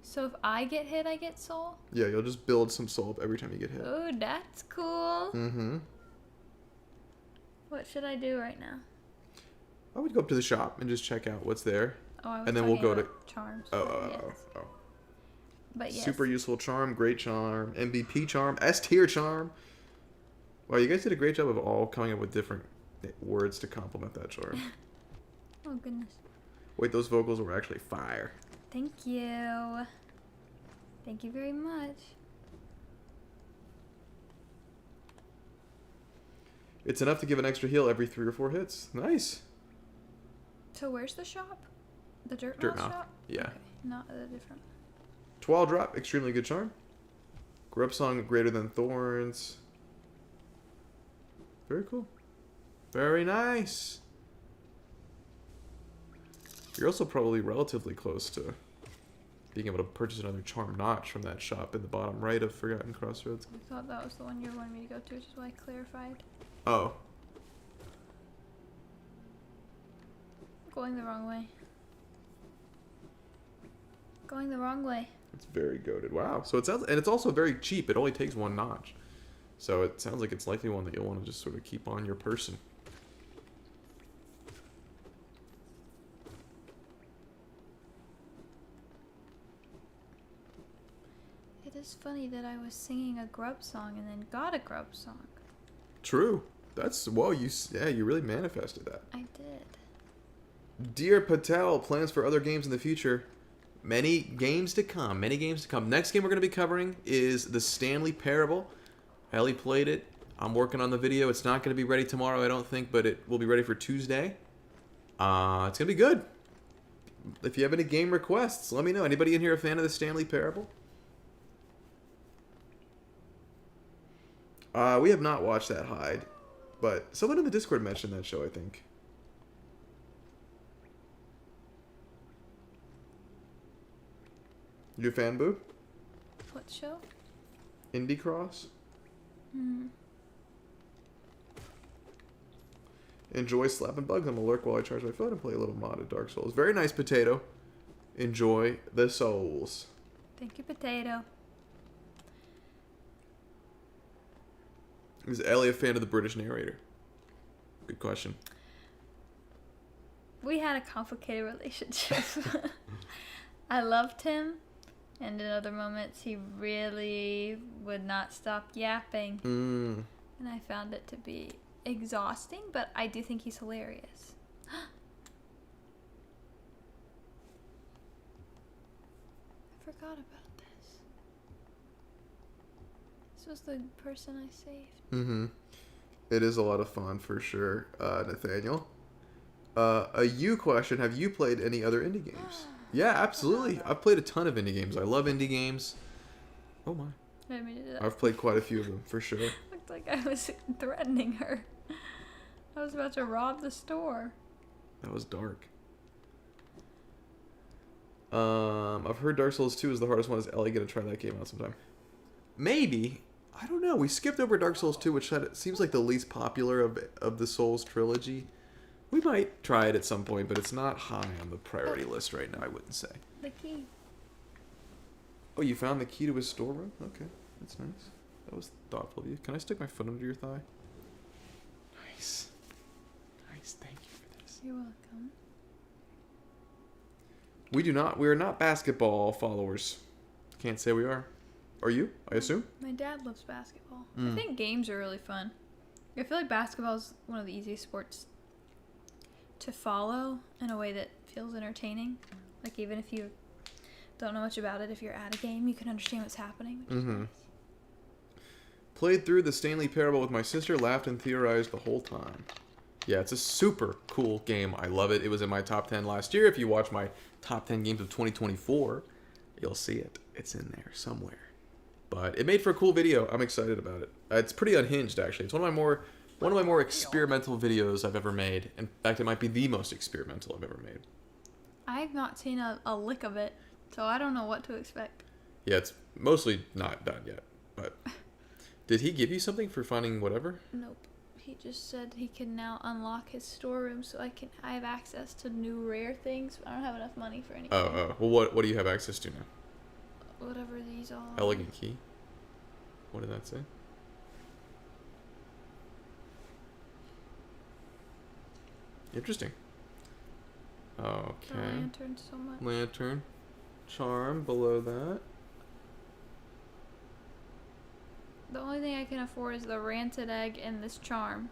So if I get hit, I get soul? Yeah, you'll just build some soul up every time you get hit. Oh, that's cool. Mm-hmm. What should I do right now? I would go up to the shop and just check out what's there. Oh, I was And then we'll talking go to- about charms. Oh. But yes. Super useful charm, great charm, MVP charm, S tier charm. Wow, you guys did a great job of all coming up with different words to complement that charm. Oh, goodness. Wait, those vocals were actually fire. Thank you. Thank you very much. It's enough to give an extra heal every 3 or 4 hits. Nice. So where's the shop? The Dirt Dirt Mouse Mouth, shop? yeah. Okay, not the different. Twal drop, extremely good charm. Grub song, greater than thorns. Very cool. Very nice. You're also probably relatively close to being able to purchase another charm notch from that shop in the bottom right of Forgotten Crossroads. I thought that was the one you wanted me to go to, which is why I clarified. Oh. Going the wrong way. Going the wrong way. It's very goated. Wow. So it sounds, and it's also very cheap. It only takes 1 notch. So it sounds like it's likely one that you'll want to just sort of keep on your person. It is funny that I was singing a grub song and then got a grub song. True. That's, whoa, you really manifested that. I did. Dear Patel, plans for other games in the future. Many games to come. Next game we're going to be covering is the Stanley Parable. Ellie played it. I'm working on the video. It's not going to be ready tomorrow, I don't think, but it will be ready for Tuesday. It's going to be good. If you have any game requests, let me know. Anybody in here a fan of the Stanley Parable? We have not watched that Hide, but someone in the Discord mentioned that show, I think. You a fan, Boo? What show? Indie Cross? Enjoy slapping bugs. I'm gonna lurk while I charge my phone and play a little modded Dark Souls. Very nice, Potato. Enjoy the souls. Thank you, Potato. Is Ellie a fan of the British narrator? Good question. We had a complicated relationship. I loved him, and in other moments he really would not stop yapping. And I found it to be exhausting, but I do think he's hilarious. I forgot about this. This was the person I saved. Mm-hmm. It is a lot of fun for sure, Nathaniel. A you question: have you played any other indie games? Yeah, absolutely. I've played a ton of indie games. I love indie games. Oh my! I didn't mean to do that. I've played quite a few of them for sure. Looked like I was threatening her. I was about to rob the store. That was dark. I've heard Dark Souls 2 is the hardest one. Is Ellie gonna try that game out sometime? Maybe. I don't know. We skipped over Dark Souls 2, which seems like the least popular of the Souls trilogy. We might try it at some point, but it's not high on the priority list right now, I wouldn't say. The key. Oh, you found the key to his storeroom? Okay, that's nice. That was thoughtful of you. Can I stick my foot under your thigh? Nice. Nice, thank you for this. You're welcome. We are not basketball followers. Can't say we are. Are you, I assume? My dad loves basketball. Mm. I think games are really fun. I feel like basketball is one of the easiest sports to follow in a way that feels entertaining. Like, even if you don't know much about it, if you're at a game, you can understand what's happening. Which is nice. Played through the Stanley Parable with my sister, laughed and theorized the whole time. Yeah, it's a super cool game. I love it. It was in my top 10 last year. If you watch my top 10 games of 2024, you'll see it. It's in there somewhere. But it made for a cool video. I'm excited about it. It's pretty unhinged, actually. It's one of my more experimental videos I've ever made. In fact, it might be the most experimental I've ever made. I've not seen a lick of it, so I don't know what to expect. Yeah, it's mostly not done yet. But did he give you something for finding whatever? Nope. He just said he can now unlock his storeroom, so I have access to new rare things. But I don't have enough money for anything. Oh. Well, what do you have access to now? Whatever these all are. Elegant key. What did that say? Interesting. Okay. The lantern so much. Lantern. Charm below that. The only thing I can afford is the rancid egg and this charm.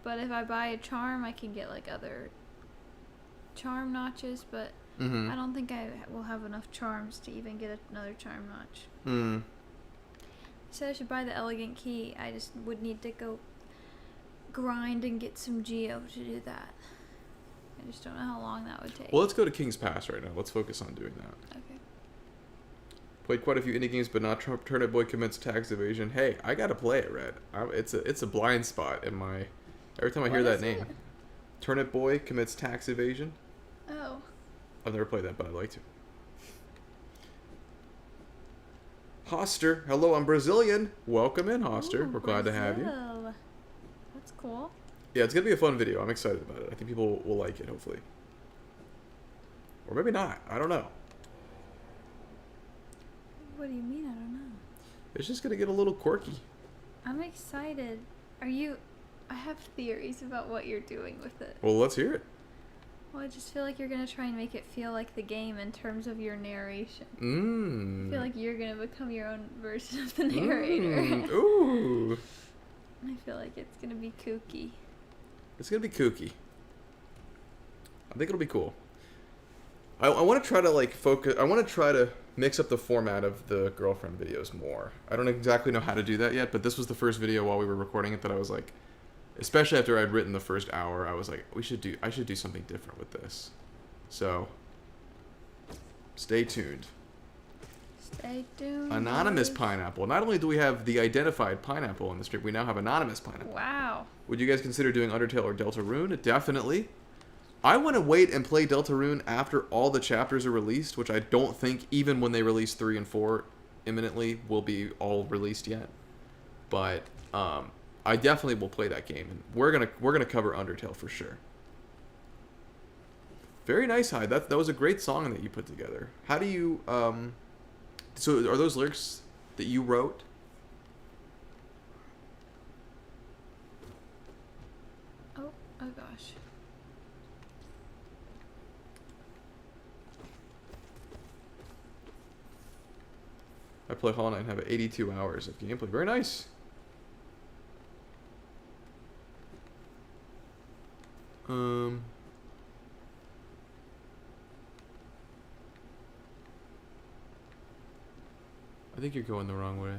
But if I buy a charm, I can get like other charm notches, but Mm-hmm. I don't think I will have enough charms to even get another charm notch. Mm. He said I should buy the elegant key. I just would need to go grind and get some geo to do that. I just don't know how long that would take. Well, let's go to King's Pass right now. Let's focus on doing that. Okay. Played quite a few indie games, but not Turnip Boy commits tax evasion. Hey, I gotta play it, Red. It's a blind spot in my. Every time I hear What that is name, it? Turnip Boy commits tax evasion. Oh. I've never played that, but I'd like to. Hoster, hello, I'm Brazilian. Welcome in, Hoster. Ooh, We're glad to have you. Brazil. That's cool. Yeah, it's gonna be a fun video. I'm excited about it. I think people will like it, hopefully. Or maybe not. I don't know. What do you mean? I don't know. It's just gonna get a little quirky. I'm excited. I have theories about what you're doing with it. Well, let's hear it. Well, I just feel like you're gonna try and make it feel like the game in terms of your narration. Mmm. I feel like you're gonna become your own version of the narrator. Ooh. I feel like it's gonna be kooky. It's gonna be kooky. I think it'll be cool. I want to try to focus. I want to try to mix up the format of the girlfriend videos more. I don't exactly know how to do that yet, but this was the first video while we were recording it that I was like, especially after I'd written the first hour, I was like, I should do something different with this. So, stay tuned. Stay tuned. Anonymous boys. pineapple. Not only do we have the identified pineapple in the strip, we now have anonymous pineapple. Wow. Would you guys consider doing Undertale or Deltarune? Definitely. I want to wait and play Deltarune after all the chapters are released, which I don't think even when they release 3 and 4 imminently will be all released yet. But I definitely will play that game, and we're gonna cover Undertale for sure. Very nice, Hyde. That was a great song that you put together. How do you so are those lyrics that you wrote? Oh gosh. I play Hollow Knight and have 82 hours of gameplay. Very nice. I think you're going the wrong way.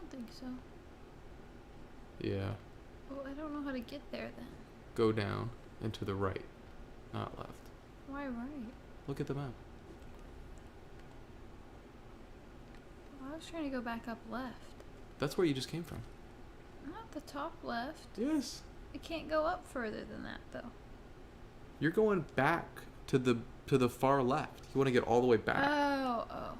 don't think so. Yeah. Well, I don't know how to get there then. Go down and to the right, not left. Why right? Look at the map. Well, I was trying to go back up left. That's where you just came from. Not the top left. Yes. I can't go up further than that though. You're going back to the far left. You want to get all the way back. Oh.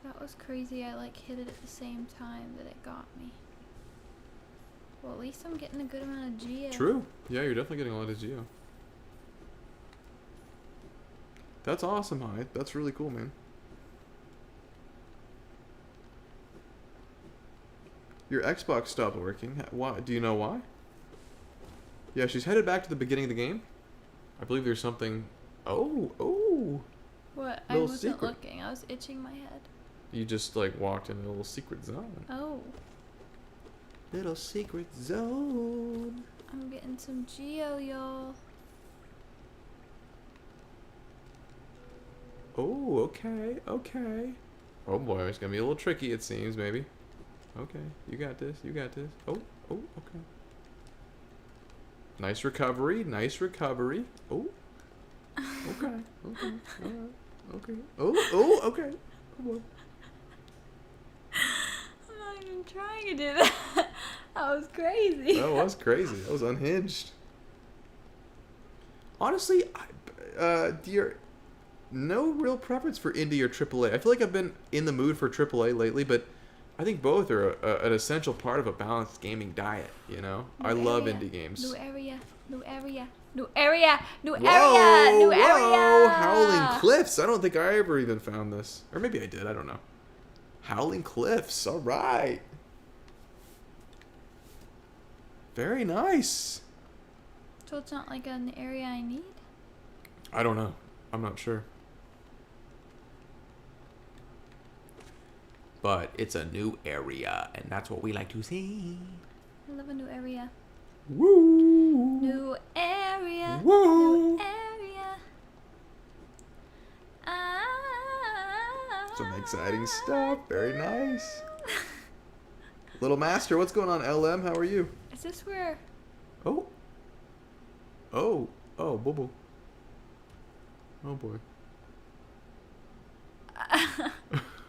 That was crazy. I like hit it at the same time that it got me. Well, at least I'm getting a good amount of geo. True. Yeah, you're definitely getting a lot of geo. That's awesome, Hyde. That's really cool, man. Your Xbox stopped working. Why? Do you know why? Yeah, she's headed back to the beginning of the game. I believe there's something. Oh. What? I Little wasn't secret. looking. I was itching my head. You just like walked in a little secret zone. Oh. Little secret zone. I'm getting some geo, y'all. Oh, okay. Oh boy, it's gonna be a little tricky, it seems, maybe. Okay, you got this. Oh, okay. Nice recovery. Oh. Okay. Alright. Okay. Oh, okay. Oh boy. I'm not even trying to do that. That was crazy. That was crazy. That was unhinged. Honestly, dear, no real preference for indie or AAA. I feel like I've been in the mood for AAA lately, but I think both are an essential part of a balanced gaming diet, you know? I love indie games. New area. Whoa! Howling Cliffs. I don't think I ever even found this. Or maybe I did. I don't know. Howling Cliffs. All right. Very nice. So it's not like an area I need? I don't know. I'm not sure. But it's a new area, and that's what we like to see. I love a new area. Woo! New area. Woo! New area. Ah. Some exciting stuff. Very nice. Little Master, what's going on, LM? How are you? Is this where... Oh, boo boo. Oh boy.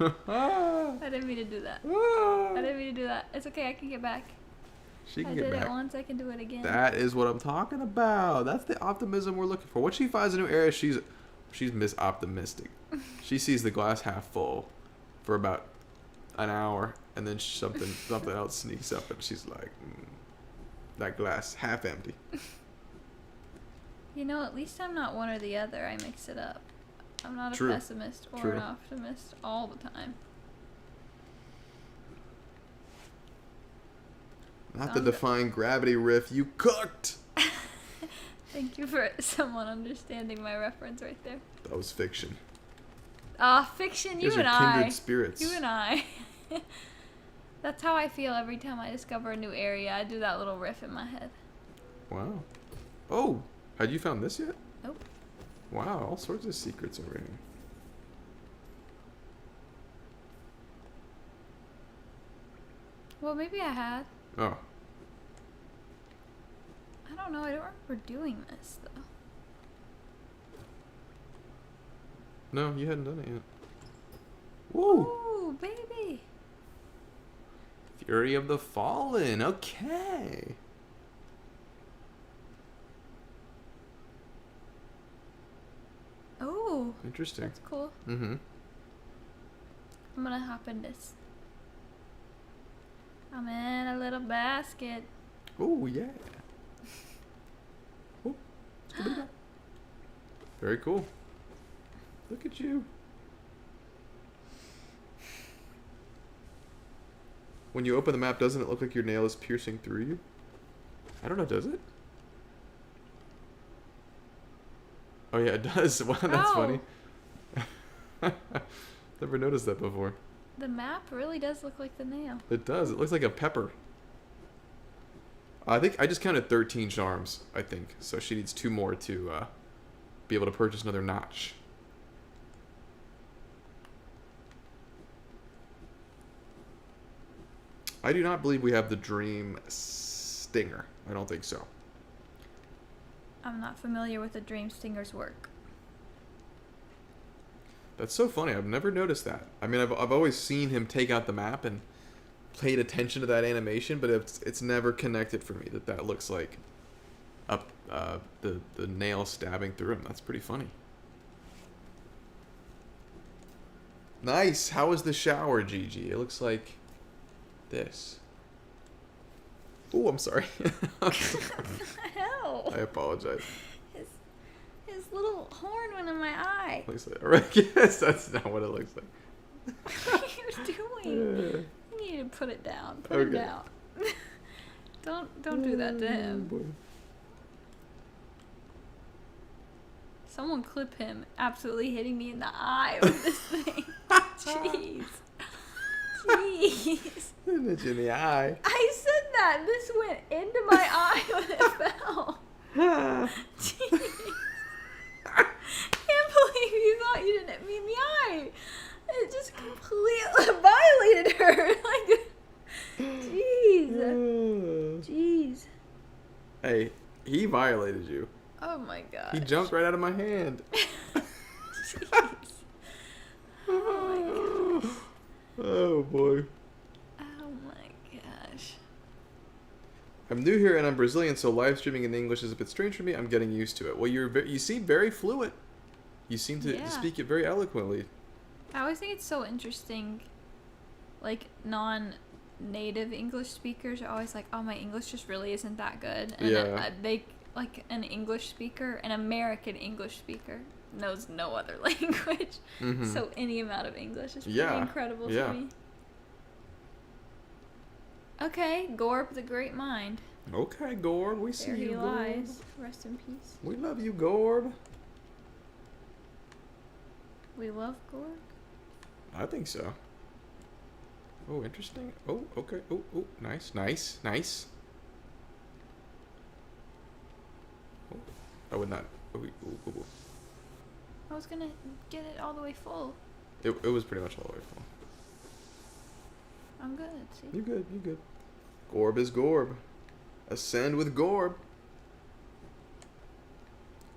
I didn't mean to do that. Ah. I didn't mean to do that. It's okay, I can get back. She can I get did back. it once, I can do it again. That is what I'm talking about. That's the optimism we're looking for. Once she finds a new area, she's Miss Optimistic. She sees the glass half full for about an hour, and then something else sneaks up, and she's like, that glass half empty. You know, at least I'm not one or the other. I mix it up. I'm not True. a pessimist or True. an optimist all the time. Not the defying gravity riff. You cooked. Thank you for someone understanding my reference right there. That was fiction. Fiction, These you are and kindred I. spirits. You and I. That's how I feel every time I discover a new area. I do that little riff in my head. Wow. Oh, had you found this yet? Nope. Wow, all sorts of secrets over here. Well, maybe I had. Oh, I don't know. I don't remember doing this, though. no, you hadn't done it yet. Woo! Ooh, baby. Fury of the Fallen. Okay. Oh, Interesting. that's cool. Mm-hmm. I'm gonna hop in this. I'm in a little basket. Oh, yeah. Oh, Scooby-Doo. Very cool. Look at you. When you open the map, doesn't it look like your nail is piercing through you? I don't know, does it? Oh yeah, it does. Wow, that's Oh. funny. Never noticed that before. The map really does look like the nail. It does. It looks like a pepper. I think I just counted 13 charms, I think. So she needs 2 more to be able to purchase another notch. I do not believe we have the Dream Stinger. I don't think so. I'm not familiar with the Dream Stinger's work. That's so funny. I've never noticed that. I mean, I've always seen him take out the map and paid attention to that animation, but it's never connected for me that looks like up the nail stabbing through him. That's pretty funny. Nice. How was the shower, Gigi? It looks like this. Oh, I'm sorry. I'm sorry. Hell. I apologize. His little horn went in my eye. Looks like, or I guess that's not what it looks like. What are you doing? You need to put it down. Put it Okay. down. Don't do that to him. Boy. Someone clip him absolutely hitting me in the eye with this thing. Jeez. Jeez. Hit you in the eye. I said that. This went into my eye when it fell. Jeez. Can't believe you thought you didn't hit me in the eye. It just completely violated her. Like, jeez. Jeez. Hey, he violated you. Oh my god. He jumped right out of my hand. Jeez. Oh my gosh. Oh boy. Oh my gosh. I'm new here and I'm Brazilian, so live streaming in English is a bit strange for me. I'm getting used to it. Well, you seem very fluent. You seem to Yeah. speak it very eloquently. I always think it's so interesting, like, non-native English speakers are always like, oh, my English just really isn't that good. And Yeah. they, like, an English speaker, an American English speaker, knows no other language. Mhm. So any amount of English is pretty Yeah, incredible yeah. to me. Okay, Gorb the Great Mind. Okay, Gorb, we see There you, he Gorb. lies. Rest in peace. We love you, Gorb. We love Gorb. I think so. Oh, interesting. Oh, okay. Oh, oh, nice, nice, nice. Oh, I would not. Oh, oh, oh, oh. I was gonna get it all the way full. It was pretty much all the way full. I'm good, see? You're good, you're good. Gorb is Gorb. Ascend with Gorb.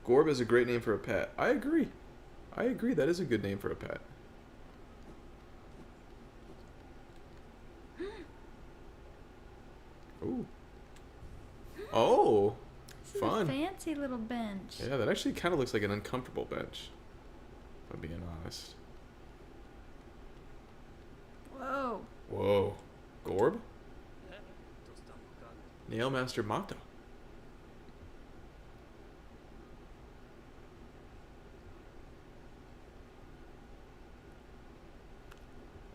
Gorb is a great name for a pet. I agree. I agree. That is a good name for a pet. Ooh. Oh. This is Fun. a fancy little bench. Yeah, that actually kind of looks like an uncomfortable bench. If I'm being honest. Whoa. Whoa. Gorb? Nailmaster Mato.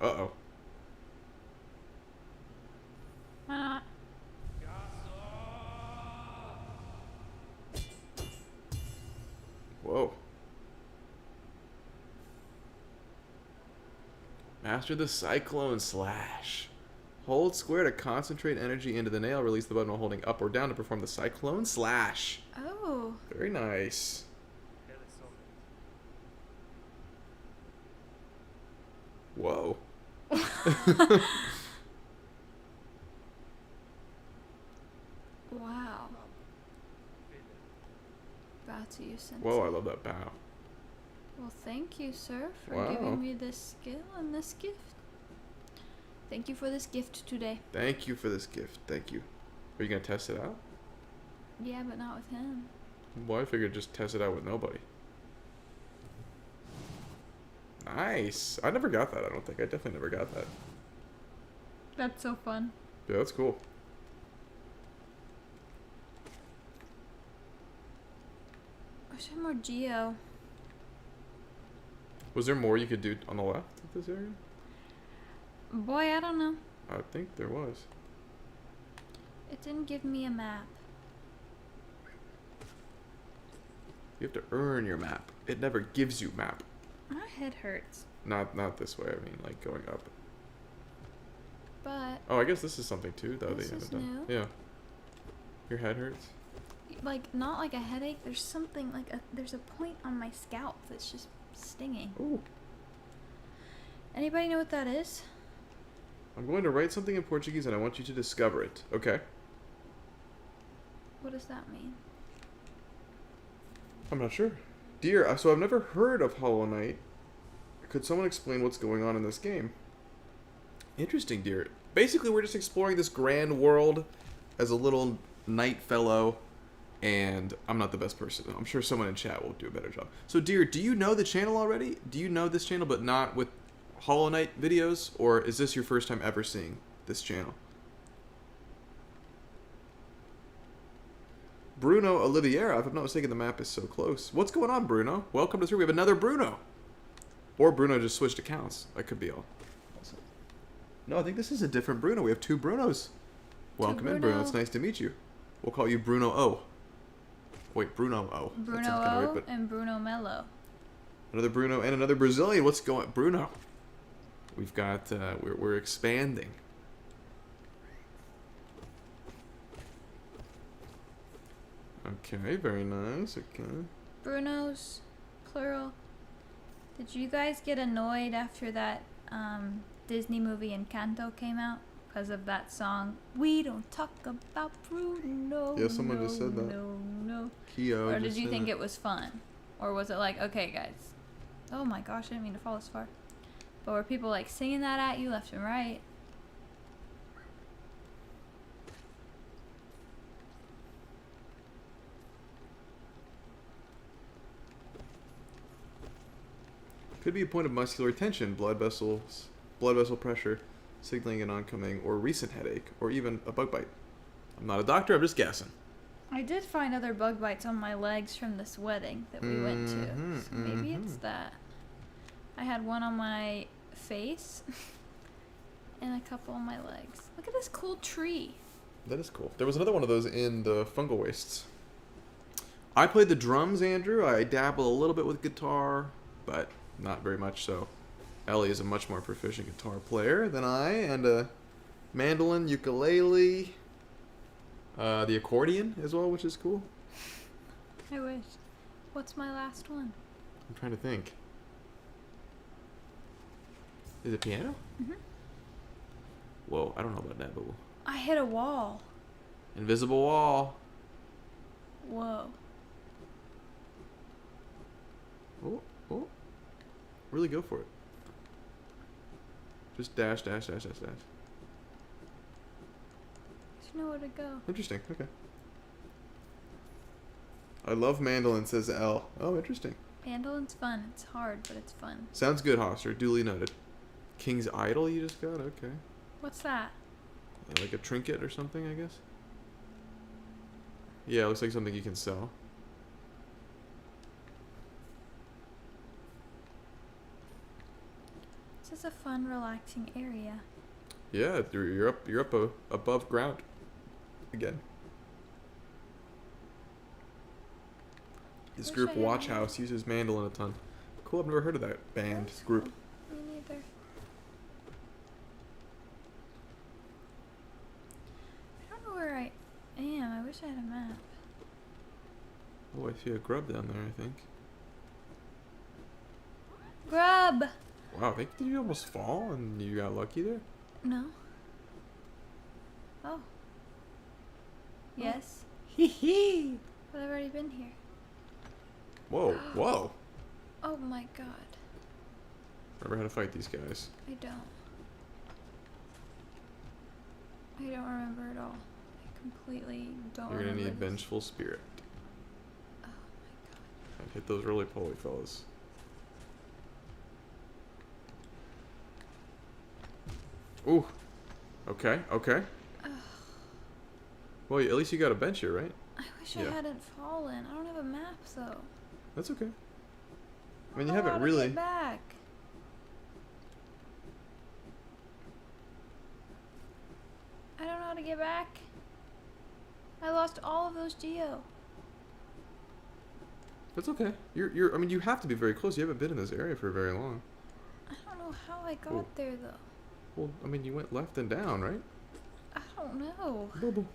Uh-oh. Why not? Whoa. Master the Cyclone Slash. Hold square to concentrate energy into the nail. Release the button while holding up or down to perform the Cyclone Slash. Oh. Very nice. Whoa. Wow. Bow to you, Sensei. Whoa, I love that bow. Well, thank you, sir, for Wow. giving me this skill and this gift. Thank you for this gift today. Thank you for this gift. Thank you. Are you going to test it out? Yeah, but not with him. Well, I figured just test it out with nobody. Nice. I never got that, I don't think. I definitely never got that. That's so fun. Yeah, that's cool. Wish I had more Geo. Was there more you could do on the left of this area? Boy, I don't know. I think there was. It didn't give me a map. You have to earn your map. It never gives you map. My head hurts. Not this way, I mean, like going up. But, Oh, I guess this is something too, though, This they is haven't done. new. Yeah. Your head hurts? like, not like a headache. There's something, like, there's a point on my scalp that's just stinging. Ooh. Anybody know what that is? I'm going to write something in Portuguese and I want you to discover it. Okay. What does that mean? I'm not sure. Dear, so I've never heard of Hollow Knight. Could someone explain what's going on in this game? Interesting, dear. Basically, we're just exploring this grand world as a little knight fellow, and I'm not the best person. I'm sure someone in chat will do a better job. So, dear, do you know the channel already? Do you know this channel, but not with Hollow Knight videos? Or is this your first time ever seeing this channel? Bruno Oliveira, if I'm not mistaken, the map is so close. What's going on, Bruno? Welcome to the stream. We have another Bruno. Or Bruno just switched accounts. That could be all. No, I think this is a different Bruno. We have two Brunos. Welcome in, Bruno. It's nice to meet you. We'll call you Bruno O. Wait, Bruno O. Bruno That sounds kinda O weird, but and Bruno Mello. another Bruno and another Brazilian. What's going on? Bruno. We've got, we're expanding. Okay, very nice. Okay. Brunos, plural. Did you guys get annoyed after that Disney movie Encanto came out? Because of that song, we don't talk about Bruno. Yeah, someone just said that. No. Kyo. Or did just you said think it was fun? Or was it like, okay, guys. Oh my gosh, I didn't mean to fall this far. But were people like singing that at you left and right? Could be a point of muscular tension, blood vessel pressure, signaling an oncoming or recent headache, or even a bug bite. I'm not a doctor, I'm just guessing. I did find other bug bites on my legs from this wedding that we went to. So maybe it's that. I had one on my face and a couple on my legs. Look at this cool tree. That is cool. There was another one of those in the fungal wastes. I played the drums, Andrew. I dabble a little bit with guitar, but not very much so. Ellie is a much more proficient guitar player than I, and a mandolin, ukulele, the accordion as well, which is cool. I wish. What's my last one? I'm trying to think. Is it piano? Mhm. Whoa, I don't know about that, but I hit a wall. invisible wall. Whoa. Oh. Really go for it. Just dash, dash, dash, dash, dash. There's nowhere to go. Interesting, okay. I love mandolin, says L. Oh, interesting. Mandolin's fun. It's hard, but it's fun. Sounds good, Hoster. Duly noted. King's Idol you just got? Okay. What's that? Like a trinket or something, I guess? Yeah, it looks like something you can sell. This is a fun, relaxing area. Yeah, you're up above ground again. This Wish group I had Watch one. House uses mandolin a ton. Cool, I've never heard of that band That's group. cool. Me neither. I don't know where I am. I wish I had a map. Oh, I see a grub down there, I think. Grub! Wow, I think did you almost fall and you got lucky there? No. Oh. Yes. Hee hee. But I've already been here. Whoa, whoa. Oh my god. Remember how to fight these guys. I don't. I don't remember at all. I completely don't You're gonna remember need this. Vengeful Spirit. Oh my god. And hit those roly-poly fellas. Ooh. Okay, okay. Ugh. Well, at least you got a bench here, right? I wish Yeah. I hadn't fallen. I don't have a map though. That's okay. I mean, don't you know how haven't to really... get back. I don't know how to get back. I lost all of those geo. That's okay. I mean, you have to be very close. You haven't been in this area for very long. I don't know how I got Cool. there though. Well, I mean, you went left and down, right? I don't know. Boo-boo.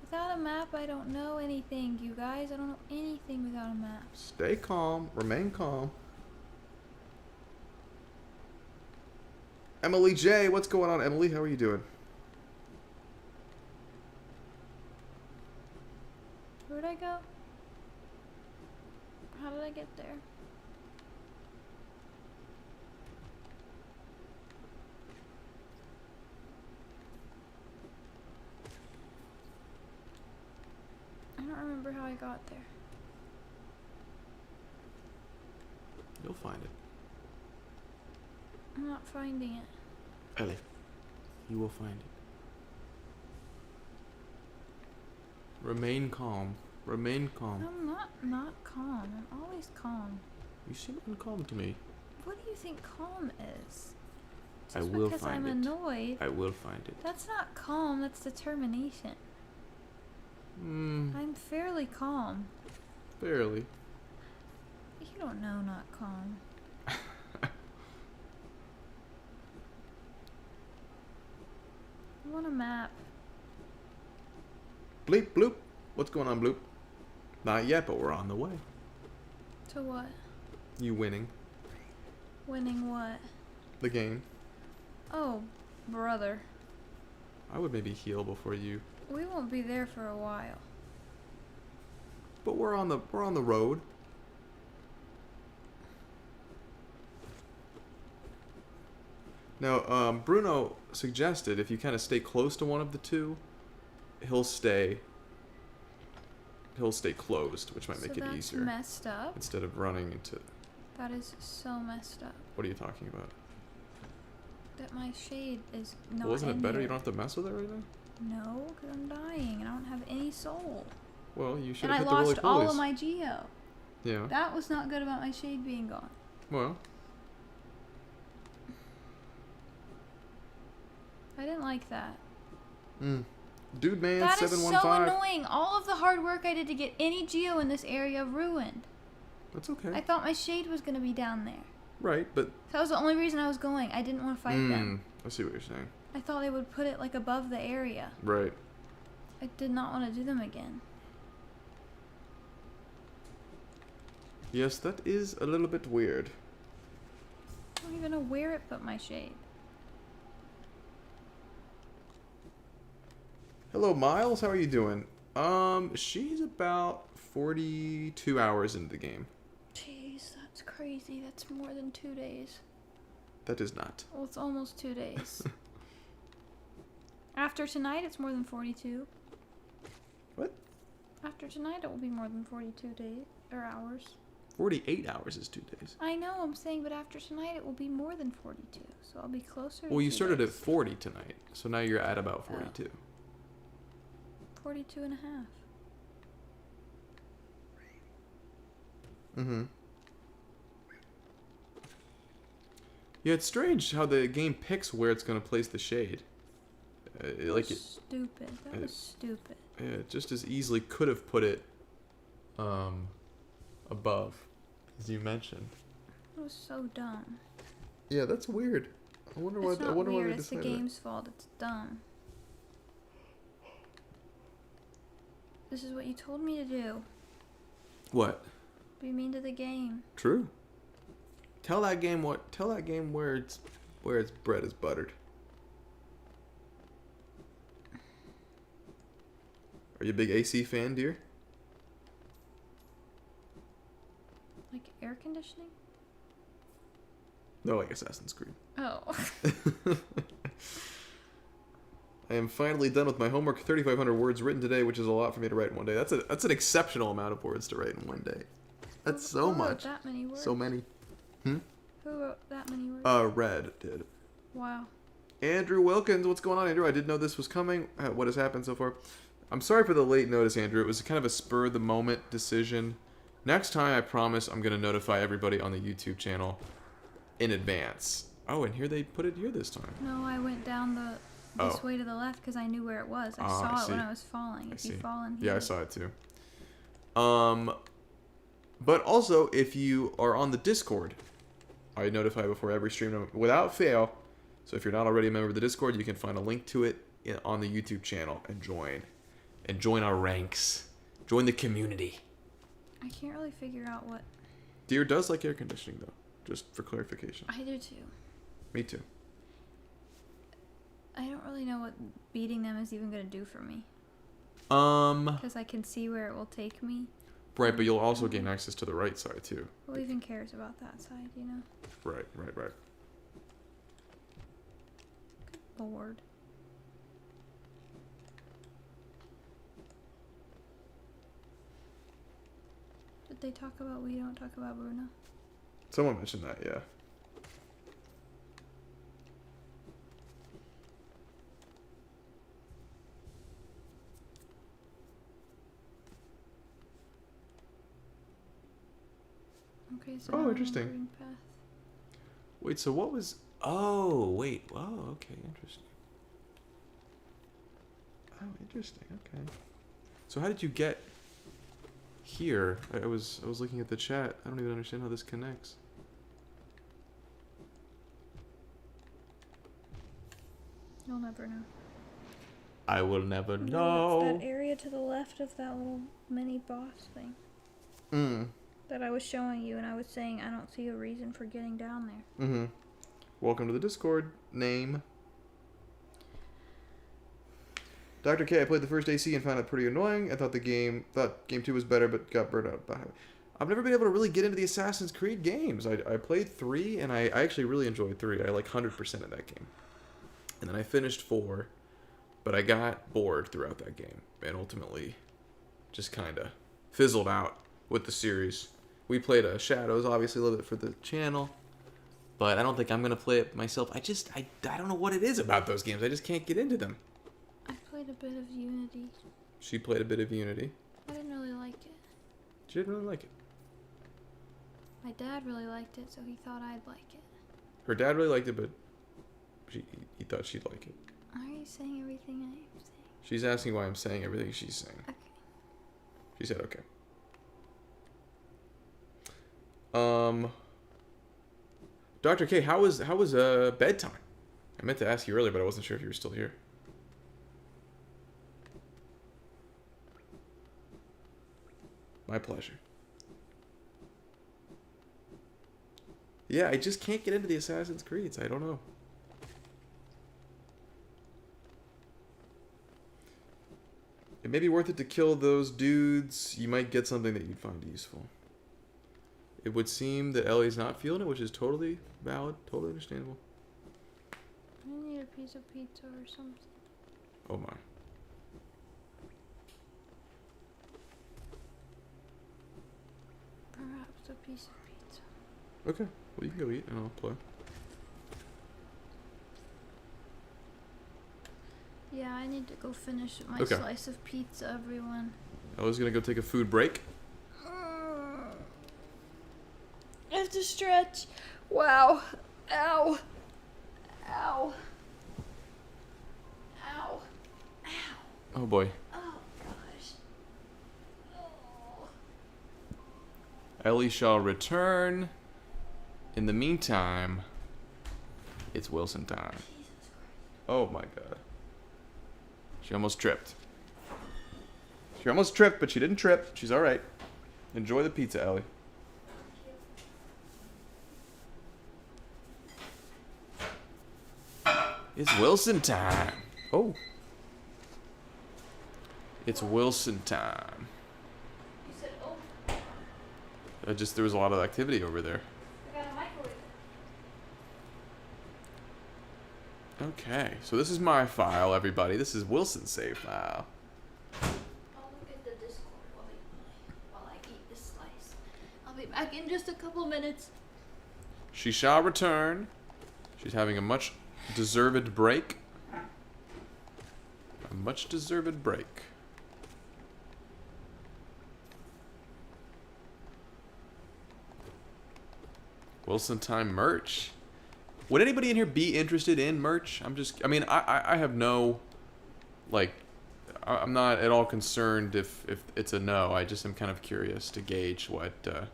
Without a map, I don't know anything, you guys. I don't know anything without a map. Stay calm. Remain calm. Emily J, what's going on, Emily? How are you doing? Where'd I go? How did I get there? I don't remember how I got there. You'll find it. I'm not finding it. Ellie, you will find it. Remain calm. Remain calm. I'm not calm. I'm always calm. You seem uncalm to me. What do you think calm is? I Just will because find I'm it. annoyed. I will find it. That's not calm, that's determination. I'm fairly calm. Barely. You don't know not calm. I want a map. Bleep, bloop. What's going on, bloop? Not yet, but we're on the way. To what? You winning Winning what? the game. Oh, brother. I would maybe heal before you. We won't be there for a while. But we're on the road. Now, Bruno suggested if you kind of stay close to one of the two, he'll stay closed, which might make it that's easier messed up. instead of running into. That is so messed up. What are you talking about? That my shade is not Well, isn't it in better? here. You don't have to mess with it right now. No, because I'm dying and I don't have any soul. Well, you should And I have hit the roly lost all of polies. my geo. Yeah. That was not good about my shade being gone. Well, I didn't like that. Dude, man, That is 715. so annoying. All of the hard work I did to get any geo in this area ruined. That's okay. I thought my shade was going to be down there. Right, but. That was the only reason I was going. I didn't want to fight them. I see what you're saying. I thought they would put it like above the area. Right. I did not want to do them again. Yes, that is a little bit weird. I don't even know where it put my shade. Hello, Miles. How are you doing? She's about 42 hours into the game. Jeez, that's crazy. That's more than 2 days. That is not. Well, it's almost 2 days. After tonight, it's more than 42. What? After tonight, it will be more than 42 days or hours. 48 hours is 2 days. I know, I'm saying, but after tonight, it will be more than 42. So I'll be closer. Well, to you 2 started days. at 40 tonight, so now you're at about 42. 42 and a half. Yeah, it's strange how the game picks where it's going to place the shade. Like it, Stupid. That was stupid. yeah, it just as easily could have put it above, as you mentioned. It was so dumb. Yeah, that's weird. I wonder It's what. I not wonder weird. why they It's the decided that. game's fault. It's dumb. This is what you told me to do. What? Be mean to the game. True. Tell that game what. Tell that game where its bread is buttered. Are you a big AC fan, dear? Like air conditioning? No, like Assassin's Creed. Oh. I am finally done with my homework. 3,500 words written today, which is a lot for me to write in one day. That's an exceptional amount of words to write in one day. That's so Who wrote much. that many words? So many. Who wrote that many words? Red did. Wow. Andrew Wilkins, what's going on, Andrew? I didn't know this was coming. What has happened so far? I'm sorry for the late notice, Andrew. It was kind of a spur of the moment decision. Next time, I promise I'm going to notify everybody on the YouTube channel in advance. Oh, and here they put it here this time. No, I went down this way to the left because I knew where it was. I saw it when see. I was falling. If I you see. fall in here. Yeah, I saw it too. But also, if you are on the Discord, I notify before every stream without fail. So if you're not already a member of the Discord, you can find a link to it on the YouTube channel and join. And join our ranks. Join the community. I can't really figure out what. Deer does like air conditioning, though. Just for clarification. I do too. Me too. I don't really know what beating them is even gonna do for me. Um, Because I can see where it will take me. right, but you'll also gain access to the right side too. Who even cares about that side, you know? Right, right, right. Lord. Did they talk about we don't talk about Bruno? Someone mentioned that, yeah. Okay, so Oh, now I'm on interesting. green path. Wait, so what was... Oh, wait. Oh, okay, interesting. Oh, interesting, okay. So how did you get here? I was looking at the chat. I don't even understand how this connects. You'll never know. I will never It's know. that area to the left of that little mini boss thing Mm. that I was showing you, and I was saying I don't see a reason for getting down there. Mm-hmm. Welcome to the Discord. Name. Dr. K, I played the first AC and found it pretty annoying. I thought game 2 was better, but got burned out by it. I've never been able to really get into the Assassin's Creed games. I played 3, and I actually really enjoyed 3. I like 100% of that game. And then I finished 4, but I got bored throughout that game, and ultimately just kind of fizzled out with the series. We played Shadows, obviously, a little bit for the channel, but I don't think I'm going to play it myself. I don't know what it is about those games. I just can't get into them. I played a bit of Unity. She played a bit of Unity. I didn't really like it. She didn't really like it. My dad really liked it, so he thought I'd like it. Her dad really liked it, but he thought she'd like it. Are you saying everything I'm saying? She's asking why I'm saying everything she's saying. Okay. She said okay. Dr. K, how was bedtime? I meant to ask you earlier, but I wasn't sure if you were still here. My pleasure. Yeah, I just can't get into the Assassin's Creeds. I don't know. It may be worth it to kill those dudes. You might get something that you'd find useful. It would seem that Ellie's not feeling it, which is totally valid, totally understandable. I need a piece of pizza or something. Oh my. Perhaps a piece of pizza. Okay, well you can go eat and I'll play. Yeah, I need to go finish my Okay. slice of pizza, everyone. Ellie's gonna go take a food break. I have to stretch. Wow. Ow. Ow. Ow. Ow. Oh boy. Oh, gosh. Oh. Ellie shall return. In the meantime, it's Wilson time. Jesus Christ. Oh my god. She almost tripped. She almost tripped, but she didn't trip. She's alright. Enjoy the pizza, Ellie. It's Wilson time. Oh. It's Wilson time. You said, oh, There was a lot of activity over there. I got a microwave. Okay, so this is my file, everybody. This is Wilson's save file. I'll look at the Discord while I eat this slice. I'll be back in just a couple minutes. She shall return. She's having a much deserved break. A much deserved break. Wilson time merch. Would anybody in here be interested in merch? I have no, like, I'm not at all concerned if it's a no. I just am kind of curious to gauge what the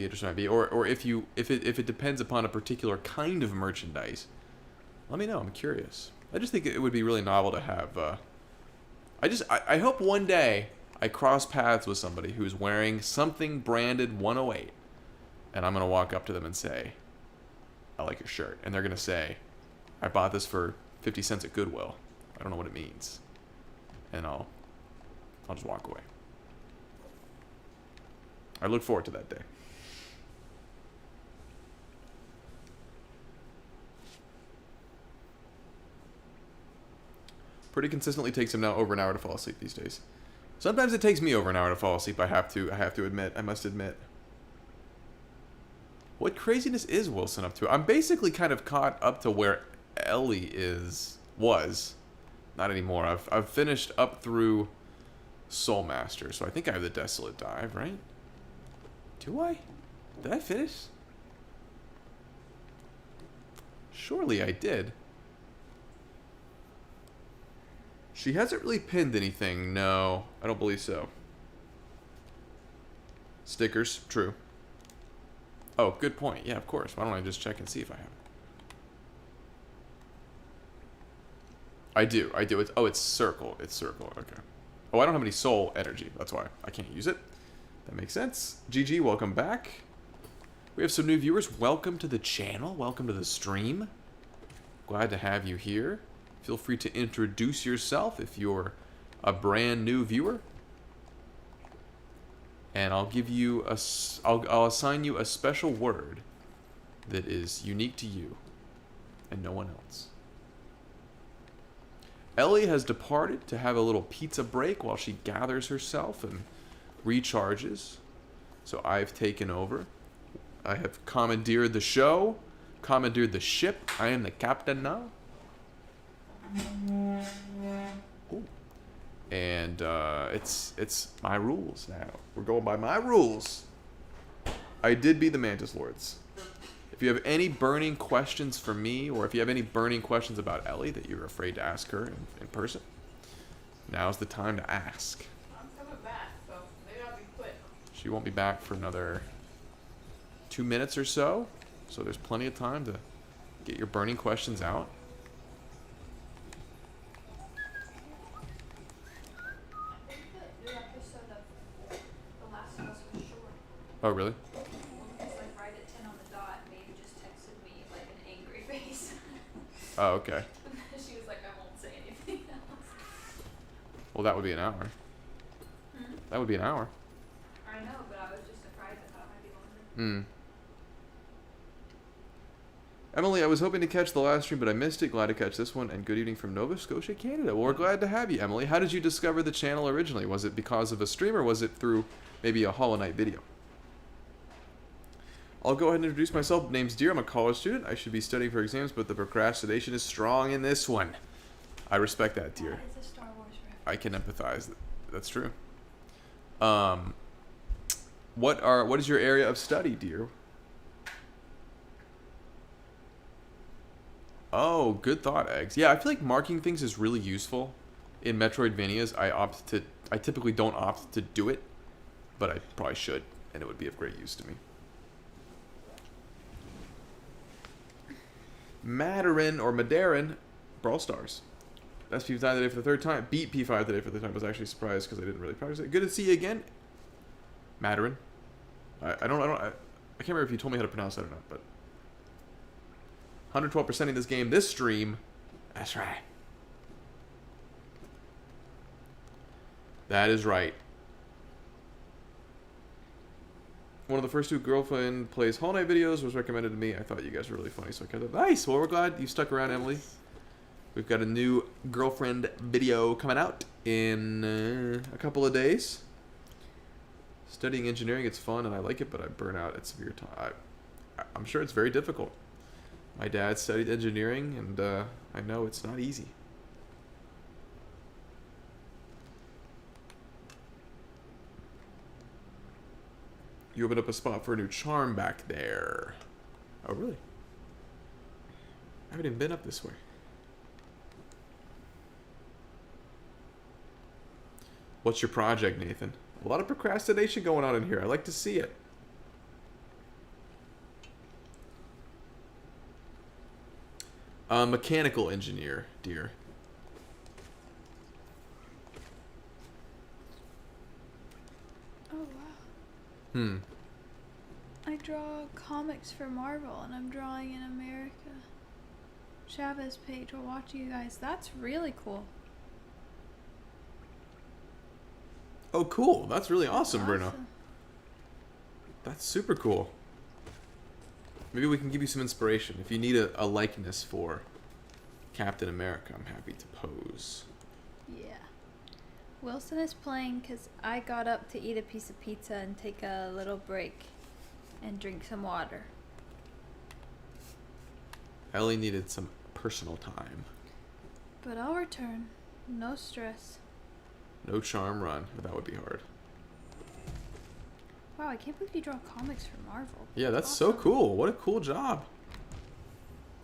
interest might be, or if it depends upon a particular kind of merchandise. Let me know. I'm curious. I just think it would be really novel to have. I hope one day I cross paths with somebody who's wearing something branded 108, and I'm gonna walk up to them and say, I like your shirt. And they're going to say, I bought this for 50 cents at Goodwill. I don't know what it means. And I'll just walk away. I look forward to that day. Pretty consistently takes him now over an hour to fall asleep these days. Sometimes it takes me over an hour to fall asleep. I have to admit. I must admit. What craziness is Wilson up to? I'm basically kind of caught up to where Ellie was. Not anymore. I've finished up through Soulmaster, so I think I have the Desolate Dive, right? Do I? Did I finish? Surely I did. She hasn't really pinned anything. No, I don't believe so. Stickers, true. Oh, good point. Yeah, of course. Why don't I just check and see if I have? I do. It's circle. It's circle. Okay. Oh, I don't have any soul energy. That's why I can't use it. That makes sense. GG, welcome back. We have some new viewers. Welcome to the channel. Welcome to the stream. Glad to have you here. Feel free to introduce yourself if you're a brand new viewer. And I'll give you I'll assign you a special word that is unique to you and no one else. Ellie has departed to have a little pizza break while she gathers herself and recharges. So I've taken over. I have commandeered the show, commandeered the ship. I am the captain now. Ooh. And it's my rules now. We're going by my rules. I did be the Mantis Lords. If you have any burning questions for me, or if you have any burning questions about Ellie that you're afraid to ask her in person, now's the time to ask. I'm coming back, so maybe I'll be quick. She won't be back for another 2 minutes or so, so there's plenty of time to get your burning questions out. I think the new episode of The Last of Us was short. Oh, really? It's like right at 10 on the dot. Maeve just texted me like an angry face. Oh, okay. She was like, I won't say anything else. Well, that would be an hour. Hmm? That would be an hour. I know, but I was just surprised. I thought it might be longer. Emily, I was hoping to catch the last stream, but I missed it. Glad to catch this one. And good evening from Nova Scotia, Canada. Well, we're glad to have you, Emily. How did you discover the channel originally? Was it because of a stream, or was it through maybe a Hollow Knight video? I'll go ahead and introduce myself. Name's Deer. I'm a college student. I should be studying for exams, but the procrastination is strong in this one. I respect that, Deer. It's a Star Wars reference. I can empathize. That's true. What is your area of study, Deer? Oh, good thought, Eggs. Yeah, I feel like marking things is really useful. In Metroidvanias, I typically don't opt to do it, but I probably should, and it would be of great use to me. Madarin or Madarin, Brawl Stars. That's P5 today for the third time. Beat P5 today for the third time. I was actually surprised because I didn't really practice it. Good to see you again, Madarin. I can't remember if you told me how to pronounce that or not, but 112% in this game, this stream. That's right. That is right. One of the first two Girlfriend Plays Hollow Knight videos was recommended to me. I thought you guys were really funny, so I kept it. Nice. Well, we're glad you stuck around, Emily. We've got a new Girlfriend video coming out in a couple of days. Studying engineering, it's fun and I like it, but I burn out at severe time. I'm sure it's very difficult. My dad studied engineering, and I know it's not easy. You opened up a spot for a new charm back there. Oh, really? I haven't even been up this way. What's your project, Nathan? A lot of procrastination going on in here. I like to see it. Mechanical engineer, dear. Oh wow. Hmm. I draw comics for Marvel, and I'm drawing in America. Chavez page while watching you guys. That's really cool. Oh, cool. That's really awesome, Bruno. That's super cool. Maybe we can give you some inspiration. If you need a likeness for Captain America, I'm happy to pose. Yeah. Wilson is playing because I got up to eat a piece of pizza and take a little break and drink some water. Ellie needed some personal time. But I'll return. No stress. No charm run. That would be hard. Wow, I can't believe you draw comics for Marvel. Yeah, that's so Awesome. cool. What a cool job.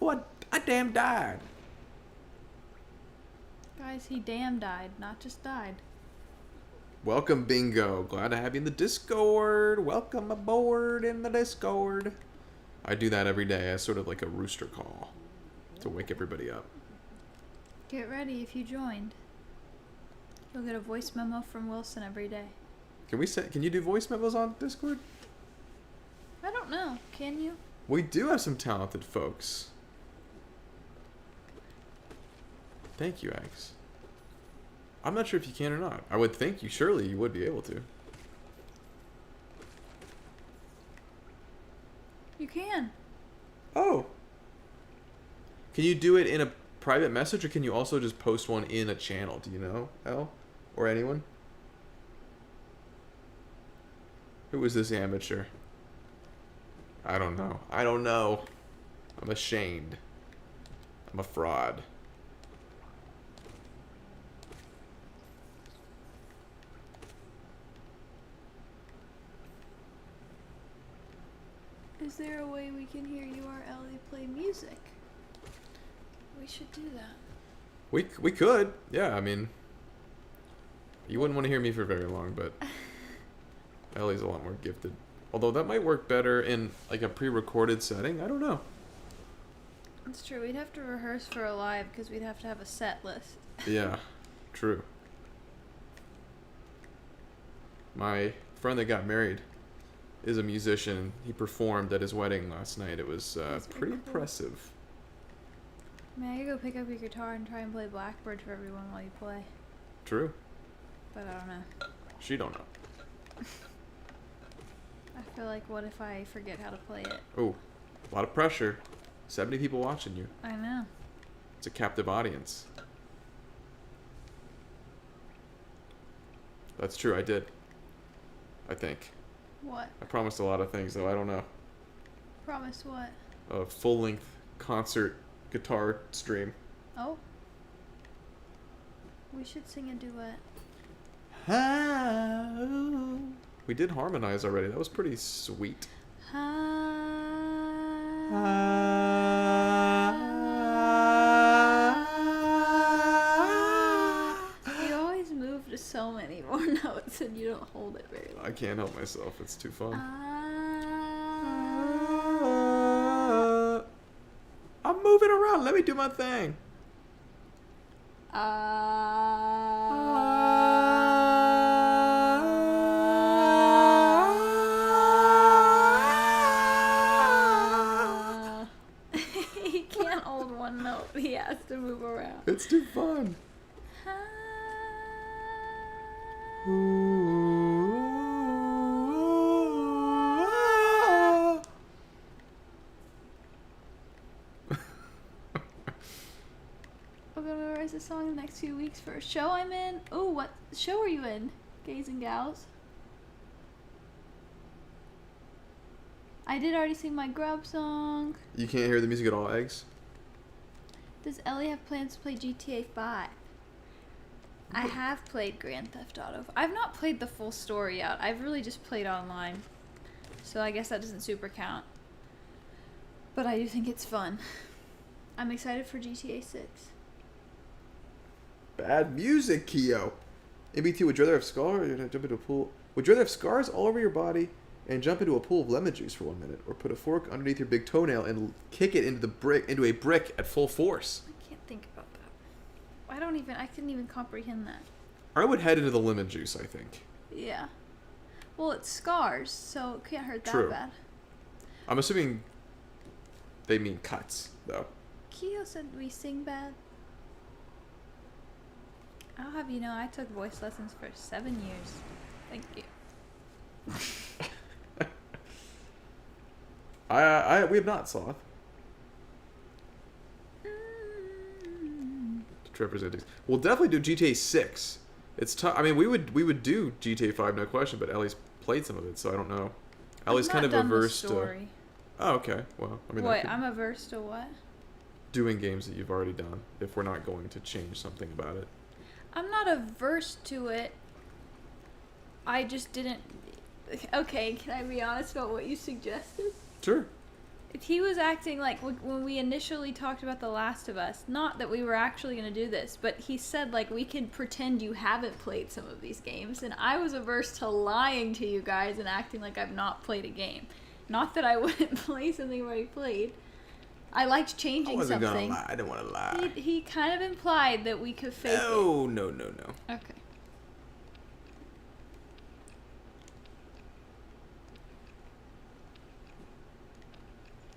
Oh, I damn died. Guys, he damn died, not just died. Welcome, Bingo. Glad to have you in the Discord. Welcome aboard in the Discord. I do that every day as sort of like a rooster call to wake everybody up. Get ready if you joined. You'll get a voice memo from Wilson every day. Can you do voice memos on Discord? I don't know. Can you? We do have some talented folks. Thank you, Axe. I'm not sure if you can or not. I would think surely you would be able to. You can. Oh. Can you do it in a private message, or can you also just post one in a channel? Do you know, Elle? Or anyone? Who is this amateur? I don't know. I don't know. I'm ashamed. I'm a fraud. Is there a way we can hear you or Ellie play music? We should do that. We could. Yeah, I mean, you wouldn't want to hear me for very long, but Ellie's a lot more gifted. Although that might work better in like a pre-recorded setting. I don't know. It's true. We'd have to rehearse for a live because we'd have to have a set list. Yeah, true. My friend that got married is a musician. He performed at his wedding last night. It was That's pretty pretty cool. impressive. Man, I could go pick up your guitar and try and play Blackbird for everyone while you play. True. But I don't know. She don't know. I feel like, what if I forget how to play it? Oh, a lot of pressure. 70 people watching you. I know. It's a captive audience. That's true, I did. I think. What? I promised a lot of things, though. I don't know. Promise what? A full-length concert guitar stream. Oh? We should sing a duet. We did harmonize already. That was pretty sweet. You always move to so many more notes and you don't hold it very long. I can't help myself. It's too fun. I'm moving around. Let me do my thing. He can't hold one note. He has to move around. It's too fun. I'm gonna memorize the song in the next few weeks for a show I'm in. Oh, what show are you in? Gays and Gals? I did already sing my Grub song. You can't hear the music at all, Eggs? Does Ellie have plans to play GTA 5? I have played Grand Theft Auto. I've not played the full story out. I've really just played online. So I guess that doesn't super count. But I do think it's fun. I'm excited for GTA 6. Bad music, Keo. MBT, would you rather have scars or jump into a pool? Would you rather have scars all over your body and jump into a pool of lemon juice for 1 minute, or put a fork underneath your big toenail and kick it into a brick at full force? I can't think about that. I couldn't even comprehend that. I would head into the lemon juice, I think. Yeah. Well, it's scars, so it can't hurt that True. bad. I'm assuming they mean cuts, though. Kyo said we sing bad. I'll have you know I took voice lessons for 7 years. Thank you. We have not, Sloth. Trevor's Index. We'll definitely do GTA 6. It's tough. I mean, we would do GTA 5, no question, but Ellie's played some of it, so I don't know. Ellie's kind of averse to. Oh, okay. Well, I mean, Wait, I'm averse to what? doing games that you've already done. If we're not going to change something about it. I'm not averse to it. I just didn't. Okay, can I be honest about what you suggested? Sure. He was acting like when we initially talked about The Last of Us, not that we were actually going to do this, but he said like we can pretend you haven't played some of these games, and I was averse to lying to you guys and acting like I've not played a game. Not that I wouldn't play something I've already played. I liked changing I wasn't something. gonna lie. I didn't want to lie. He kind of implied that we could fake it. No. Okay.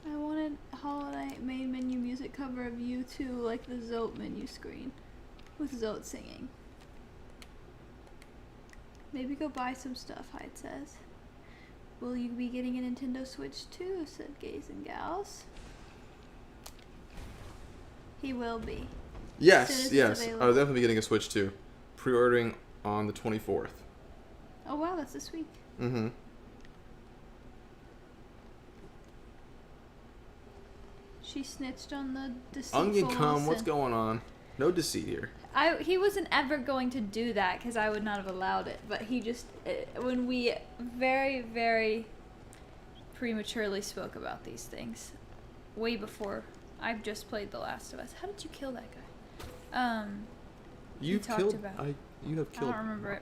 I wanted holiday main menu music cover of U2 like the Zote menu screen with Zote singing. Maybe go buy some stuff, Hyde says. Will you be getting a Nintendo Switch too? Said Gays and Gals. He will be. Yes, As soon as yes. it's I available. was definitely getting a Switch too. Pre-ordering on the 24th. Oh wow, that's this week. Mm-hmm. She snitched on the deceitful Onion cum, what's Wilson. going on? No deceit here. He wasn't ever going to do that because I would not have allowed it. But he just, when we very, very prematurely spoke about these things, way before I've just played The Last of Us. How did you kill that guy? You talked killed. about- You have I killed. don't remember it.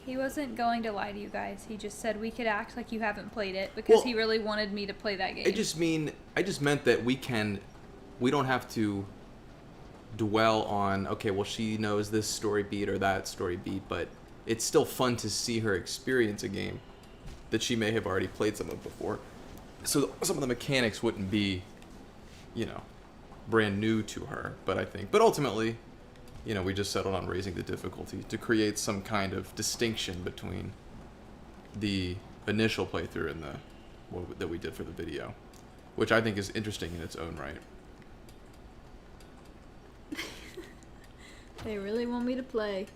He wasn't going to lie to you guys. He just said we could act like you haven't played it because Well, he really wanted me to play that game. I just meant that we don't have to dwell on, okay, well, she knows this story beat or that story beat, but it's still fun to see her experience a game that she may have already played some of before. So some of the mechanics wouldn't be, brand new to her, but ultimately, we just settled on raising the difficulty to create some kind of distinction between the initial playthrough and that we did for the video, which I think is interesting in its own right. They really want me to play.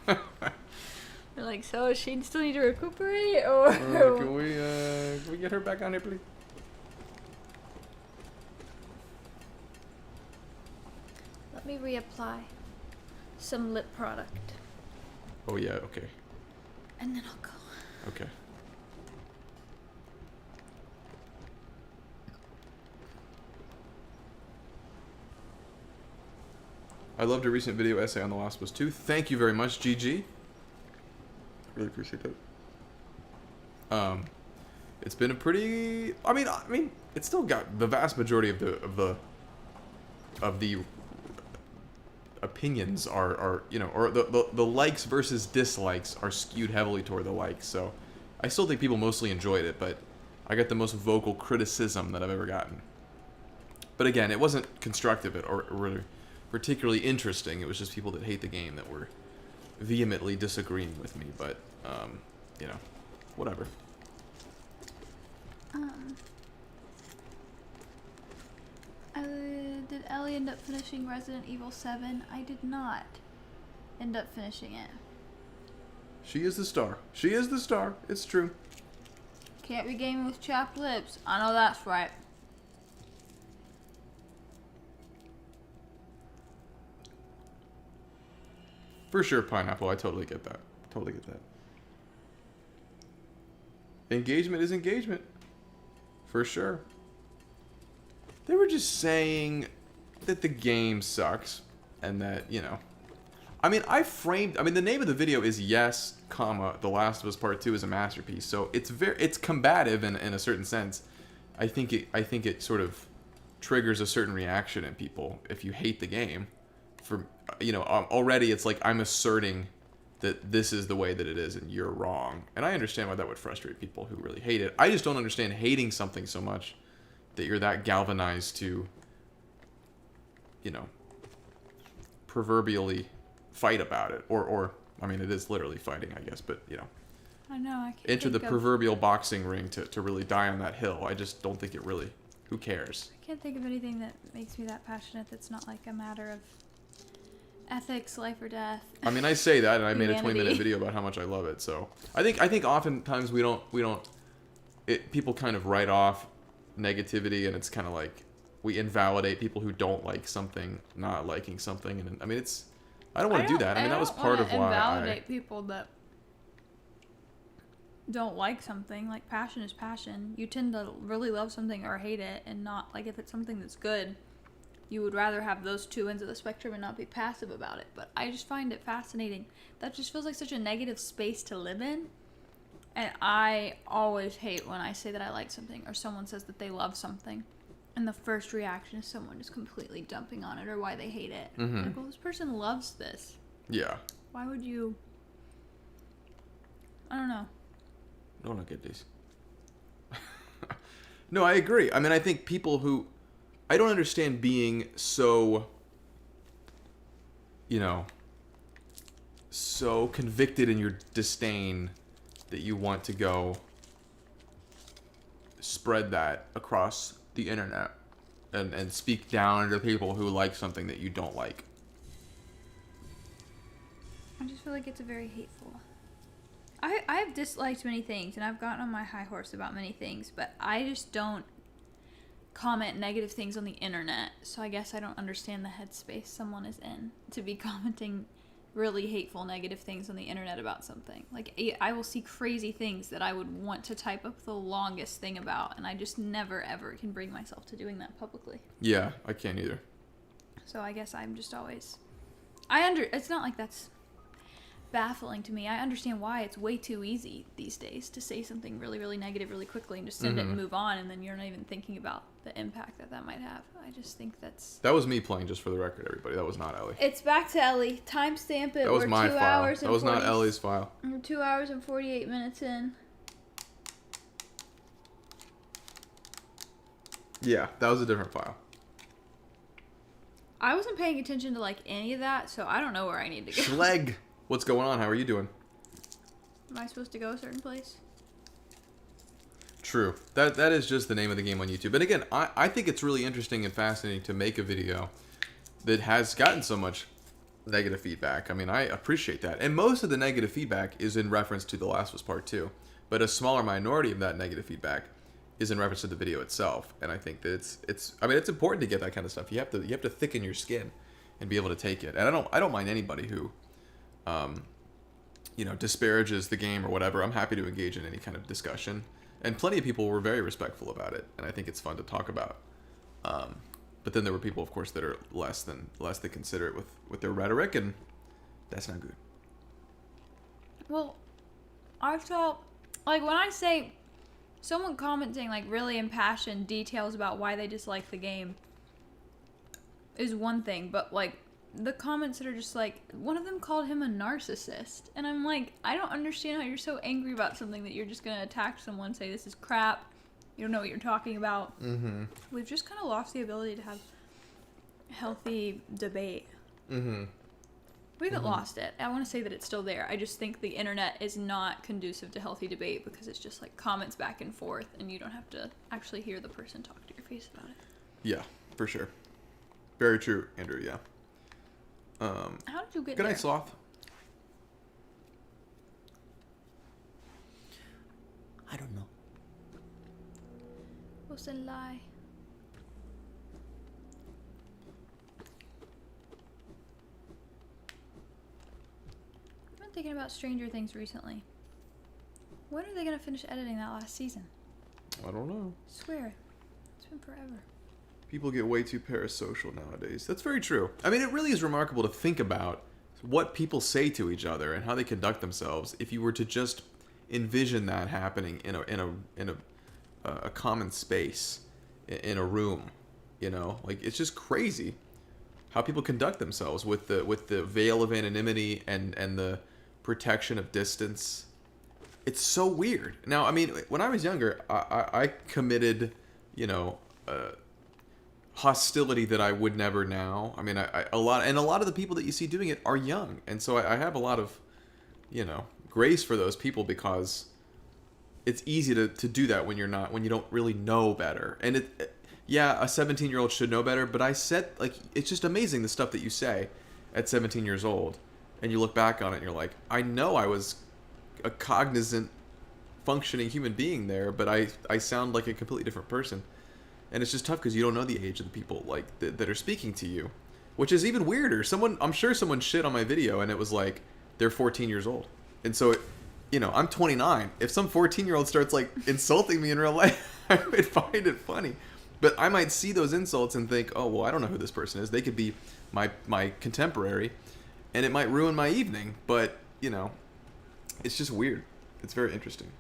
They're like, so does she still need to recuperate, or Can we get her back on here, please? let me reapply some lip product, Oh yeah, okay, and then I'll go. okay. I loved your recent video essay on The Last of Us 2. Thank you very much, GG. Really appreciate that. It's been a pretty. I mean, it's still got the vast majority of the opinions are or the likes versus dislikes are skewed heavily toward the likes. So I still think people mostly enjoyed it, but I got the most vocal criticism that I've ever gotten. But again, it wasn't constructive or really particularly interesting. It was just people that hate the game that were vehemently disagreeing with me. But whatever. Did Ellie end up finishing Resident Evil 7? I did not end up finishing it. She is the star. She is the star. It's true. Can't be gaming with chapped lips. I know that's right. For sure, Pineapple. I totally get that. Engagement is engagement. For sure. They were just saying that the game sucks and that, the name of the video is yes, The Last of Us Part 2 is a masterpiece. So it's combative in a certain sense. I think it sort of triggers a certain reaction in people if you hate the game. Already it's like I'm asserting that this is the way that it is and you're wrong. And I understand why that would frustrate people who really hate it. I just don't understand hating something so much that you're that galvanized to, you know, proverbially fight about it, or I mean, it is literally fighting, I guess, but you know, I know. I can't enter the think of- proverbial boxing ring to really die on that hill. I just don't think it really. Who cares? I can't think of anything that makes me that passionate that's not like a matter of ethics, life or death. I mean, I say that, and I made a Humanity. 20-minute video about how much I love it. So I think oftentimes we don't people kind of write off negativity, and it's kind of like we invalidate people who don't like something, not liking something, and I mean I don't want to do that. I mean, that was part of why invalidate people that don't like something. Like, passion is passion. You tend to really love something or hate it, and not like if it's something that's good, you would rather have those two ends of the spectrum and not be passive about it. But I just find it fascinating. That just feels like such a negative space to live in. And I always hate when I say that I like something or someone says that they love something, and the first reaction is someone just completely dumping on it or why they hate it. Mhm. Like, well, this person loves this. Yeah. Why would you? I don't know. No, I don't get these. No, I agree. I mean, I think people who I don't understand being so, you know, so convicted in your disdain that you want to go spread that across the internet and speak down to people who like something that you don't like. I just feel like it's a very hateful. I've disliked many things, and I've gotten on my high horse about many things, but I just don't comment negative things on the internet, so I guess I don't understand the headspace someone is in to be commenting really hateful, negative things on the internet about something. Like, I will see crazy things that I would want to type up the longest thing about, and I just never, ever can bring myself to doing that publicly. Yeah, I can't either. So I guess I'm just always... It's not like that's baffling to me. I understand why it's way too easy these days to say something really, really negative really quickly and just send it and move on, and then you're not even thinking about the impact that might have. I just think that's... That was me playing, just for the record, everybody. That was not Ellie. It's back to Ellie. Timestamp it. That was We're my 2 file. hours That and was not 40 Ellie's file. We're 2 hours and 48 minutes in. Yeah, that was a different file. I wasn't paying attention to like any of that, so I don't know where I need to go. Schleg! What's going on? How are you doing? Am I supposed to go a certain place? True. That is just the name of the game on YouTube. And again, I think it's really interesting and fascinating to make a video that has gotten so much negative feedback. I mean, I appreciate that. And most of the negative feedback is in reference to The Last of Us Part 2. But a smaller minority of that negative feedback is in reference to the video itself. And I think that it's important to get that kind of stuff. You have to thicken your skin and be able to take it. And I don't mind anybody who disparages the game or whatever. I'm happy to engage in any kind of discussion. And plenty of people were very respectful about it, and I think it's fun to talk about. But then there were people, of course, that are less than considerate with their rhetoric, and that's not good. Well, I felt like when I say someone commenting like really impassioned details about why they dislike the game is one thing, but like the comments that are just like, one of them called him a narcissist, and I'm like, I don't understand how you're so angry about something that you're just gonna attack someone, say this is crap, you don't know what you're talking about. Mm-hmm. We've just kind of lost the ability to have healthy debate. Mm-hmm. We haven't lost it. I want to say that it's still there. I just think the internet is not conducive to healthy debate because it's just like comments back and forth, and you don't have to actually hear the person talk to your face about it. Yeah, for sure. Very true, Andrew, yeah. How did you get Good there? night, Sloth. I don't know. What's a lie? I've been thinking about Stranger Things recently. When are they going to finish editing that last season? I don't know. I swear. It's been forever. People get way too parasocial nowadays. That's very true. I mean, it really is remarkable to think about what people say to each other and how they conduct themselves if you were to just envision that happening in a common space, in a room. You know, like, it's just crazy how people conduct themselves with the veil of anonymity and the protection of distance. It's so weird. Now, I mean, when I was younger, I committed, hostility that I would never now. I mean, a lot of the people that you see doing it are young, and so I have a lot of, grace for those people, because it's easy to do that when you don't really know better. And yeah, a 17-year-old should know better, but it's just amazing the stuff that you say at 17 years old, and you look back on it and you're like, I know I was a cognizant, functioning human being there, but I sound like a completely different person. And it's just tough because you don't know the age of the people that are speaking to you, which is even weirder. I'm sure someone shit on my video and it was like they're 14 years old, and so I'm 29. If some 14-year-old starts like insulting me in real life, I would find it funny. But I might see those insults and think, oh well, I don't know who this person is. They could be my contemporary, and it might ruin my evening. But it's just weird. It's very interesting.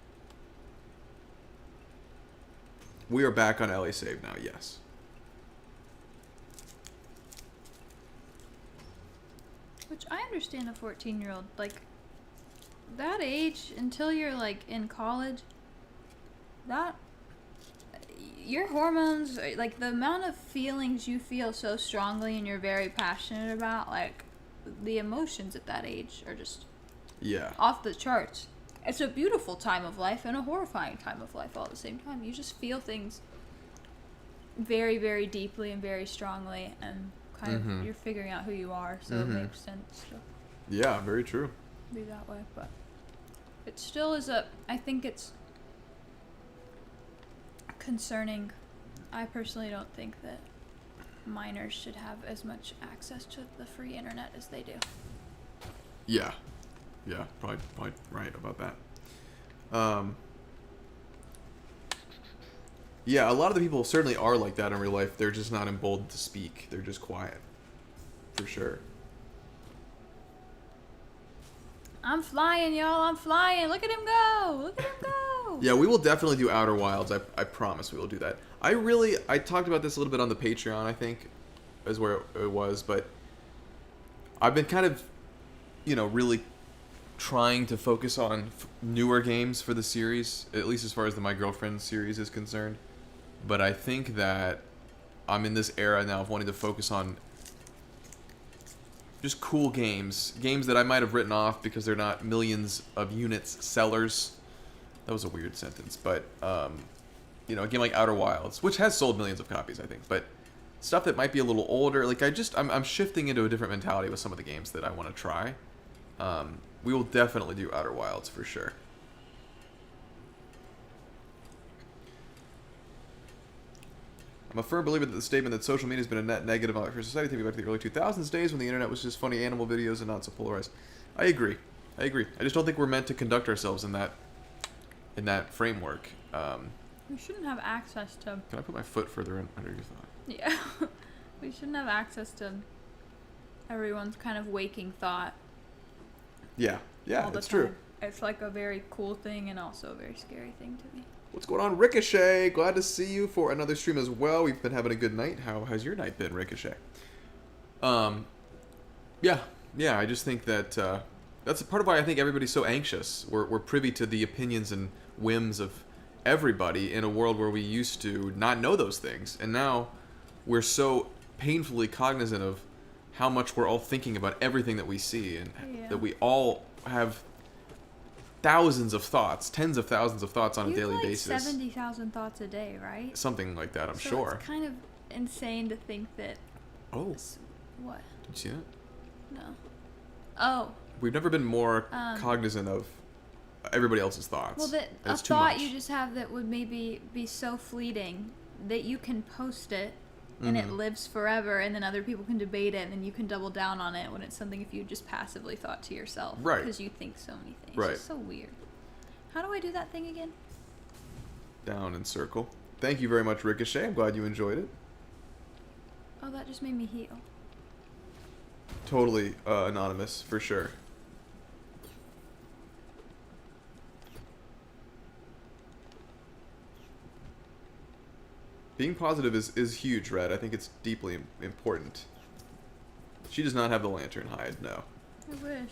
We are back on LA Save now, yes. Which I understand a 14-year-old, like, that age, until you're, like, in college, your hormones, like, the amount of feelings you feel so strongly and you're very passionate about, like, the emotions at that age are just off the charts. It's a beautiful time of life and a horrifying time of life all at the same time. You just feel things very, very deeply and very strongly, and kind of you're figuring out who you are, so it makes sense to very true. be that way. But it still is I think it's concerning. I personally don't think that minors should have as much access to the free internet as they do. Yeah, probably right about that. Yeah, a lot of the people certainly are like that in real life. They're just not emboldened to speak. They're just quiet, for sure. I'm flying, y'all. I'm flying. Look at him go. Look at him go. Yeah, we will definitely do Outer Wilds. I promise we will do that. I talked about this a little bit on the Patreon, I think, is where it was, but I've been kind of, really trying to focus on newer games for the series, at least as far as the My Girlfriend series is concerned. But I think that I'm in this era now of wanting to focus on just cool games that I might have written off because they're not millions of units sellers. That was a weird sentence, but a game like Outer Wilds, which has sold millions of copies, I think, but stuff that might be a little older. Like I'm shifting into a different mentality with some of the games that I want to try. We will definitely do Outer Wilds for sure. I'm a firm believer that the statement that social media has been a net negative for society, thinking back to the early 2000s days when the internet was just funny animal videos and not so polarized. I agree. I just don't think we're meant to conduct ourselves in that framework. We shouldn't have access to... Can I put my foot further in under your thought? Yeah. We shouldn't have access to everyone's kind of waking thought. Yeah, that's true. It's like a very cool thing and also a very scary thing to me. What's going on, Ricochet? Glad to see you for another stream as well. We've been having a good night. How has your night been, Ricochet? Yeah. I just think that that's a part of why I think everybody's so anxious. We're privy to the opinions and whims of everybody in a world where we used to not know those things, and now we're so painfully cognizant of how much we're all thinking about everything that we see, and that we all have thousands of thoughts, tens of thousands of thoughts on a daily basis. 70,000 thoughts a day, right? Something like that, I'm so sure. It's kind of insane to think that... Oh. What? Did you see that? No. Oh. We've never been more cognizant of everybody else's thoughts. Well, a thought you just have that would maybe be so fleeting that you can post it and it lives forever, and then other people can debate it, and then you can double down on it when it's something if you just passively thought to yourself. Right. Because you think so many things. Right. It's so weird. How do I do that thing again? Down and circle. Thank you very much, Ricochet. I'm glad you enjoyed it. Oh, that just made me heal. Totally anonymous, for sure. Being positive is huge, Red. I think it's deeply important. She does not have the lantern hide, no. I wish.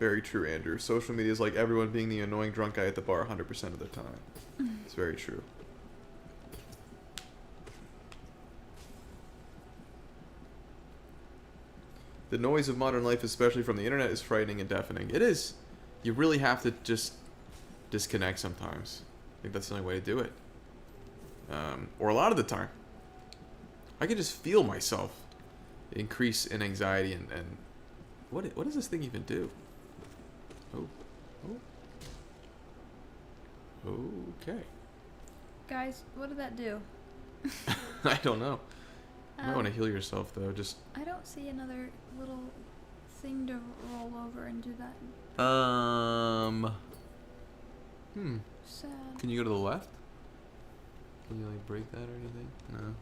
Very true, Andrew. Social media is like everyone being the annoying drunk guy at the bar 100% of the time. It's very true. The noise of modern life, especially from the internet, is frightening and deafening. It is. You really have to just disconnect sometimes. I think that's the only way to do it. Or a lot of the time. I can just feel myself increase in anxiety and what does this thing even do? Oh. Okay. Guys, what did that do? I don't know. You might want to heal yourself though. Just. I don't see another little thing to roll over and do that. Sad. Can you go to the left? Can you like break that or anything? No.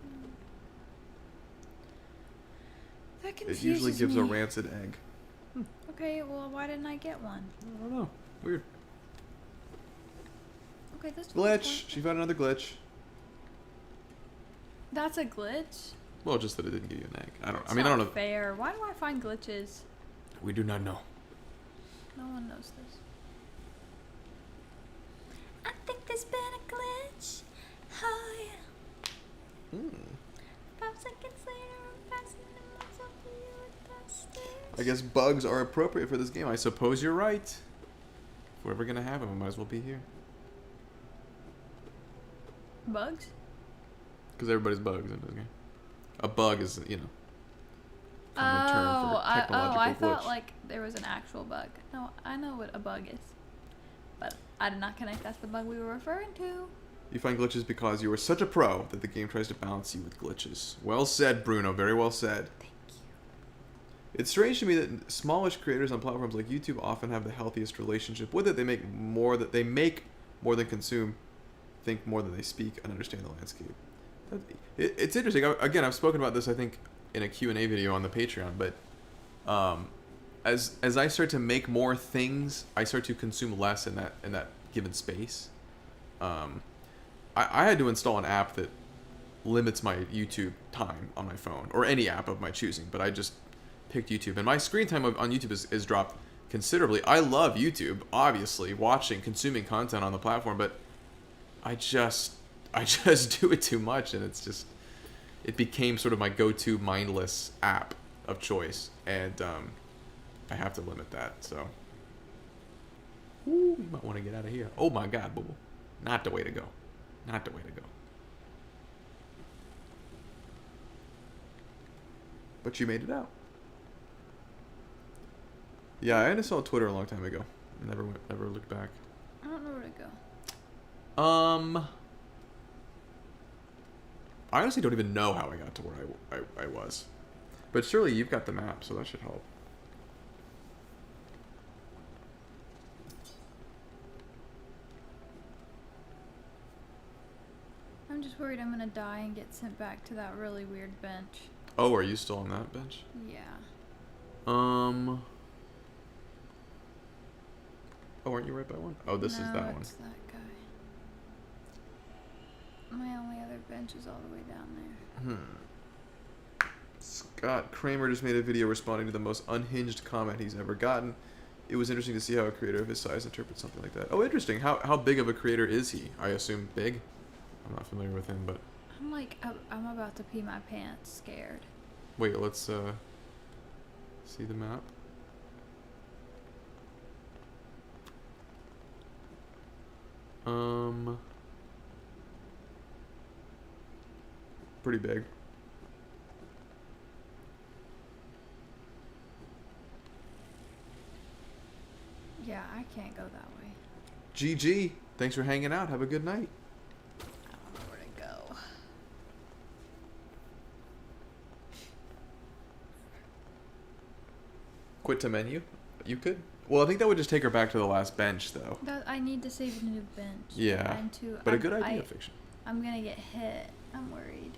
That It confuses usually gives me. a rancid egg. Okay, well, why didn't I get one? I don't know. Weird. Okay, this Glitch. She found another glitch. That's a glitch. Well, just that it didn't give you an egg. I don't. That's I mean, I not don't know. fair. Why do I find glitches? We do not know. No one knows this. I think there's been a glitch. Oh yeah. 5 seconds later, I'm passing myself to you with that stitch. I guess bugs are appropriate for this game. I suppose you're right. If we're ever gonna have them, we might as well be here. Bugs? Because everybody's bugs in this game. A bug is, common term for technological I glitch. thought like there was an actual bug. No, I know what a bug is. But I did not connect that's the bug we were referring to. You find glitches because you are such a pro that the game tries to balance you with glitches. Well said, Bruno. Very well said. Thank you. It's strange to me that smallish creators on platforms like YouTube often have the healthiest relationship with it. They make more than consume, think more than they speak, and understand the landscape. It's interesting. Again, I've spoken about this, I think, in a Q&A video on the Patreon, but as I start to make more things, I start to consume less in that given space. I had to install an app that limits my YouTube time on my phone, or any app of my choosing, but I just picked YouTube, and my screen time on YouTube is dropped considerably. I love YouTube, obviously, consuming content on the platform, but I just do it too much, and it became sort of my go-to mindless app of choice, and I have to limit that. So, ooh, you might want to get out of here. Oh my God, boo boo, not the way to go. Not the way to go. But you made it out. Yeah, I uninstalled Twitter a long time ago. Never looked back. I don't know where to go. I honestly don't even know how I got to where I was. But surely you've got the map, so that should help. I'm just worried I'm gonna die and get sent back to that really weird bench. Oh, are you still on that bench? Yeah. Oh, aren't you right by one? Oh, this is that one. It's that guy. My only other bench is all the way down there. Scott Kramer just made a video responding to the most unhinged comment he's ever gotten. It was interesting to see how a creator of his size interprets something like that. Oh, interesting. How big of a creator is he? I assume big? I'm not familiar with him, but... I'm like, I'm about to pee my pants, scared. Wait, let's, see the map. Pretty big. Yeah, I can't go that way. GG. Thanks for hanging out. Have a good night. I don't know where to go. Quit to menu? You could? Well, I think that would just take her back to the last bench, though. I need to save a new bench. Yeah. But a good idea, Fiction. I'm gonna get hit. I'm worried.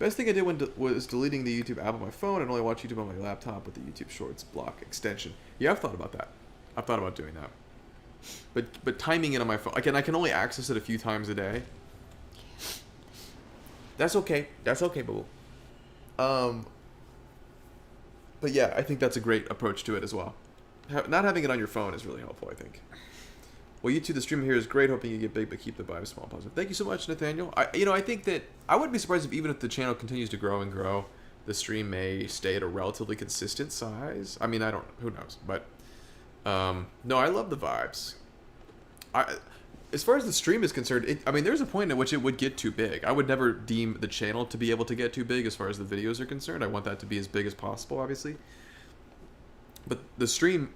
Best thing I did was deleting the YouTube app on my phone and only watch YouTube on my laptop with the YouTube Shorts block extension. Yeah, I've thought about that. I've thought about doing that. But timing it on my phone, again, I can only access it a few times a day. That's okay. That's okay, boo. But yeah, I think that's a great approach to it as well. Not having it on your phone is really helpful, I think. Well, you two, the stream here is great. Hoping you get big, but keep the vibe small, positive. Thank you so much, Nathaniel. I think that I wouldn't be surprised if even if the channel continues to grow and grow, the stream may stay at a relatively consistent size. I mean, who knows? But no, I love the vibes. As far as the stream is concerned, there's a point at which it would get too big. I would never deem the channel to be able to get too big as far as the videos are concerned. I want that to be as big as possible, obviously. But the stream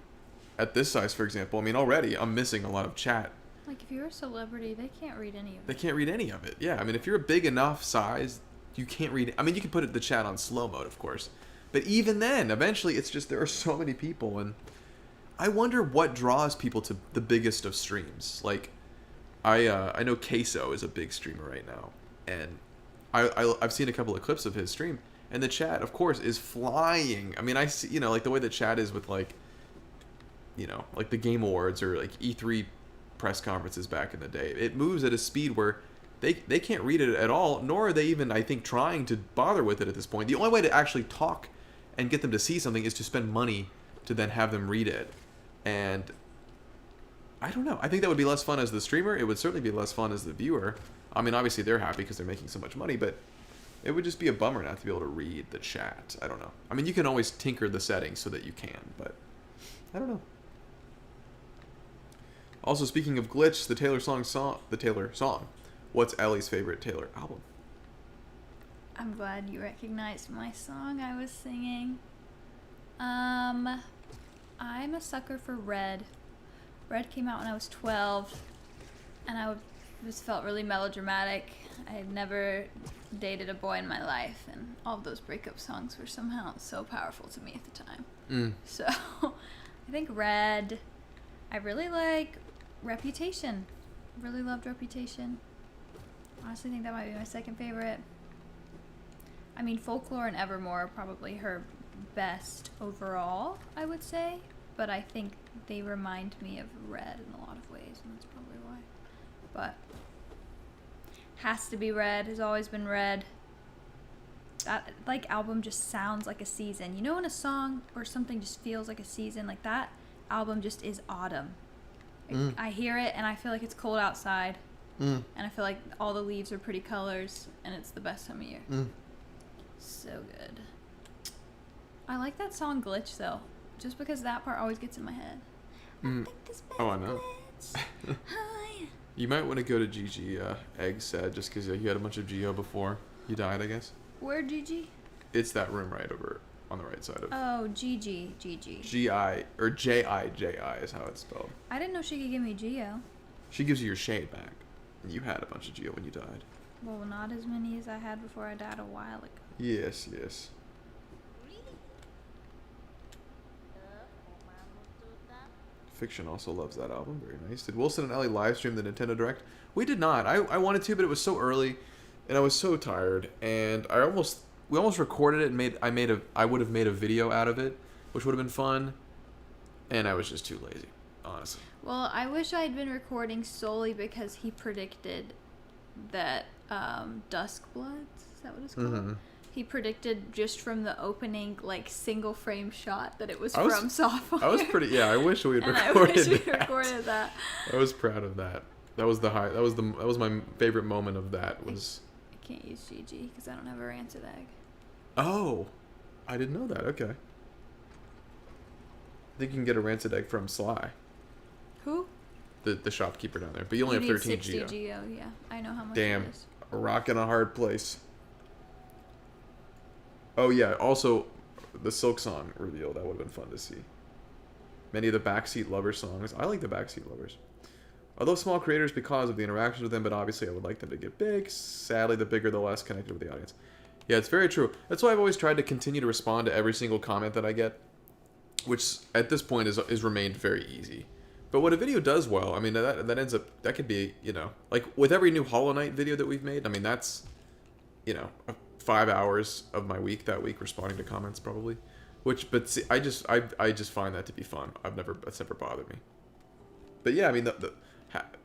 at this size, for example, already I'm missing a lot of chat. Like, if you're a celebrity, they can't read any of it. They can't read any of it. Yeah, if you're a big enough size, you can't read it. You can put the chat on slow mode, of course. But even then, eventually, it's just there are so many people, and I wonder what draws people to the biggest of streams. Like, I know Queso is a big streamer right now, and I've seen a couple of clips of his stream, and the chat, of course, is flying. I see, like the way the chat is with like the Game Awards or like E3 press conferences back in the day. It moves at a speed where they can't read it at all, nor are they even, I think, trying to bother with it at this point. The only way to actually talk and get them to see something is to spend money to then have them read it. And I don't know. I think that would be less fun as the streamer. It would certainly be less fun as the viewer. Obviously they're happy because they're making so much money, but it would just be a bummer not to be able to read the chat. I don't know. You can always tinker the settings so that you can, but I don't know. Also, speaking of glitch, the Taylor song. What's Ellie's favorite Taylor album? I'm glad you recognized my song I was singing. I'm a sucker for Red. Red came out when I was 12, and I just felt really melodramatic. I had never dated a boy in my life, and all of those breakup songs were somehow so powerful to me at the time. So, I think Red. I really like Reputation. Really loved Reputation. Honestly, think that might be my second favorite. Folklore and Evermore are probably her best overall, I would say. But I think they remind me of Red in a lot of ways, and that's probably why. But has to be Red. Has always been Red. That album just sounds like a season. When a song or something just feels like a season, like that album just is autumn. I hear it and I feel like it's cold outside, and I feel like all the leaves are pretty colors, and it's the best time of year. So good. I like that song Glitch though, just because that part always gets in my head. I think this I know. Hi. You might want to go to Gigi Egg said, just because you had a bunch of Geo before you died, I guess. Where, Gigi? It's that room right over on the right side of. Oh, Gigi. G-I, or J-I-J-I is how it's spelled. I didn't know she could give me Geo. She gives you your shade back. And you had a bunch of Geo when you died. Well, not as many as I had before I died a while ago. Yes. Fiction also loves that album. Very nice. Did Wilson and Ellie live stream the Nintendo Direct? We did not. I wanted to, but it was so early, and I was so tired. And we almost recorded it and I would have made a video out of it, which would have been fun. And I was just too lazy, honestly. Well, I wish I had been recording solely because he predicted that Dusk Bloods, is that what it's called? Mm-hmm. He predicted just from the opening, single frame shot that it was from Software. I was I wish we had recorded I wish we that. recorded that. I was proud of that. That was my favorite moment of that was. I can't use GG because I don't have a rancid egg. Oh, I didn't know that. Okay. I think you can get a rancid egg from Sly. Who? The shopkeeper down there, but you only have need 13 60 Geo. Yeah, I know how much. Damn, it is. a rock in a hard place. Oh yeah, also the Silk Song reveal, that would have been fun to see. Many of the Backseat Lovers songs. I like the Backseat Lovers. Although small creators because of the interactions with them, but obviously I would like them to get big. Sadly, the bigger the less connected with the audience. Yeah, it's very true. That's why I've always tried to continue to respond to every single comment that I get, which at this point is remained very easy. But when a video does well, that ends up, that could be, like with every new Hollow Knight video that we've made, that's, 5 hours of my week that week responding to comments probably. But see, I just find that to be fun. That's never bothered me. But yeah,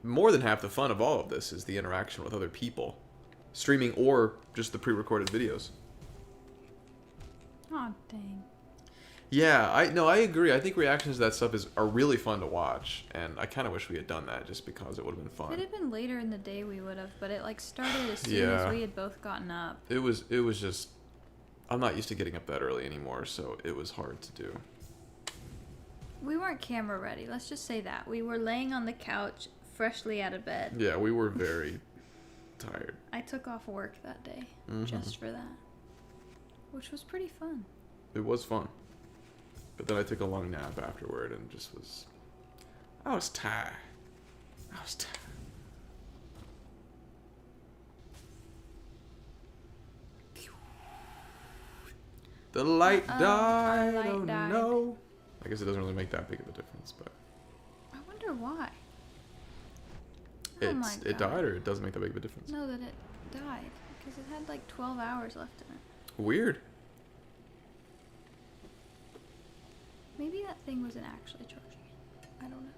more than half the fun of all of this is the interaction with other people, streaming or just the pre-recorded videos. Oh dang. Yeah, I agree. I think reactions to that stuff are really fun to watch, and I kind of wish we had done that just because it would have been If fun. it had been later in the day, we would have, but it like started as soon Yeah. as we had both gotten up. It was just I'm not used to getting up that early anymore, so it was hard to do. We weren't camera ready. Let's just say that. We were laying on the couch, freshly out of bed. Yeah, we were very tired. I took off work that day Mhm. just for that, which was pretty fun. It was fun. But then I took a long nap afterward and just was I was tired. The light Uh-oh, died. our light Oh died. no. I guess it doesn't really make that big of a difference, but I wonder why. Oh my it God. died or it doesn't make that big of a difference. No, that it died because it had like 12 hours left in it. Weird. Maybe that thing wasn't actually charging it. I don't know.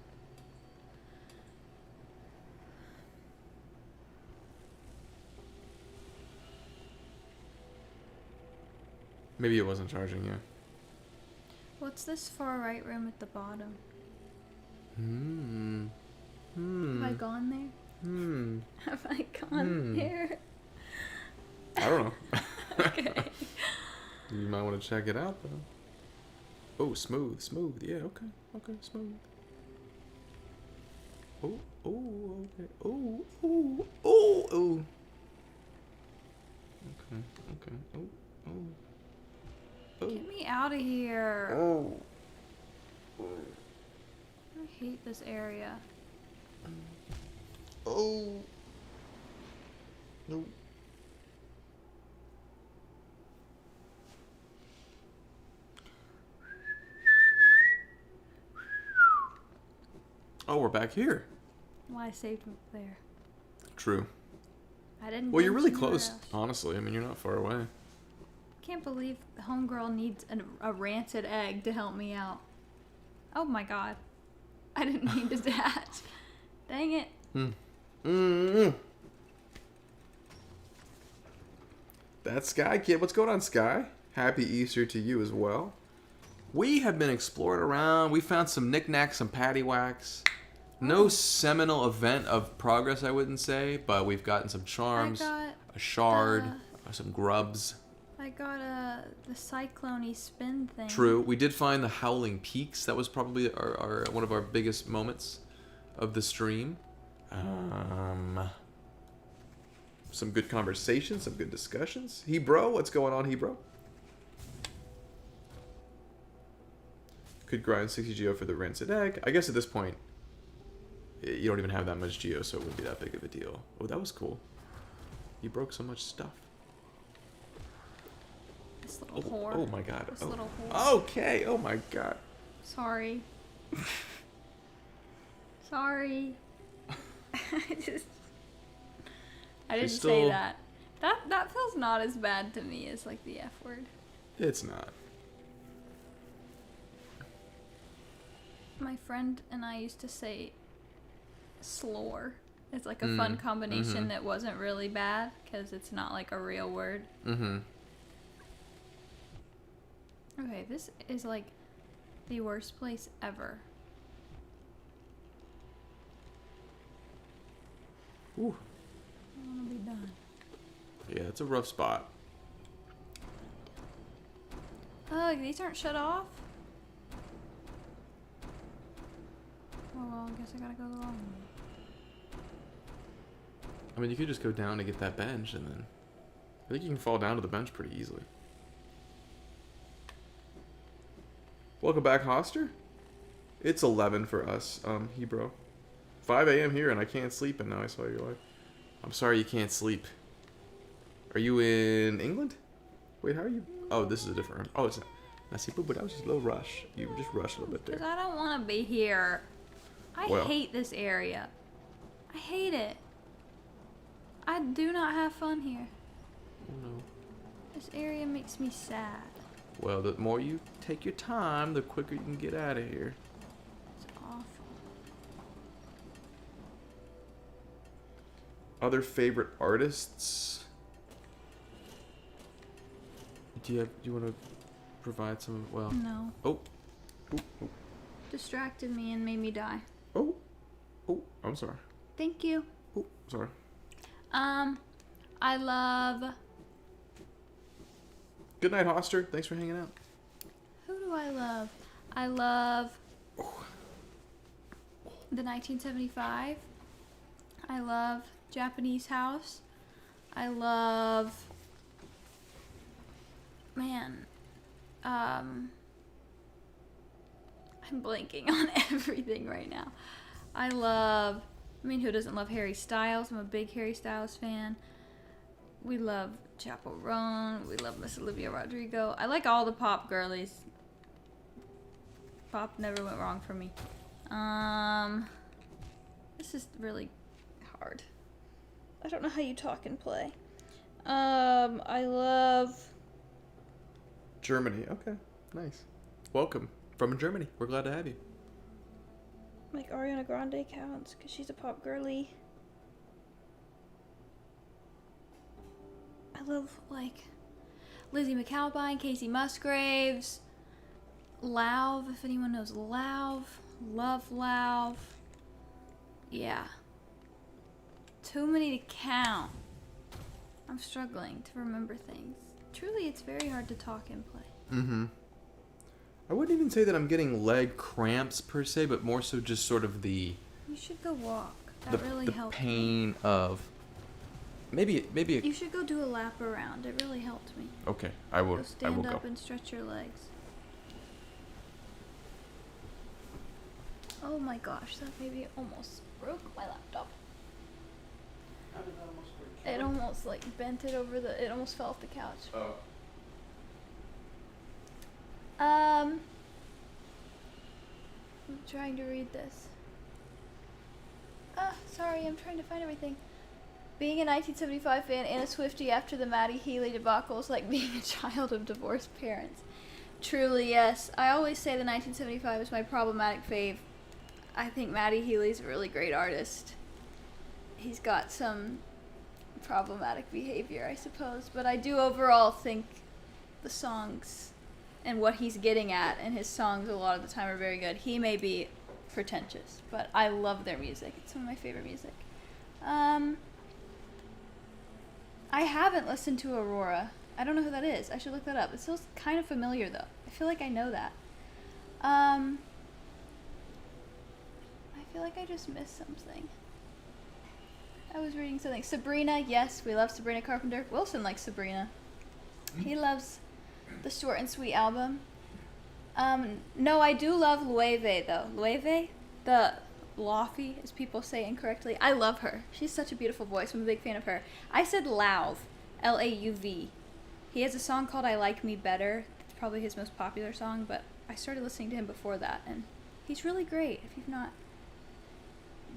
Maybe it wasn't charging, yeah. What's this far right room at the bottom? Hmm. Have I gone there? Hmm. Have I gone Hmm. there? I don't know. Okay. You might want to check it out though. Oh, smooth. Yeah, okay, smooth. Oh, okay. Oh. Okay. Oh. Get me out of here. Oh. I hate this area. Oh. No. Oh, we're back here. Well, I saved there. True. I didn't. Well, you're go really somewhere close, else. honestly. I mean, you're not far away. Can't believe the homegirl needs a rancid egg to help me out. Oh my god. I didn't mean to dash. Dang it. That's Sky Kid. What's going on, Sky? Happy Easter to you as well. We have been exploring around. We found some knickknacks, some paddywhacks. No seminal event of progress, I wouldn't say, but we've gotten some charms, got, a shard, some grubs. I got the cyclone-y spin thing. True. We did find the Howling Peaks. That was probably our one of our biggest moments of the stream. Some good conversations, some good discussions. Hebro, what's going on, Hebro? Could grind 60 geo for the rancid egg. I guess at this point, you don't even have that much geo, so it wouldn't be that big of a deal. Oh, that was cool. You broke so much stuff. This little whore. Oh my god. This little whore. Okay, oh my god. Sorry. Sorry. I didn't say that. That feels not as bad to me as like the F word. It's not. My friend and I used to say slore. It's like a fun combination that wasn't really bad because it's not like a real word. Mm-hmm. Okay, this is like the worst place ever. Ooh. I want to be done. Yeah, it's a rough spot. Oh, these aren't shut off? Oh, well, I guess I gotta go the long way. I mean, you could just go down to get that bench, and then I think you can fall down to the bench pretty easily. Welcome back, Hoster. It's 11 for us, Hebro. 5 a.m. here, and I can't sleep, and now I saw your live. I'm sorry you can't sleep. Are you in England? Wait, how are you? Oh, this is a different room. Oh, it's not. Nasibu, but that was just a little rush. You just rushed a little bit Because there. I don't want to be here. I Well. hate this area. I hate it. I do not have fun here. Oh, no. This area makes me sad. Well, the more you take your time, the quicker you can get out of here. It's awful. Other favorite artists? Do you want to provide some. Well. No. Oh. Oh. Oh. Distracted me and made me die. Oh. Oh. I'm sorry. Thank you. Oh. Sorry. I love. Good night, Hoster. Thanks for hanging out. Who do I love? I love the 1975. I love Japanese House. I love. Man. I'm blanking on everything right now. I mean, who doesn't love Harry Styles? I'm a big Harry Styles fan. We love Chappell Roan. We love Miss Olivia Rodrigo. I like all the pop girlies. Pop never went wrong for me. This is really hard. I don't know how you talk and play. I love... Germany. Okay. Nice. Welcome. From Germany. We're glad to have you. Like Ariana Grande counts because she's a pop girly. I love like Lizzie McAlpine, Casey Musgraves, Lauv, if anyone knows Lauv. Love Lauv. Yeah. Too many to count. I'm struggling to remember things. Truly, it's very hard to talk and play. Mm-hmm. I wouldn't even say that I'm getting leg cramps per se, but more so just sort of the You should go walk. That really helped. pain of maybe You should go do a lap around. It really helped me. Okay, I will. Go I stand will up go. and stretch your legs. Oh my gosh, that baby almost broke my laptop. It almost like bent it over it almost fell off the couch. Oh. I'm trying to read this. Sorry, I'm trying to find everything. Being a 1975 fan and a Swiftie after the Maddie Healy debacle is like being a child of divorced parents. Truly, yes. I always say the 1975 is my problematic fave. I think Maddie Healy's a really great artist. He's got some problematic behavior, I suppose, but I do overall think the songs and what he's getting at and his songs a lot of the time are very good. He may be pretentious, but I love their music. It's some of my favorite music. I haven't listened to Aurora. I don't know who that is. I should look that up. It feels kind of familiar though. I feel like I know that. I feel like I just missed something. I was reading something. Sabrina, yes, we love Sabrina Carpenter. Wilson likes Sabrina. He loves the Short and Sweet album. No, I do love Loewe though. Loewe? The Laufey, as people say incorrectly. I love her. She's such a beautiful voice. I'm a big fan of her. I said Lauv. L-A-U-V. He has a song called I Like Me Better. It's probably his most popular song, but I started listening to him before that, and he's really great. If you've not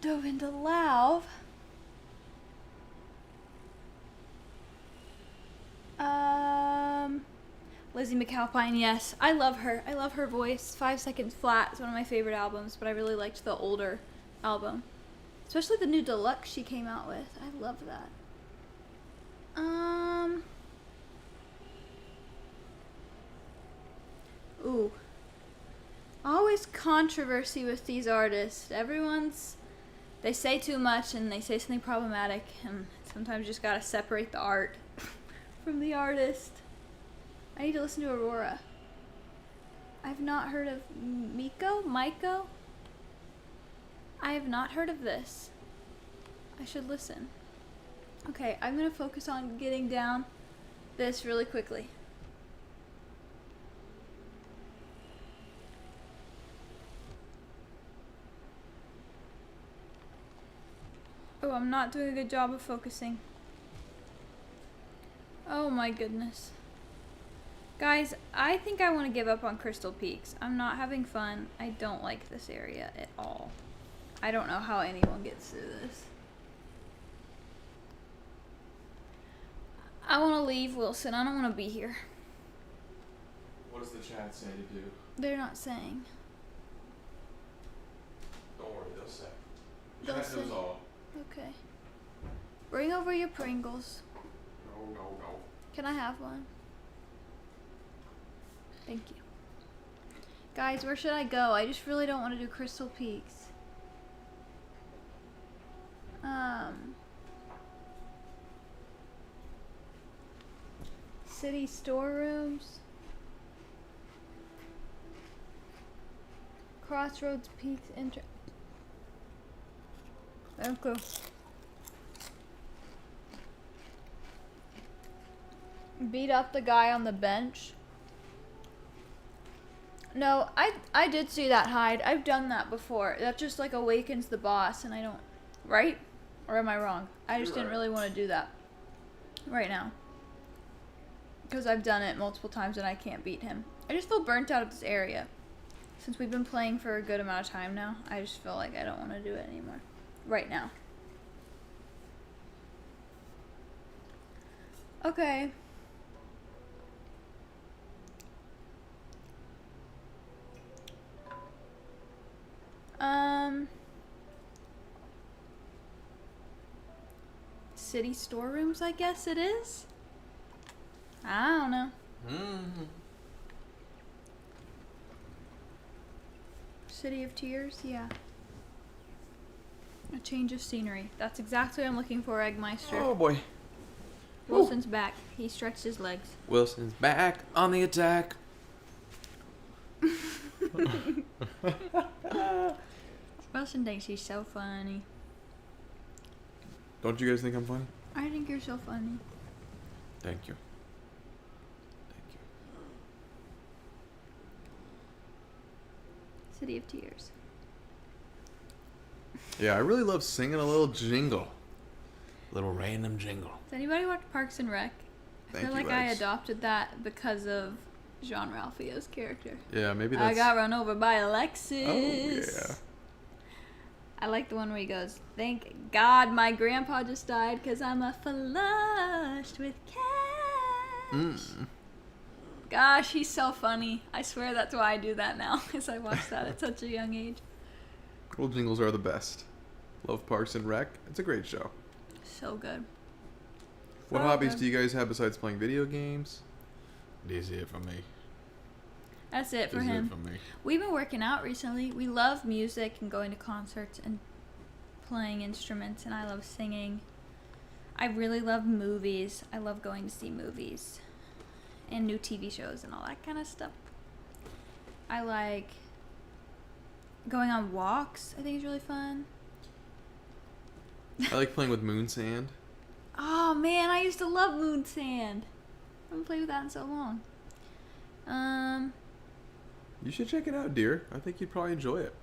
dove into Lauv. Lizzie McAlpine, yes. I love her. I love her voice. 5 Seconds Flat is one of my favorite albums, but I really liked the older album. Especially the new deluxe she came out with. I love that. Ooh. Always controversy with these artists. They say too much and they say something problematic, and sometimes you just gotta separate the art from the artist. I need to listen to Aurora. I've not heard of Maiko? I have not heard of this. I should listen. Okay, I'm gonna focus on getting down this really quickly. Oh, I'm not doing a good job of focusing. Oh my goodness. Guys, I think I want to give up on Crystal Peaks. I'm not having fun. I don't like this area at all. I don't know how anyone gets through this. I want to leave, Wilson. I don't want to be here. What does the chat say to do? They're not saying. Don't worry, they'll say. They'll Chat say. knows all. Okay. Bring over your Pringles. No. Can I have one? Thank you. Guys, where should I go? I just really don't want to do Crystal Peaks. City storerooms. Crossroads Peaks Okay. Beat up the guy on the bench. No, I did see that hide. I've done that before. That just like awakens the boss and I don't... Right? Or am I wrong? I just didn't really want to do that right now. Because I've done it multiple times and I can't beat him. I just feel burnt out of this area. Since we've been playing for a good amount of time now, I just feel like I don't want to do it anymore. Right now. Okay. City storerooms, I guess it is? I don't know. City of Tears, yeah. A change of scenery. That's exactly what I'm looking for, Eggmeister. Oh boy. Wilson's back. He stretched his legs. Wilson's back on the attack. Wilson thinks he's so funny. Don't you guys think I'm funny? I think you're so funny. Thank you. Thank you. City of Tears. Yeah, I really love singing a little jingle. Little random jingle. Does anybody watch Parks and Rec? I feel like I adopted that because of Jean-Ralphio's character. Yeah, maybe that's... I got run over by Alexis. Oh, yeah. I like the one where he goes, thank God my grandpa just died because I'm a flushed with cash. Gosh, he's so funny. I swear that's why I do that now, because I watched that at such a young age. Little jingles are the best. Love Parks and Rec. It's a great show. So good. What hobbies do you guys have besides playing video games? This is it for me. That's it for This is him. it for me. We've been working out recently. We love music and going to concerts and playing instruments, and I love singing. I really love movies. I love going to see movies and new TV shows and all that kind of stuff. I like going on walks. I think it's really fun. I like playing with moon sand. Oh man, I used to love moon sand. I haven't played with that in so long. You should check it out, dear. I think you'd probably enjoy it.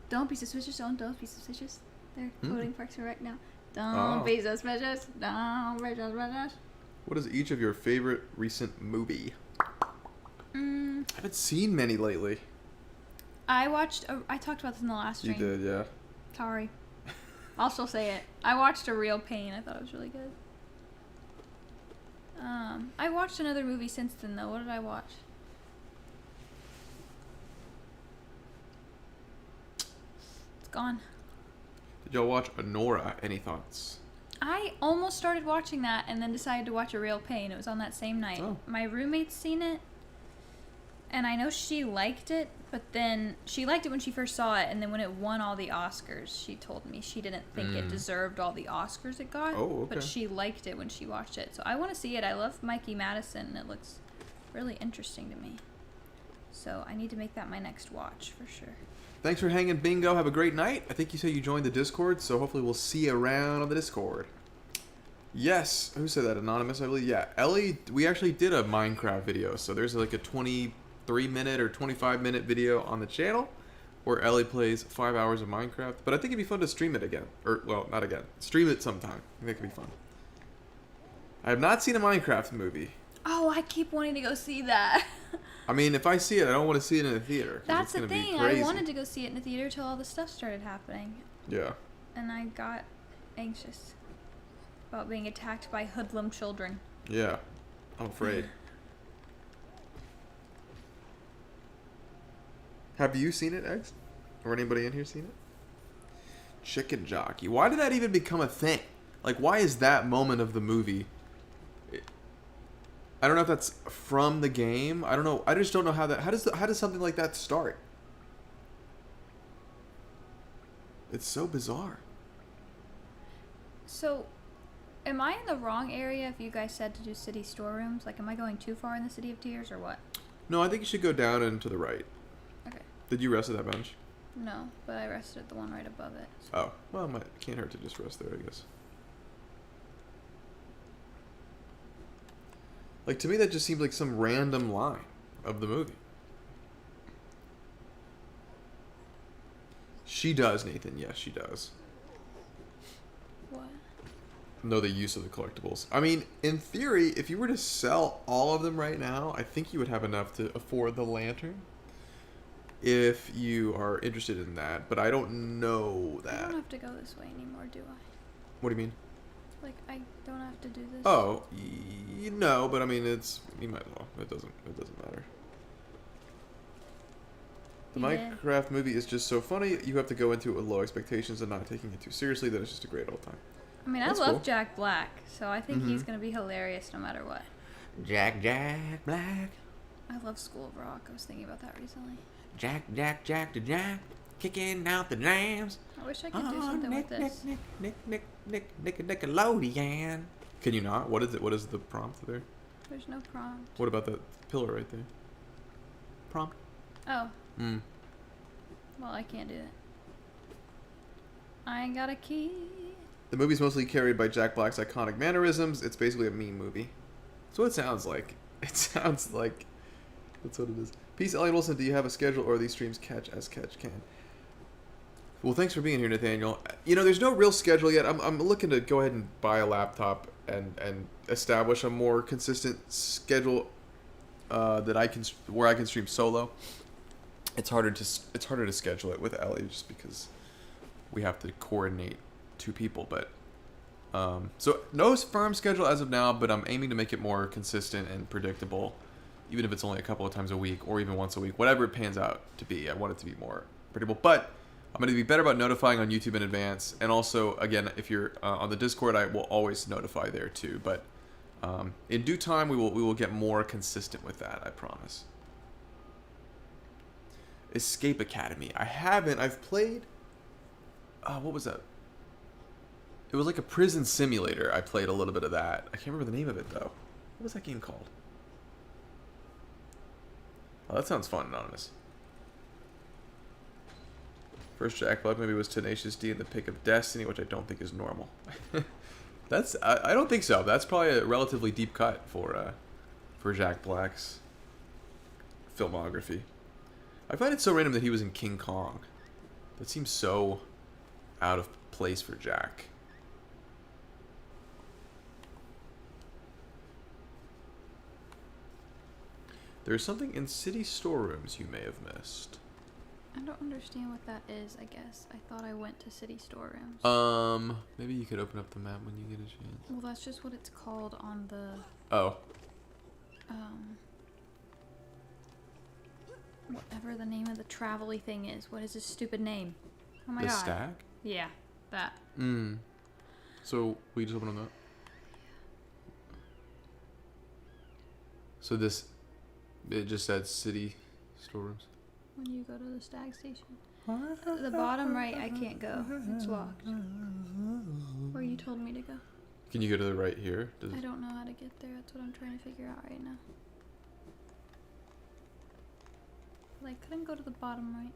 Don't be suspicious. Don't be suspicious. They're quoting Parks and Rec now. Don't Oh. be suspicious. Don't be suspicious. What is each of your favorite recent movie? I haven't seen many lately. I watched. I talked about this in the last You stream. did, yeah. Sorry. I'll still say it. I watched A Real Pain. I thought it was really good. I watched another movie since then, though. What did I watch? It's gone. Did y'all watch Anora? Any thoughts? I almost started watching that and then decided to watch A Real Pain. It was on that same night. Oh. My roommate's seen it, and I know she liked it, but then she liked it when she first saw it, and then when it won all the Oscars, she told me she didn't think it deserved all the Oscars it got. Oh, okay. But she liked it when she watched it. So I want to see it. I love Mikey Madison, and it looks really interesting to me. So I need to make that my next watch for sure. Thanks for hanging, Bingo. Have a great night. I think you said you joined the Discord, so hopefully we'll see you around on the Discord. Yes. Who said that? Anonymous, I believe. Yeah. Ellie, we actually did a Minecraft video, so there's like a 23-minute or 25-minute video on the channel where Ellie plays 5 hours of Minecraft. But I think it'd be fun to stream it again. Or, well, not again. Stream it sometime. I think it could be fun. I have not seen a Minecraft movie. Oh, I keep wanting to go see that. I mean, if I see it, I don't want to see it in a theater. 'cause That's it's the gonna be thing. crazy. I wanted to go see it in the theater till all the stuff started happening. Yeah. And I got anxious about being attacked by hoodlum children. Yeah. I'm afraid. Have you seen it, Eggs? Or anybody in here seen it? Chicken Jockey. Why did that even become a thing? Like, why is that moment of the movie? I don't know if that's from the game. I don't know. I just don't know how that. How does something like that start? It's so bizarre. So, am I in the wrong area if you guys said to do city storerooms? Like, am I going too far in the City of Tears or what? No, I think you should go down and to the right. Okay. Did you rest at that bench? No, but I rested at the one right above it. So. Oh, well, it can't hurt to just rest there, I guess. Like, to me, that just seemed like some random line of the movie. She does, Nathan. Yes, she does. What? Know the use of the collectibles. I mean, in theory, if you were to sell all of them right now, I think you would have enough to afford the lantern. If you are interested in that, but I don't know I that. don't have to go this way anymore, do I? What do you mean? Like, I don't have to do this. Oh, no, but I mean, you might as well. It doesn't matter. The Yeah. Minecraft movie is just so funny. You have to go into it with low expectations and not taking it too seriously. That it's just a great old time. I mean, That's I love cool. Jack Black, so I think he's Mhm. gonna be hilarious no matter what. Jack Black. I love School of Rock. I was thinking about that recently. Jack the Jack. Kicking out the jams. I wish I could do something with this. Nickelodeon. Can you not? What is it? What is the prompt there? There's no prompt. What about that pillar right there? Prompt. Oh, Mm. well, I can't do it. I ain't got a key. The movie's mostly carried by Jack Black's iconic mannerisms. It's basically a meme movie. That's what it sounds like. It sounds like that's what it is. Peace, Elliot Wilson. Do you have a schedule or are these streams catch as catch can? Well, thanks for being here, Nathaniel. You know, there's no real schedule yet. I'm looking to go ahead and buy a laptop and establish a more consistent schedule that I can where I can stream solo. It's harder to schedule it with Ellie just because we have to coordinate two people. But so no firm schedule as of now, but I'm aiming to make it more consistent and predictable, even if it's only a couple of times a week or even once a week, whatever it pans out to be. I want it to be more predictable, but I'm going to be better about notifying on YouTube in advance. And also, again, if you're on the Discord, I will always notify there too. But in due time, we will get more consistent with that. I promise. Escape Academy. I haven't. I've played. What was that? It was like a prison simulator. I played a little bit of that. I can't remember the name of it though. What was that game called? Oh, that sounds fun, Anonymous. First Jack Black movie was Tenacious D and the Pick of Destiny, which I don't think is normal. I don't think so. That's probably a relatively deep cut for Jack Black's filmography. I find it so random that he was in King Kong. That seems so out of place for Jack. There's something in city storerooms you may have missed. I don't understand what that is, I guess. I thought I went to city storerooms. Maybe you could open up the map when you get a chance. Well, that's just what it's called on the, Oh. whatever the name of the travel-y thing is. What is this stupid name? Oh my The god. stack? Yeah, that. So we just open on that. So this, it just said city storerooms. When you go to the stag station. The bottom right, I can't go. It's locked. Where you told me to go. Can you go to the right here? Does I don't know how to get there. That's what I'm trying to figure out right now. Like, couldn't go to the bottom right.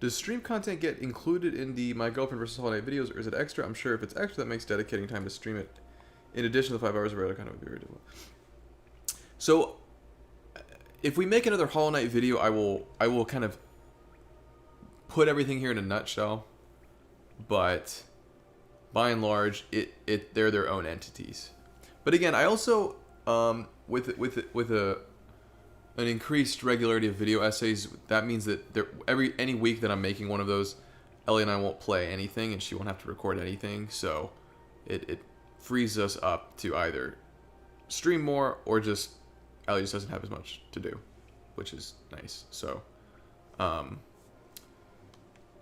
Does stream content get included in the My Girlfriend vs. Holiday videos, or is it extra? I'm sure if it's extra, that makes dedicating time to stream it in addition to the 5 hours of regular content would be very difficult. So, if we make another Hollow Knight video, I will kind of put everything here in a nutshell. But by and large, they're their own entities. But again, I also with an increased regularity of video essays, that means that any week that I'm making one of those, Ellie and I won't play anything, and she won't have to record anything. So it frees us up to either stream more or just Ellie just doesn't have as much to do, which is nice. So,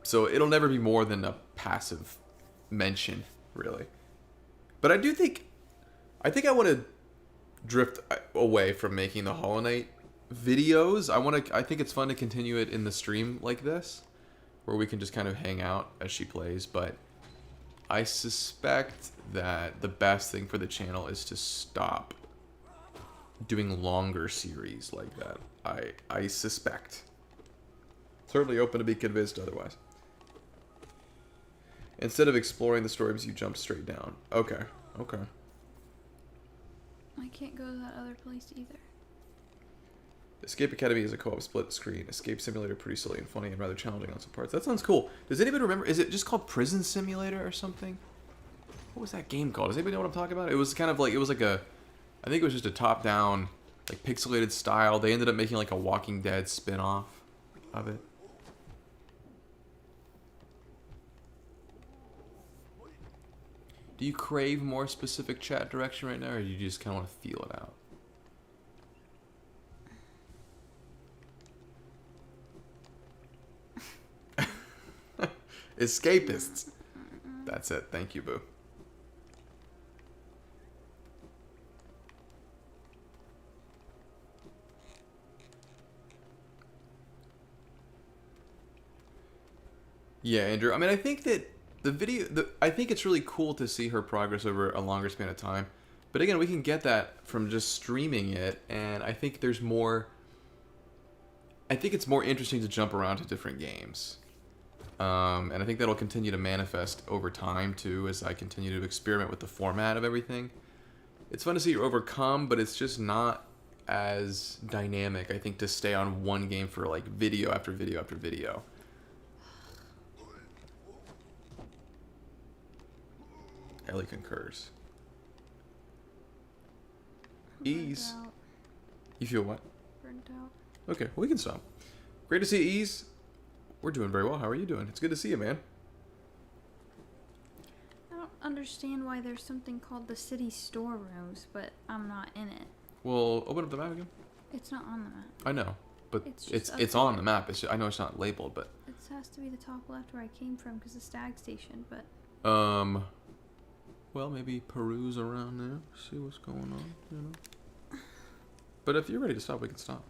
so it'll never be more than a passive mention, really. But I I think I want to drift away from making the Hollow Knight videos. I think it's fun to continue it in the stream like this, where we can just kind of hang out as she plays, but I suspect that the best thing for the channel is to stop doing longer series like that. I suspect. Certainly open to be convinced otherwise. Instead of exploring the stories, you jump straight down. Okay. Okay. I can't go to that other place either. Escape Academy is a co-op split screen. Escape Simulator pretty silly and funny and rather challenging on some parts. That sounds cool. Does anybody remember? Is it just called Prison Simulator or something? What was that game called? Does anybody know what I'm talking about? It was kind of like, it was like a, I think it was just a top-down, like pixelated style. They ended up making like a Walking Dead spin-off of it. Do you crave more specific chat direction right now, or do you just kind of want to feel it out? Escapists. That's it. Thank you, Boo. Yeah, Andrew. I mean, I think that I think it's really cool to see her progress over a longer span of time. But again, we can get that from just streaming it, and I think there's more. I think it's more interesting to jump around to different games. And I think that'll continue to manifest over time, too, as I continue to experiment with the format of everything. It's fun to see you overcome, but it's just not as dynamic, I think, to stay on one game for, like, video after video after video. Ellie concurs. Ease. Burnt out. You feel what? Burnt out. Okay, well, we can stop. Great to see you, Ease. We're doing very well. How are you doing? It's good to see you, man. I don't understand why there's something called the city storerooms, but I'm not in it. Well, open up the map again. It's not on the map. I know, but It's it's just up on there. the map. It's just, I know it's not labeled, but It has to be the top left where I came from because the stag station, but well, maybe peruse around there, see what's going on, you know. But if you're ready to stop, we can stop.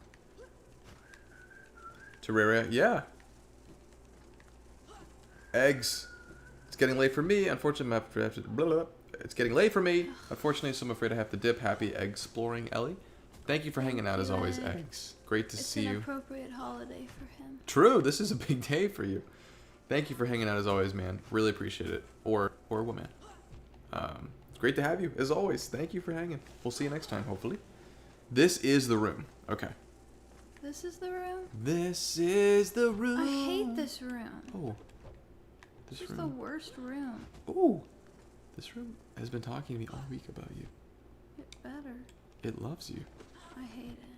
Terraria, yeah. Eggs. It's getting late for me. Unfortunately, I have to blah, blah, blah. It's getting late for me. Unfortunately, so I'm afraid I have to dip. Happy egg exploring, Ellie. Thank you for hanging out as you, always, Egg. Eggs. Great to it's see an you. appropriate holiday for him. True, this is a big day for you. Thank you for hanging out as always, man. Really appreciate it. Or woman. Great to have you as always. Thank you for hanging. We'll see you next time, hopefully. This is the room. Okay. This is the room? This is the room. I hate this room. Oh. This This is the room. worst room. Ooh. This room has been talking to me all week about you. It better. It loves you. I hate it.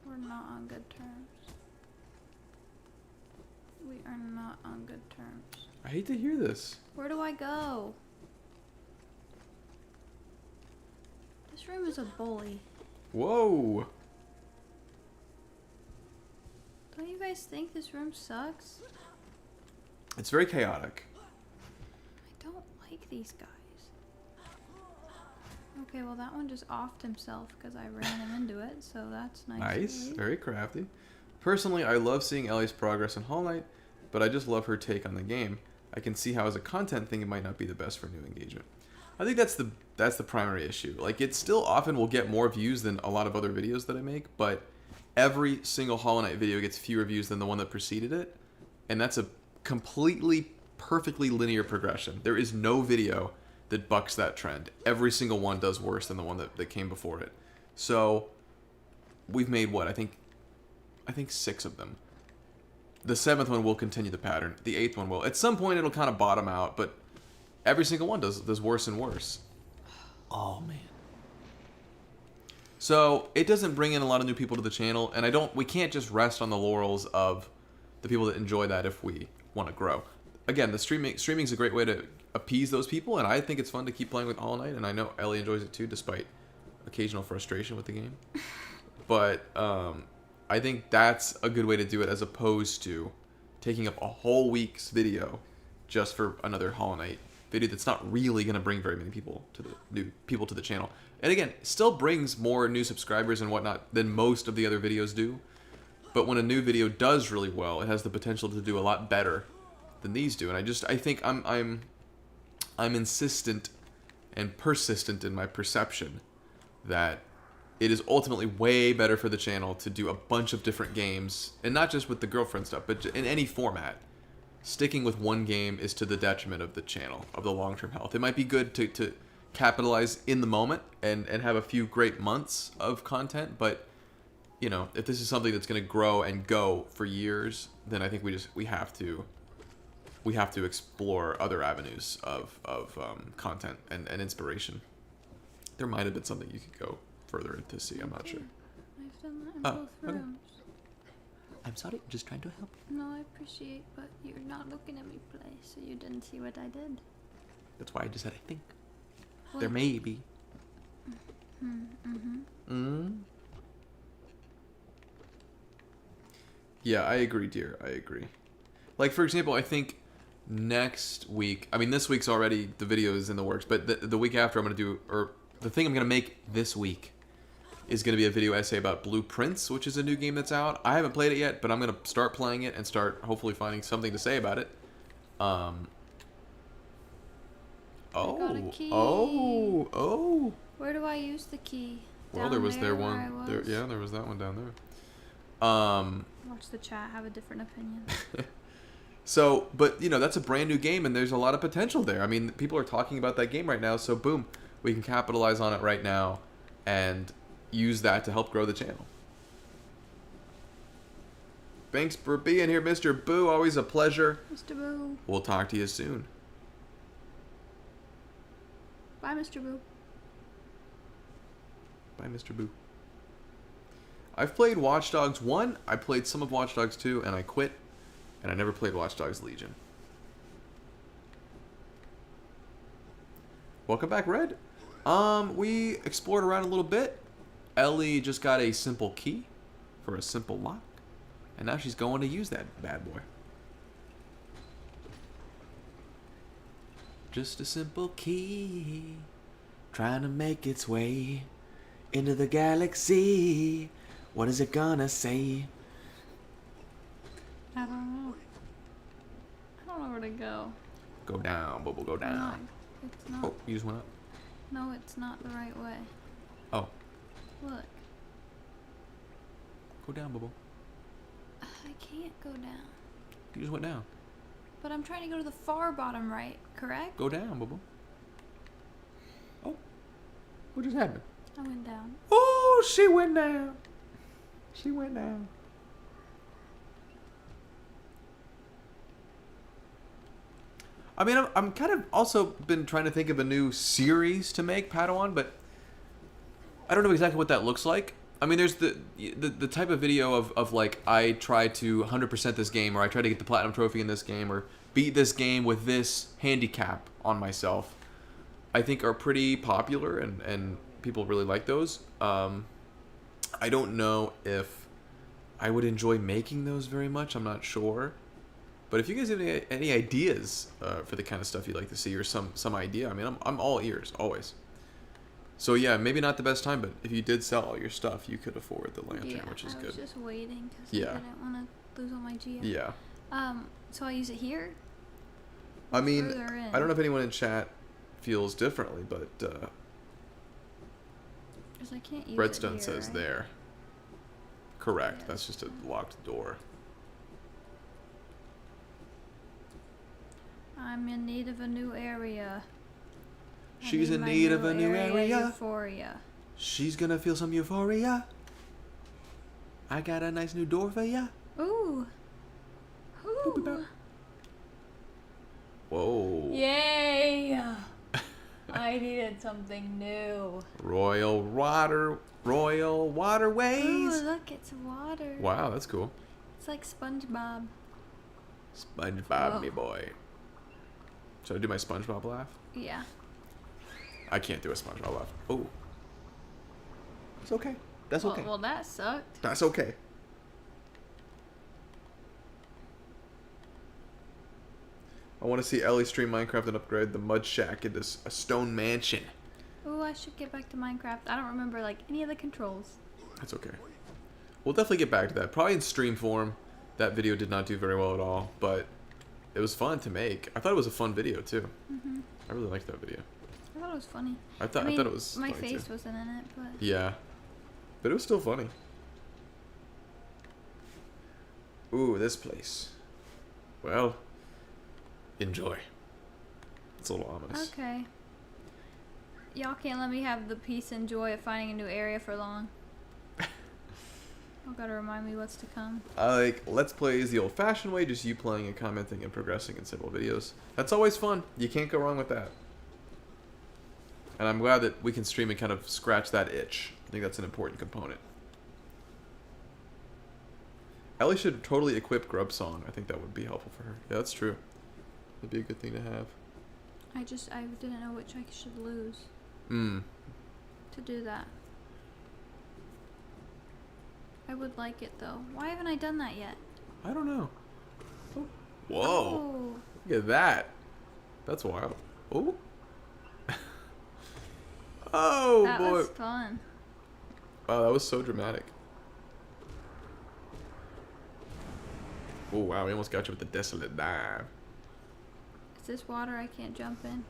We're not on good terms. We are not on good terms. I hate to hear this. Where do I go? This room is a bully. Whoa. Don't you guys think this room sucks? It's very chaotic. I don't like these guys. Okay, well that one just offed himself because I ran him into it, so that's nice. Nice. of me. Very crafty. Personally, I love seeing Ellie's progress in Hollow Knight, but I just love her take on the game. I can see how as a content thing it might not be the best for new engagement. I think that's the primary issue. Like, it still often will get more views than a lot of other videos that I make, but every single Hollow Knight video gets fewer views than the one that preceded it, and that's a completely perfectly linear progression. There is no video that bucks that trend. Every single one does worse than the one that came before it. So we've made what? I think 6 of them. The 7th one will continue the pattern. The 8th one will. At some point it'll kind of bottom out, but every single one does worse and worse. Oh man. So it doesn't bring in a lot of new people to the channel, and we can't just rest on the laurels of the people that enjoy that if we want to grow. Again, the streaming is a great way to appease those people, and I think it's fun to keep playing with Hollow Knight, and I know Ellie enjoys it too, despite occasional frustration with the game. But I think that's a good way to do it, as opposed to taking up a whole week's video just for another Hollow Knight video that's not really going to bring very many people to the channel. And again, still brings more new subscribers and whatnot than most of the other videos do. But when a new video does really well, it has the potential to do a lot better than these do. And I think I'm insistent and persistent in my perception that it is ultimately way better for the channel to do a bunch of different games, and not just with the girlfriend stuff, but in any format. Sticking with one game is to the detriment of the channel, of the long-term health. It might be good to capitalize in the moment and have a few great months of content, but you know, if this is something that's going to grow and go for years, then I think we have to explore other avenues of content and inspiration. There might have been something you could go further into see. I'm not sure. I've done that in Oh, both okay. rooms. I'm sorry, just trying to help. No, I appreciate, but you're not looking at me play, so you didn't see what I did. That's why I just said I think. What? There may be. Yeah, I agree, dear. I agree. Like, for example, I think next week, I mean, this week's already, the video is in the works, but the week after I'm going to do, or the thing I'm going to make this week is going to be a video essay about Blueprints, which is a new game that's out. I haven't played it yet, but I'm going to start playing it and start hopefully finding something to say about it. got a key. Oh. Where do I use the key? Well, Down there was where one. I There, was? yeah, there was that one down there. Watch the chat have a different opinion. So, but you know, that's a brand new game, and there's a lot of potential there. I mean, people are talking about that game right now, so boom, we can capitalize on it right now, and use that to help grow the channel. Thanks for being here, Mr. Boo. Always a pleasure. Mr. Boo. We'll talk to you soon. Bye, Mr. Boo. Bye, Mr. Boo. I've played Watch Dogs 1, I played some of Watch Dogs 2, and I quit, and I never played Watch Dogs Legion. Welcome back, Red. We explored around a little bit. Ellie just got a simple key for a simple lock, and now she's going to use that bad boy. Just a simple key, trying to make its way into the galaxy. What is it gonna say? I don't know. I don't know where to go. Go down, Bubble, go No, down. it's not. Oh, you just went up. No, it's not the right way. Oh, Look, go down, Bubble. I can't go down. You just went down. But I'm trying to go to the far bottom right, correct? Go down, Bubble. Oh, what just happened? I went down. Oh, she went down. She went down. I mean, I'm kind of also been trying to think of a new series to make Padawan, but I don't know exactly what that looks like. I mean, there's the type of video of like, I try to 100% this game, or I try to get the platinum trophy in this game, or beat this game with this handicap on myself, I think are pretty popular, and people really like those. I don't know if I would enjoy making those very much. I'm not sure. But if you guys have any ideas for the kind of stuff you'd like to see, or some idea, I mean, I'm all ears, always. So yeah, maybe not the best time, but if you did sell all your stuff, you could afford the lantern, Yeah, which is I good. was just waiting because Yeah. I didn't want to lose all my GF. Yeah. So I use it here? I mean, Further in? I don't know if anyone in chat feels differently, but Because I can't use it Redstone here, says right? there. Correct. Yeah. That's just a locked door. I'm in need of a new area. I She's in my need of a new area. Euphoria. She's gonna feel some euphoria. I got a nice new door for ya. Ooh. Ooh. Whoa. Yay! I needed something new. Royal waterways. Ooh, look, it's water. Wow, that's cool. It's like SpongeBob. SpongeBob, Whoa. me boy. Should I do my SpongeBob laugh? Yeah. I can't do a SpongeBob laugh. Oh. It's okay. That's okay. Well, that sucked. That's okay. I want to see Ellie stream Minecraft and upgrade the mud shack into a stone mansion. Ooh, I should get back to Minecraft. I don't remember like any of the controls. That's okay. We'll definitely get back to that. Probably in stream form. That video did not do very well at all, but it was fun to make. I thought it was a fun video too. I really liked that video. I thought it was funny. I thought mean, it was my funny face too. wasn't in it, but Yeah, but it was still funny. Ooh, this place. Well, enjoy. It's a little ominous. okay. Y'all can't let me have the peace and joy of finding a new area for long. Y'all gotta remind me what's to come. I like Let's Plays the old-fashioned way, just you playing and commenting and progressing in simple videos. That's always fun. You can't go wrong with that. And I'm glad that we can stream and kind of scratch that itch. I think that's an important component. Ellie should totally equip Grub Song. I think that would be helpful for her. Yeah, that's true. That'd be a good thing to have. I didn't know which I should lose to do that. I would like it though. Why haven't I done that yet? I don't know. Oh. Whoa. Oh, Look at that. That's wild. Oh. Oh, that boy. was fun. Wow, that was so dramatic. Oh, wow. We almost got you with the desolate dive. Is this water I can't jump in?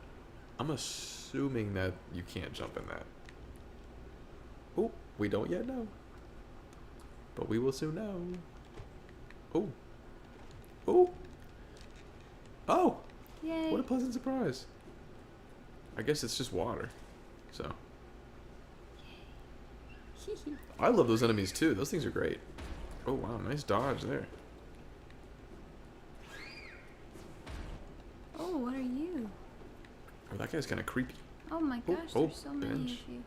I'm assuming that you can't jump in that. Oh, we don't yet know. But we will soon know. Oh. Oh. Oh. Yay. What a pleasant surprise. I guess it's just water. So. I love those enemies too. Those things are great. Oh, wow. Nice dodge there. Oh, what are you? Oh, that guy's kind of creepy. Oh my Oh, gosh, oh, there's so many bench. of you.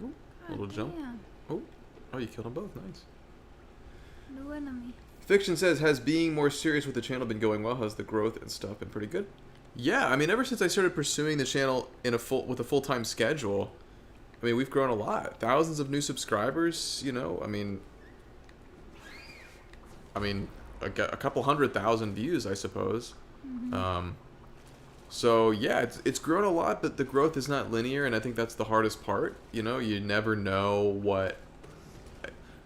Ooh, God little jump. damn. Oh. Oh, you killed them both. Nice. No enemy. Fiction says, has being more serious with the channel been going well? Has the growth and stuff been pretty good? Yeah, I mean, ever since I started pursuing the channel with a full-time schedule, I mean, we've grown a lot. Thousands of new subscribers, you know, I mean, a couple 100,000 views, I suppose. So yeah, it's grown a lot, but the growth is not linear, and I think that's the hardest part. You know, you never know what.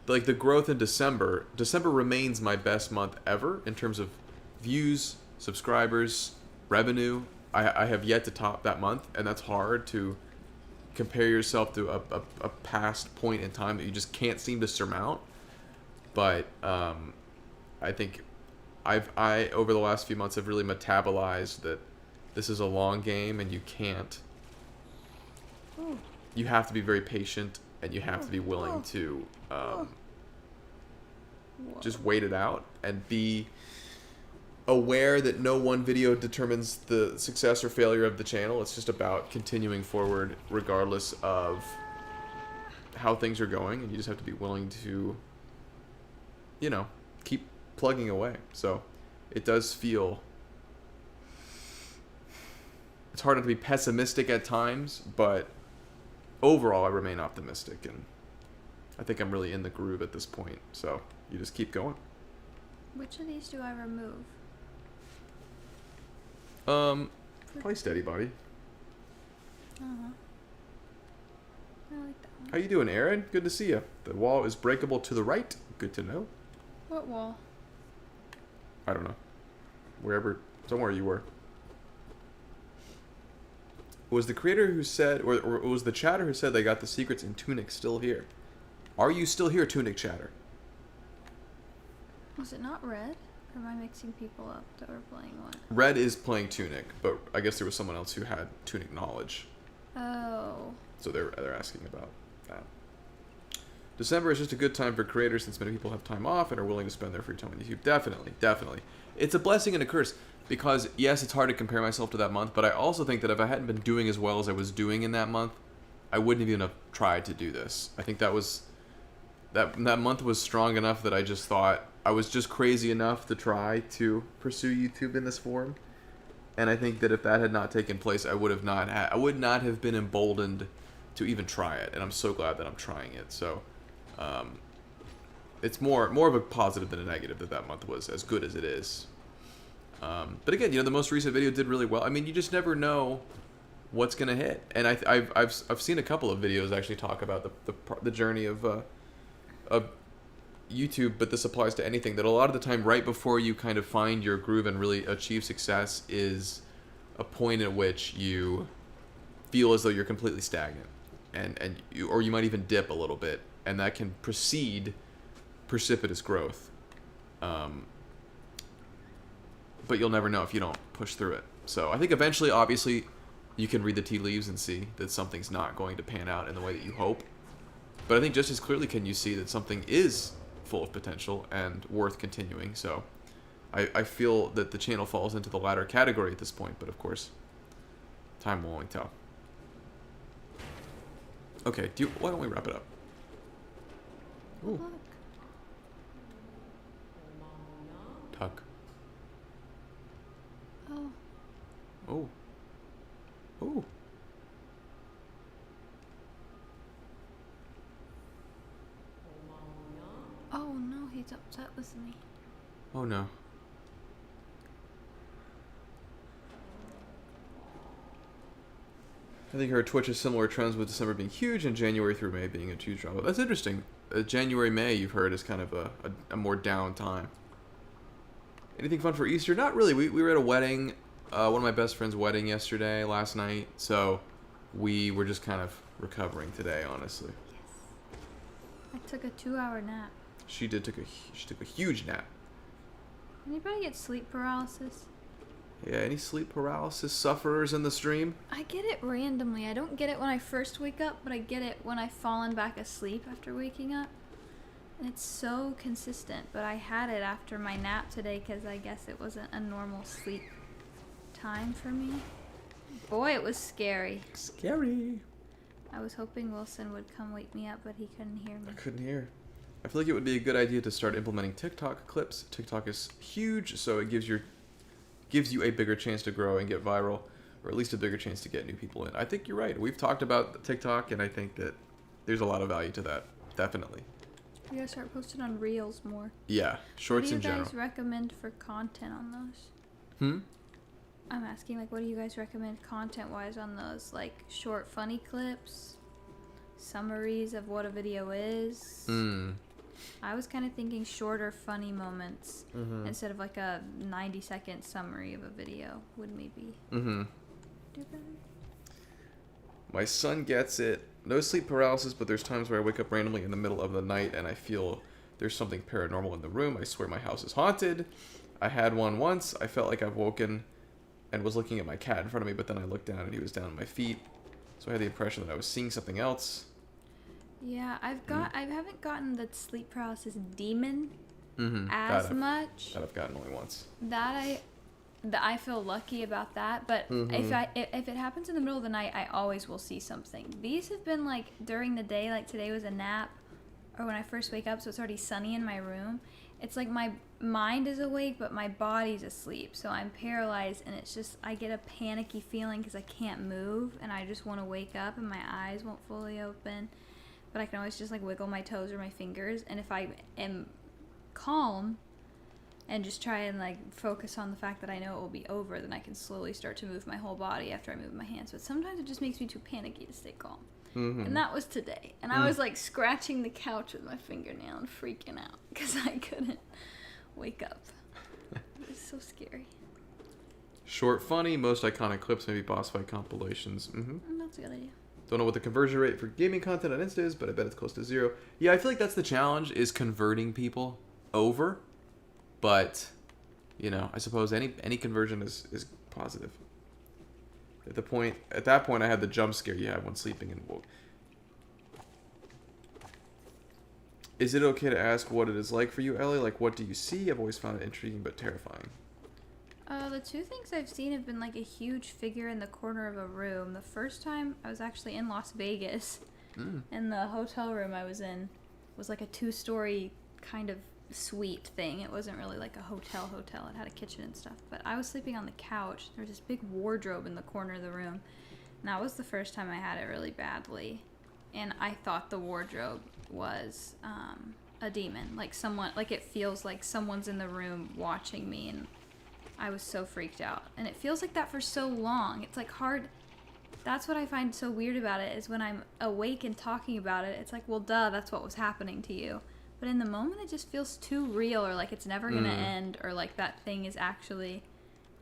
Like the growth in December remains my best month ever in terms of views, subscribers, revenue. I have yet to top that month, and that's hard to compare yourself to a past point in time that you just can't seem to surmount. But I think I over the last few months have really metabolized that this is a long game, and you can't. Ooh. You have to be very patient, and you have to be willing to just wait it out and be aware that no one video determines the success or failure of the channel. It's just about continuing forward regardless of how things are going, and you just have to be willing to, you know, keep plugging away. So it does feel, it's hard not to be pessimistic at times, but overall I remain optimistic, and I think I'm really in the groove at this point. So you just keep going. Which of these do I remove? Probably steady body. Uh-huh. I like that one. How you doing, Aaron? Good to see you. The wall is breakable to the right. Good to know. What wall? I don't know. Somewhere you were. Was the creator who said, or was the chatter who said they got the secrets in Tunic still here? Are you still here, Tunic chatter? Was it not red? Or am I mixing people up that were playing one? Red is playing Tunic, but I guess there was someone else who had Tunic knowledge. Oh. So they're asking about that. December is just a good time for creators since many people have time off and are willing to spend their free time on YouTube. Definitely. It's a blessing and a curse because, yes, it's hard to compare myself to that month, but I also think that if I hadn't been doing as well as I was doing in that month, I wouldn't even have tried to do this. I think that month was strong enough that I just thought I was just crazy enough to try to pursue YouTube in this form. And I think that if that had not taken place, I would not have been emboldened to even try it. And I'm so glad that I'm trying it. So It's more of a positive than a negative that month was as good as it is. But again, the most recent video did really well. I mean, you just never know what's gonna hit. And I've seen a couple of videos actually talk about the journey of YouTube, but this applies to anything. That a lot of the time, right before you kind of find your groove and really achieve success, is a point at which you feel as though you're completely stagnant, and you might even dip a little bit, and that can precede precipitous growth. But you'll never know if you don't push through it. So I think eventually, obviously, you can read the tea leaves and see that something's not going to pan out in the way that you hope. But I think just as clearly can you see that something is full of potential and worth continuing. So I feel that the channel falls into the latter category at this point, but of course, time will only tell. Okay, why don't we wrap it up? Oh, Ooh. look. Tuck. Oh. Oh. Oh. Oh no, he's upset with me. Oh no. I think her Twitch's similar trends with December being huge and January through May being a huge drop. That's interesting. January, May, you've heard, is kind of a more down time. Anything fun for Easter? Not really. We were at a wedding, one of my best friend's wedding last night. So we were just kind of recovering today, honestly. I took a 2-hour nap. She took a huge nap. Anybody get sleep paralysis? Yeah, any sleep paralysis sufferers in the stream? I get it randomly. I don't get it when I first wake up, but I get it when I've fallen back asleep after waking up. And it's so consistent, but I had it after my nap today because I guess it wasn't a normal sleep time for me. Boy, it was scary. Scary. I was hoping Wilson would come wake me up, but he couldn't hear me. I couldn't hear. I feel like it would be a good idea to start implementing TikTok clips. TikTok is huge, so it gives you a bigger chance to grow and get viral, or at least a bigger chance to get new people in. I think you're right. We've talked about TikTok, and I think that there's a lot of value to that. Definitely. We gotta start posting on Reels more. Yeah, shorts in What do you general. guys recommend for content on those? Hmm? I'm asking, like, what do you guys recommend content-wise on those? Like, short, funny clips? Summaries of what a video is? I was kind of thinking shorter, funny moments instead of, like, a 90-second summary of a video would maybe do better. My son gets it. No sleep paralysis, but there's times where I wake up randomly in the middle of the night and I feel there's something paranormal in the room. I swear my house is haunted. I had one once. I felt like I've woken and was looking at my cat in front of me, but then I looked down and he was down at my feet. So I had the impression that I was seeing something else. Yeah, I haven't gotten the sleep paralysis demon That much. I've gotten only once. That I feel lucky about that, but if it happens in the middle of the night, I always will see something. These have been like during the day, like today was a nap, or when I first wake up, so it's already sunny in my room. It's like my mind is awake, but my body's asleep, so I'm paralyzed, and it's just I get a panicky feeling because I can't move, and I just want to wake up, and my eyes won't fully open, but I can always just like wiggle my toes or my fingers, and if I am calm and just try and like focus on the fact that I know it will be over, then I can slowly start to move my whole body after I move my hands. But sometimes it just makes me too panicky to stay calm. And that was today. And I was like scratching the couch with my fingernail and freaking out because I couldn't wake up. It was so scary. Short, funny, most iconic clips, maybe boss fight compilations. And that's a good idea. Don't know what the conversion rate for gaming content on Insta is, but I bet it's close to 0. Yeah, I feel like that's the challenge, is converting people over. But, you know, I suppose any conversion is positive. At that point, I had the jump scare you have when sleeping and woke. Is it okay to ask what it is like for you, Ellie? Like, what do you see? I've always found it intriguing but terrifying. The two things I've seen have been like a huge figure in the corner of a room. The first time I was actually in Las Vegas, and the hotel room I was in was like a 2-story kind of suite thing. It wasn't really like a hotel. It had a kitchen and stuff. But I was sleeping on the couch. There was this big wardrobe in the corner of the room. And that was the first time I had it really badly. And I thought the wardrobe was a demon. Like someone, like it feels like someone's in the room watching me, and I was so freaked out. And it feels like that for so long. It's like hard. That's what I find so weird about it, is when I'm awake and talking about it, it's like, well, duh, that's what was happening to you. But in the moment, it just feels too real, or like it's never going to end, or like that thing is actually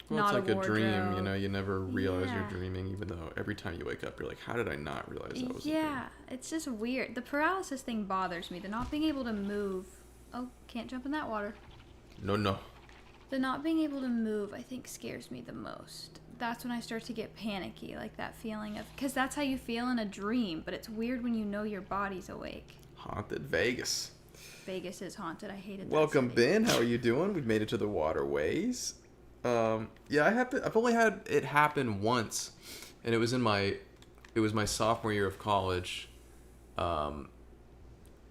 Well, not it's like a a dream, wardrobe. you know, you never realize Yeah. you're dreaming, even though every time you wake up, you're like, how did I not realize that was a dream? Yeah, it's just weird. The paralysis thing bothers me. The not being able to move. Oh, can't jump in that water. No. The not being able to move, I think, scares me the most. That's when I start to get panicky, like that feeling of, because that's how you feel in a dream, but it's weird when you know your body's awake. Haunted Vegas. Vegas is haunted. I hated that Welcome, city. Ben. How are you doing? We've made it to the waterways. Yeah, I've only had it happen once, and it was my sophomore year of college, and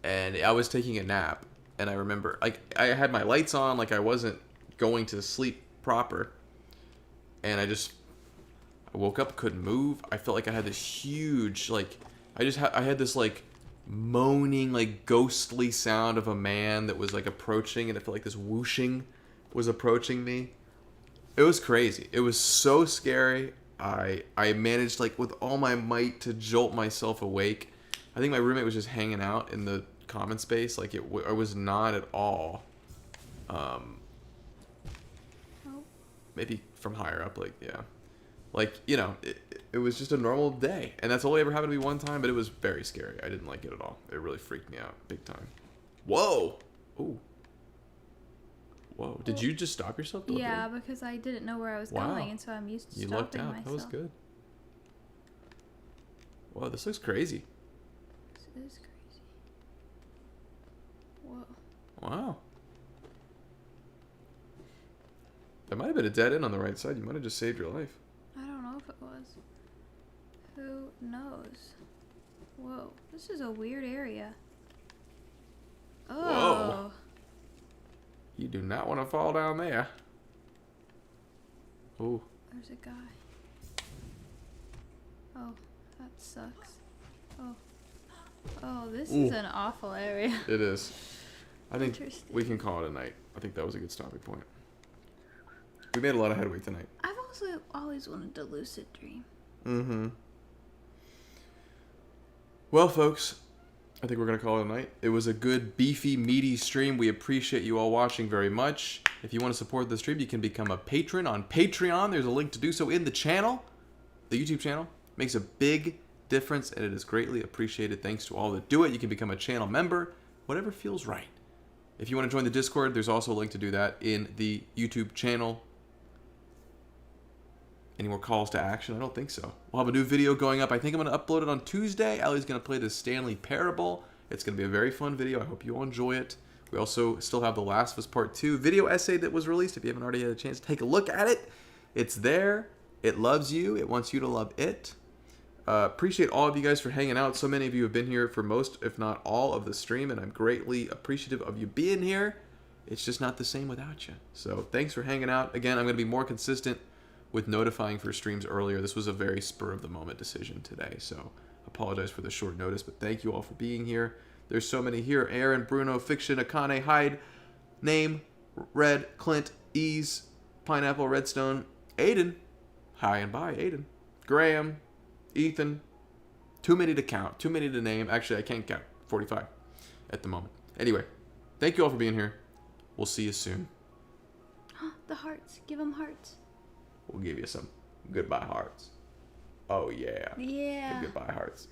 I was taking a nap, and I remember, like, I had my lights on, like I wasn't going to sleep proper, and I woke up, couldn't move. I felt like I had this huge, like, I had this, like, moaning, like, ghostly sound of a man that was, like, approaching, and it felt like this whooshing was approaching me. It was crazy. It was so scary. I managed, like, with all my might to jolt myself awake. I think my roommate was just hanging out in the common space. Like, I was not at all, Oh. maybe from higher up, like, yeah. Like, you know, it was just a normal day. And that's only ever happened to me one time, but it was very scary. I didn't like it at all. It really freaked me out big time. Whoa! Ooh. Whoa. Did you just stop yourself? Yeah, because I didn't know where I was Wow. going, and so I'm used to You stopping lucked out. myself. That was good. Whoa, this looks crazy. This is crazy. Whoa. Wow. That might have been a dead end on the right side. You might have just saved your life. I don't know if it was. Who knows? Whoa. This is a weird area. Oh. Whoa. You do not want to fall down there. Ooh. There's a guy. Oh, that sucks. Oh. Oh, this is Ooh. an awful area. It is. I think Interesting. we can call it a night. I think that was a good stopping point. We made a lot of headway tonight. I've also always wanted to lucid dream. Mm-hmm. Well, folks, I think we're going to call it a night. It was a good, beefy, meaty stream. We appreciate you all watching very much. If you want to support the stream, you can become a patron on Patreon. There's a link to do so in the channel. The YouTube channel makes a big difference, and it is greatly appreciated. Thanks to all that do it. You can become a channel member, whatever feels right. If you want to join the Discord, there's also a link to do that in the YouTube channel. Any more calls to action? I don't think so. We'll have a new video going up. I think I'm going to upload it on Tuesday. Ellie's going to play the Stanley Parable. It's going to be a very fun video. I hope you all enjoy it. We also still have The Last of Us Part 2 video essay that was released. If you haven't already had a chance to take a look at it, it's there. It loves you. It wants you to love it. Appreciate all of you guys for hanging out. So many of you have been here for most, if not all, of the stream, and I'm greatly appreciative of you being here. It's just not the same without you. So thanks for hanging out. Again, I'm going to be more consistent with notifying for streams earlier. This was a very spur-of-the-moment decision today, so apologize for the short notice, but thank you all for being here. There's so many here. Aaron, Bruno, Fiction, Akane, Hyde, Name, Red, Clint, Ease, Pineapple, Redstone, Aiden, hi and bye, Aiden, Graham, Ethan, too many to count, too many to name. Actually, I can't count, 45 at the moment. Anyway, thank you all for being here. We'll see you soon. The hearts. Give them hearts. We'll give you some goodbye hearts. Oh, yeah. Yeah. The goodbye hearts.